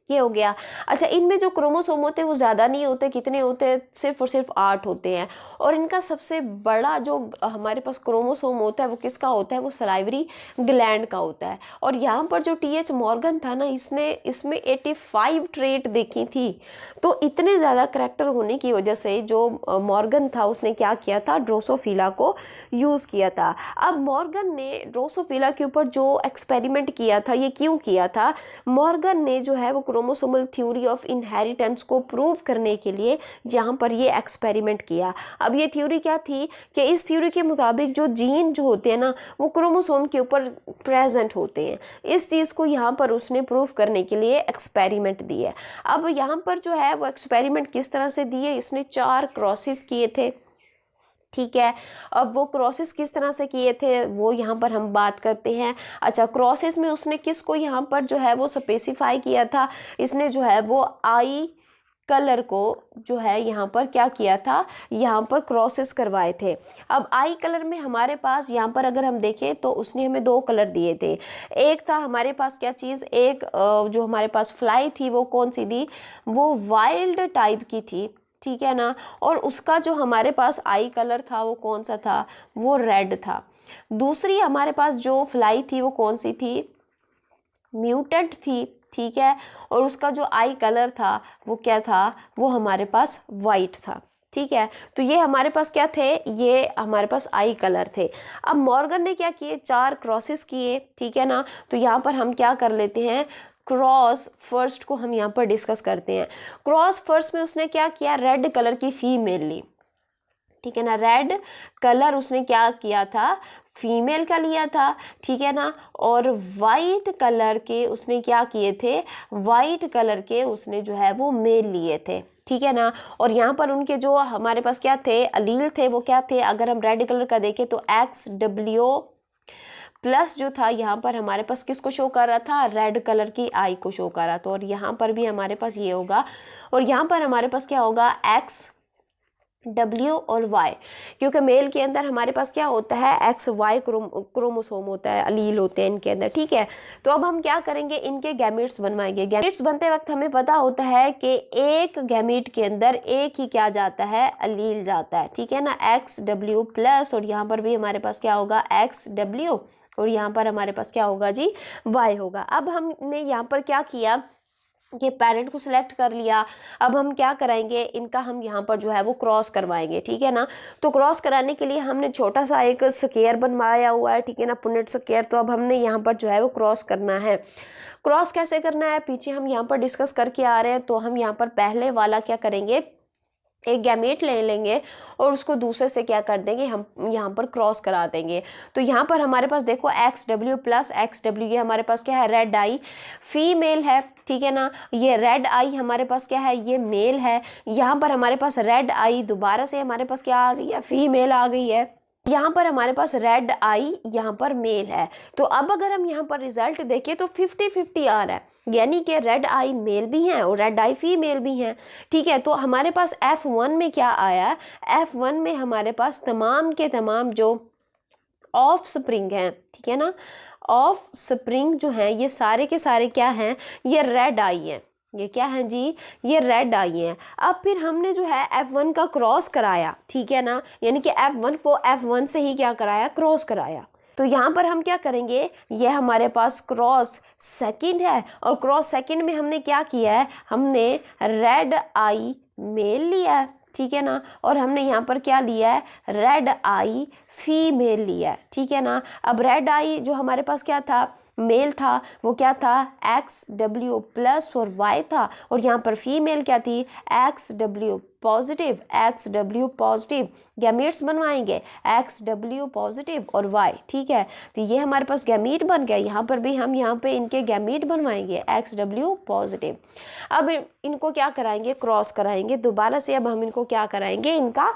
ये हो गया। अच्छा, इनमें जो क्रोमोसोम होते हैं वो ज़्यादा नहीं होते, कितने होते हैं, सिर्फ और सिर्फ 8 होते हैं। और इनका सबसे बड़ा जो हमारे पास क्रोमोसोम होता है वो किसका होता है, वो सलाइवरी ग्लैंड का होता है। और यहाँ पर जो टी.एच. मॉर्गन था ना, इसने इसमें 85 ट्रेट देखी थी। तो इतने ज़्यादा करैक्टर होने की वजह से जो मॉर्गन था उसने क्या किया था, ड्रोसोफिला को यूज़ किया था। अब मॉर्गन ने ड्रोसोफिला के ऊपर जो एक्सपेरिमेंट किया था, ये क्यों किया था, मॉर्गन ने जो है वो क्रोमोसोमल थ्योरी ऑफ इनहेरिटेंस को प्रूव करने के लिए यहाँ पर ये एक्सपेरिमेंट किया। अब ये थ्योरी क्या थी कि इस थ्योरी के मुताबिक जो जीन जो होते हैं ना, वो क्रोमोसोम के ऊपर प्रेजेंट होते हैं। इस चीज़ को यहाँ पर उसने प्रूव करने के लिए एक्सपेरिमेंट दिए। अब यहाँ पर जो है वो एक्सपेरिमेंट किस तरह से दिए, इसने 4 क्रॉसेस किए थे, ठीक है। अब वो क्रॉसेस किस तरह से किए थे वो यहाँ पर हम बात करते हैं। अच्छा, क्रॉसेस में उसने किसको यहाँ पर जो है वो स्पेसिफाई किया था, इसने जो है वो आई कलर को जो है यहाँ पर क्या किया था, यहाँ पर क्रॉसेस करवाए थे। अब आई कलर में हमारे पास यहाँ पर अगर हम देखें तो उसने हमें 2 कलर दिए थे। एक था हमारे पास क्या चीज़, एक जो हमारे पास फ्लाई थी वो कौन सी थी, वो वाइल्ड टाइप की थी, ठीक है ना, और उसका जो हमारे पास आई कलर था वो कौन सा था, वो रेड था। दूसरी हमारे पास जो फ्लाई थी वो कौन सी थी, म्यूटेंट थी, ठीक है, और उसका जो आई कलर था वो क्या था, वो हमारे पास वाइट था, ठीक है। तो ये हमारे पास क्या थे, ये हमारे पास आई कलर थे। अब मॉर्गन ने क्या किए, 4 क्रॉसेस किए, ठीक है ना। तो यहाँ पर हम क्या कर लेते हैं, क्रॉस फर्स्ट को हम यहाँ पर डिस्कस करते हैं। क्रॉस फर्स्ट में उसने क्या किया, रेड कलर की फीमेल ली, ठीक है ना, रेड कलर उसने क्या किया था, फीमेल का लिया था, ठीक है ना। और वाइट कलर के उसने क्या किए थे, वाइट कलर के उसने जो है वो मेल लिए थे, ठीक है ना। और यहाँ पर उनके जो हमारे पास क्या थे, अलील थे, वो क्या थे, अगर हम रेड कलर का देखें तो XW प्लस जो था यहाँ पर हमारे पास किसको शो कर रहा था, रेड कलर की आई को शो कर रहा था। और यहाँ पर भी हमारे पास ये होगा, और यहाँ पर हमारे पास क्या होगा, XW और Y, क्योंकि मेल के अंदर हमारे पास क्या होता है, XY क्रोमोसोम होता है, अलील होते हैं इनके अंदर, ठीक है। तो अब हम क्या करेंगे, इनके गैमेट्स बनवाएंगे। गैमेट्स बनते वक्त हमें पता होता है कि एक गैमेट के अंदर एक ही क्या जाता है, अलील जाता है, ठीक है ना, XW प्लस, और यहाँ पर भी हमारे पास क्या होगा, XW, और यहाँ पर हमारे पास क्या होगा जी, Y होगा। अब हमने यहाँ पर क्या किया, ये पेरेंट को सिलेक्ट कर लिया। अब हम क्या कराएंगे, इनका हम यहाँ पर जो है वो क्रॉस करवाएंगे, ठीक है ना। तो क्रॉस कराने के लिए हमने छोटा सा एक स्क्वायर बनवाया हुआ है, ठीक है ना, पुनेट स्क्वायर। तो अब हमने यहाँ पर जो है वो क्रॉस करना है। क्रॉस कैसे करना है, पीछे हम यहाँ पर डिस्कस करके आ रहे हैं। तो हम यहाँ पर पहले वाला क्या करेंगे, एक गैमेट ले लेंगे और उसको दूसरे से क्या कर देंगे, हम यहाँ पर क्रॉस करा देंगे। तो यहाँ पर हमारे पास देखो XW प्लस XW, ये हमारे पास क्या है, रेड आई फीमेल है, ठीक है ना। ये रेड आई हमारे पास क्या है, ये मेल है। यहाँ पर हमारे पास रेड आई दोबारा से हमारे पास क्या आ गई है, फीमेल आ गई है। यहाँ पर हमारे पास रेड आई यहाँ पर मेल है। तो अब अगर हम यहाँ पर रिजल्ट देखें तो 50-50 आ रहा है, यानी कि रेड आई मेल भी हैं और रेड आई फीमेल भी हैं, ठीक है। तो हमारे पास F1 में क्या आया, F1 में हमारे पास तमाम के तमाम जो ऑफ स्प्रिंग हैं, ठीक है ना, ऑफ स्प्रिंग जो हैं ये सारे के सारे क्या हैं, ये रेड आई हैं। ये क्या है जी, ये रेड आई है। अब फिर हमने जो है F1 का क्रॉस कराया, ठीक है ना, यानी कि F1 को F1 से ही क्या कराया, क्रॉस कराया। तो यहाँ पर हम क्या करेंगे, ये हमारे पास क्रॉस सेकंड है, और क्रॉस सेकंड में हमने क्या किया है, हमने रेड आई मेल लिया है, ठीक है ना, और हमने यहाँ पर क्या लिया है, रेड आई फीमेल लिया है, ठीक है ना। अब रेड आई जो हमारे पास क्या था, मेल था, वो क्या था, XW प्लस और Y था, और यहाँ पर फीमेल क्या थी, XW positive, XW positive. Gametes बनवाएंगे XW पॉजिटिव और Y, ठीक है। तो ये हमारे पास गैमेट बन गया। यहाँ पर भी हम यहाँ पे इनके गैमेट बनवाएंगे XW पॉजिटिव। अब इनको क्या कराएंगे, क्रॉस कराएंगे दोबारा से। अब हम इनको क्या कराएंगे, इनका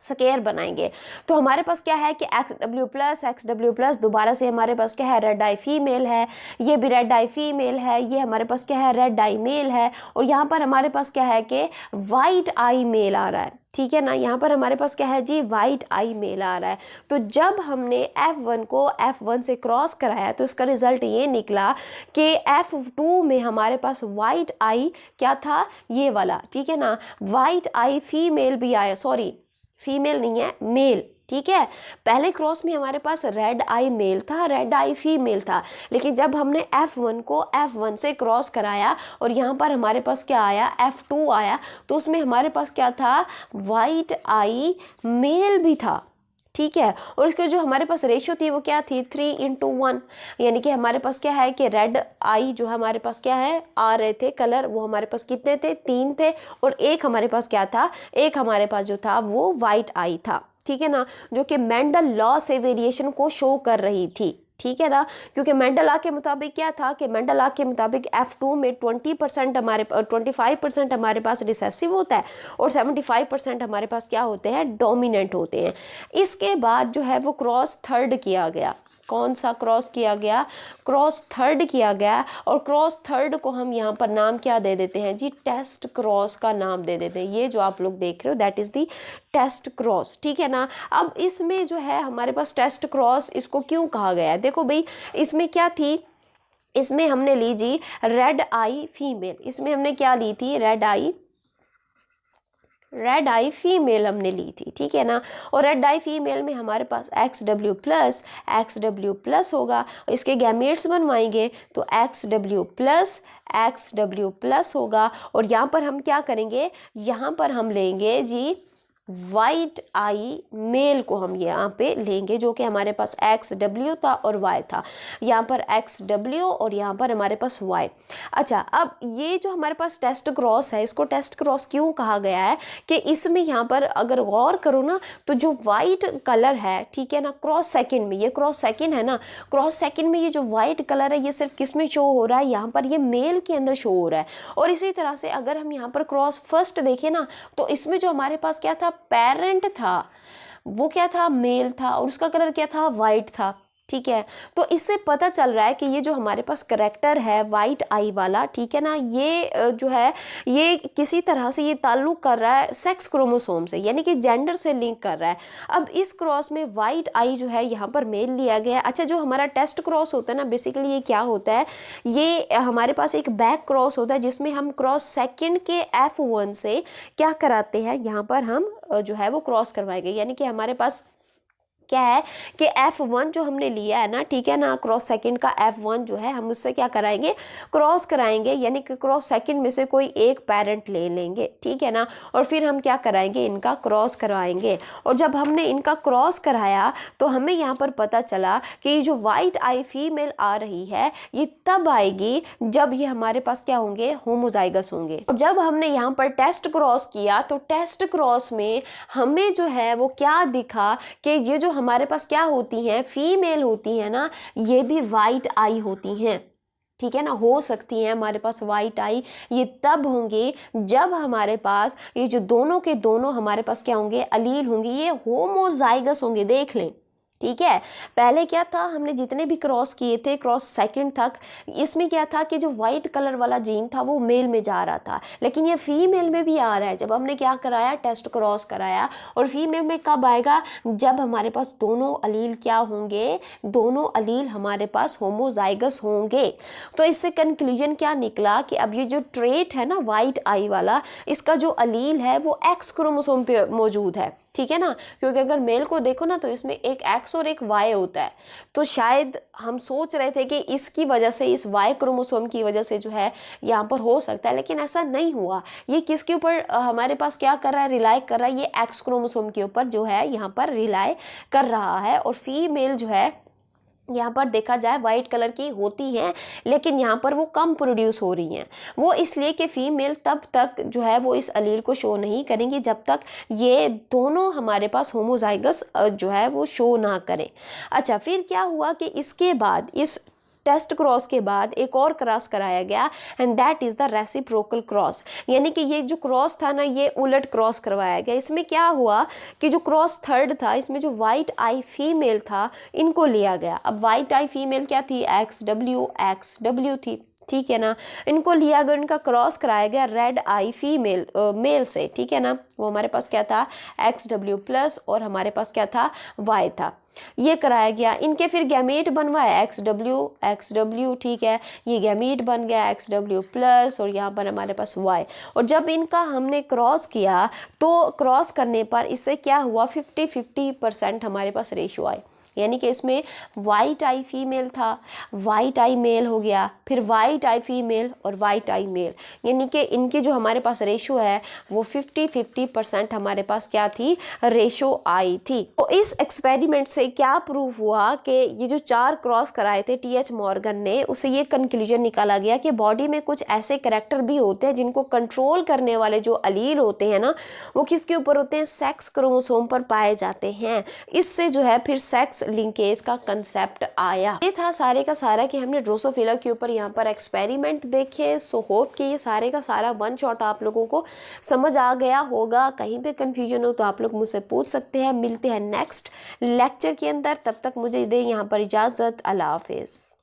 स्क्वायर बनाएंगे। तो हमारे पास क्या है कि XW प्लस दोबारा से हमारे पास क्या है, रेड आई फीमेल है, ये भी रेड आई फीमेल है, ये हमारे पास क्या है, रेड आई मेल है, और यहाँ पर हमारे पास क्या है कि वाइट आई मेल आ रहा है, ठीक है ना। यहाँ पर हमारे पास क्या है जी, वाइट आई मेल आ रहा है। तो जब हमने F1 को F1 से क्रॉस कराया तो इसका रिजल्ट ये निकला कि F2 में हमारे पास वाइट आई क्या था, ये वाला, ठीक है ना, वाइट आई फीमेल भी आया, सॉरी फीमेल नहीं है, मेल, ठीक है। पहले क्रॉस में हमारे पास रेड आई मेल था, रेड आई फीमेल था, लेकिन जब हमने F1 को F1 से क्रॉस कराया और यहाँ पर हमारे पास क्या आया, F2 आया, तो उसमें हमारे पास क्या था, वाइट आई मेल भी था, ठीक है। और इसके जो हमारे पास रेशियो थी वो क्या थी, 3:1, यानी कि हमारे पास क्या है कि रेड आई जो हमारे पास क्या है आ रहे थे कलर, वो हमारे पास कितने थे, 3 थे, और एक हमारे पास क्या था, एक हमारे पास जो था वो वाइट आई था, ठीक है ना, जो कि मेंडल लॉ से वेरिएशन को शो कर रही थी, ठीक है ना। क्योंकि मेंडल लॉ के मुताबिक क्या था कि मेंडल लॉ के मुताबिक F2 में 25% हमारे पास रिसेसिव होता है और 75% हमारे पास क्या होते हैं, डोमिनेंट होते हैं। इसके बाद जो है वो क्रॉस थर्ड किया गया। कौन सा क्रॉस किया गया, क्रॉस थर्ड किया गया, और क्रॉस थर्ड को हम यहाँ पर नाम क्या दे देते हैं जी, टेस्ट क्रॉस का नाम दे देते हैं। ये जो आप लोग देख रहे हो that is the test cross, ठीक है ना। अब इसमें जो है हमारे पास टेस्ट क्रॉस इसको क्यों कहा गया है, देखो भाई इसमें क्या थी, इसमें हमने ली जी रेड आई फीमेल, इसमें हमने क्या ली थी, red I read I female हमने ली थी, ठीक है ना। और रेड आई फीमेल में हमारे पास XW प्लस होगा, इसके गैमेट्स बनवाएंगे तो XW प्लस होगा। और यहाँ पर हम क्या करेंगे, यहाँ पर हम लेंगे जी वाइट आई मेल को हम यहाँ पे लेंगे, जो कि हमारे पास XW था और Y था, यहाँ पर XW और यहाँ पर हमारे पास Y। अच्छा, अब ये जो हमारे पास टेस्ट क्रॉस है, इसको टेस्ट क्रॉस क्यों कहा गया है कि इसमें यहाँ पर अगर गौर करो ना तो जो वाइट कलर है, ठीक है ना, क्रॉस सेकंड में, ये क्रॉस सेकंड है ना, क्रॉस सेकंड में ये जो वाइट कलर है ये सिर्फ किस में शो हो रहा है, यहाँ पर ये मेल के अंदर शो हो रहा है। और इसी तरह से अगर हम यहाँ पर क्रॉस फर्स्ट देखें ना तो इसमें जो हमारे पास क्या था, पेरेंट था, वो क्या था, मेल था, और उसका कलर क्या था, वाइट था, ठीक है। तो इससे पता चल रहा है कि ये जो हमारे पास करैक्टर है वाइट आई वाला, ठीक है ना, ये जो है ये किसी तरह से ये ताल्लुक कर रहा है सेक्स क्रोमोसोम से, यानी कि जेंडर से लिंक कर रहा है। अब इस क्रॉस में वाइट आई जो है यहाँ पर मेल लिया गया है। अच्छा, जो हमारा टेस्ट क्रॉस होता है ना, बेसिकली ये क्या होता है, ये हमारे पास एक बैक क्रॉस होता है जिसमें हम क्रॉस सेकंड के F1 से क्या कराते हैं, यहाँ पर हम जो है वो क्रॉस करवाएंगे। यानी कि हमारे पास क्या है कि F1 जो हमने लिया है ना, ठीक है ना, क्रॉस सेकंड का F1 जो है हम उससे क्या कराएंगे, क्रॉस कराएंगे, यानी कि क्रॉस सेकंड में से कोई एक पेरेंट ले लेंगे, ठीक है ना, और फिर हम क्या कराएंगे, इनका क्रॉस कराएंगे। और जब हमने इनका क्रॉस कराया तो हमें यहाँ पर पता चला कि ये जो वाइट आई फीमेल आ रही है ये तब आएगी जब ये हमारे पास क्या होंगे, होमोजाइगस होंगे। जब हमने यहाँ पर टेस्ट क्रॉस किया तो टेस्ट क्रॉस में हमें जो है वो क्या दिखा कि ये जो हमारे पास क्या होती हैं, फीमेल होती हैं ना, ये भी वाइट आई होती हैं, ठीक है ना, हो सकती हैं हमारे पास वाइट आई। ये तब होंगे जब हमारे पास ये जो दोनों के दोनों हमारे पास क्या होंगे, अलील होंगे, ये होमोजाइगस होंगे। देख लें, ठीक है, पहले क्या था, हमने जितने भी क्रॉस किए थे क्रॉस सेकंड तक, इसमें क्या था कि जो वाइट कलर वाला जीन था वो मेल में जा रहा था, लेकिन ये फीमेल में भी आ रहा है। जब हमने क्या कराया, टेस्ट क्रॉस कराया, और फीमेल में कब आएगा, जब हमारे पास दोनों अलील क्या होंगे, दोनों अलील हमारे पास होमोजाइगस होंगे। तो इससे कंक्लूजन क्या निकला कि अब ये जो ट्रेट है ना वाइट आई वाला, इसका जो अलील है वो एक्स क्रोमोसोम पे मौजूद है, ठीक है ना, क्योंकि अगर मेल को देखो ना तो इसमें एक एक्स और एक वाई होता है। तो शायद हम सोच रहे थे कि इसकी वजह से, इस वाई क्रोमोसोम की वजह से जो है यहाँ पर हो सकता है, लेकिन ऐसा नहीं हुआ। ये किसके ऊपर हमारे पास क्या कर रहा है, रिलाई कर रहा है, ये एक्स क्रोमोसोम के ऊपर जो है यहाँ पर रिलाई कर रहा है। और फीमेल जो है यहाँ पर देखा जाए वाइट कलर की होती हैं, लेकिन यहाँ पर वो कम प्रोड्यूस हो रही हैं। वो इसलिए कि फीमेल तब तक जो है वो इस अलील को शो नहीं करेंगी जब तक ये दोनों हमारे पास होमोजाइगस जो है वो शो ना करें। अच्छा, फिर क्या हुआ कि इसके बाद, इस टेस्ट क्रॉस के बाद एक और क्रॉस कराया गया, and that is the reciprocal cross. यानी कि ये जो क्रॉस था ना, ये उलट क्रॉस करवाया गया। इसमें क्या हुआ कि जो क्रॉस थर्ड था, इसमें जो वाइट आई फीमेल था इनको लिया गया। अब वाइट आई फीमेल क्या थी, XW थी, ठीक है ना, इनको लिया गया, इनका क्रॉस कराया गया रेड आई फीमेल मेल से, ठीक है ना। वो हमारे पास क्या था, XW प्लस, और हमारे पास क्या था, Y था, ये कराया गया। इनके फिर गैमेट बनवाया XW, ठीक है, ये गैमेट बन गया XW प्लस, और यहाँ पर हमारे पास Y। और जब इनका हमने क्रॉस किया तो क्रॉस करने पर इससे क्या हुआ, 50-50% हमारे पास रेशियो आई। यानी कि इसमें वाइट आई फीमेल था, वाइट आई मेल हो गया, फिर वाइट आई फीमेल और वाइट आई मेल, यानी कि इनकी जो हमारे पास रेशो है वो 50-50% हमारे पास क्या थी, रेशो आई थी। तो इस एक्सपेरिमेंट से क्या प्रूफ हुआ कि ये जो 4 क्रॉस कराए थे TH मॉर्गन ने, उसे ये कंक्लूजन निकाला गया कि बॉडी में कुछ ऐसे करैक्टर भी होते हैं जिनको कंट्रोल करने वाले जो अलील होते हैं ना, वो किसके ऊपर होते हैं, सेक्स क्रोमोसोम पर पाए जाते हैं। इससे जो है फिर सेक्स लिंकेज का कंसेप्ट आया। ये था सारे का सारा कि हमने ड्रोसोफिला के ऊपर यहाँ पर एक्सपेरिमेंट देखे। सो होप कि ये सारे का सारा वन शॉट आप लोगों को समझ आ गया होगा। कहीं पे कंफ्यूजन हो तो आप लोग मुझसे पूछ सकते हैं। मिलते हैं नेक्स्ट लेक्चर के अंदर, तब तक मुझे दे यहाँ पर इजाज़त। अल्लाह हाफिज़।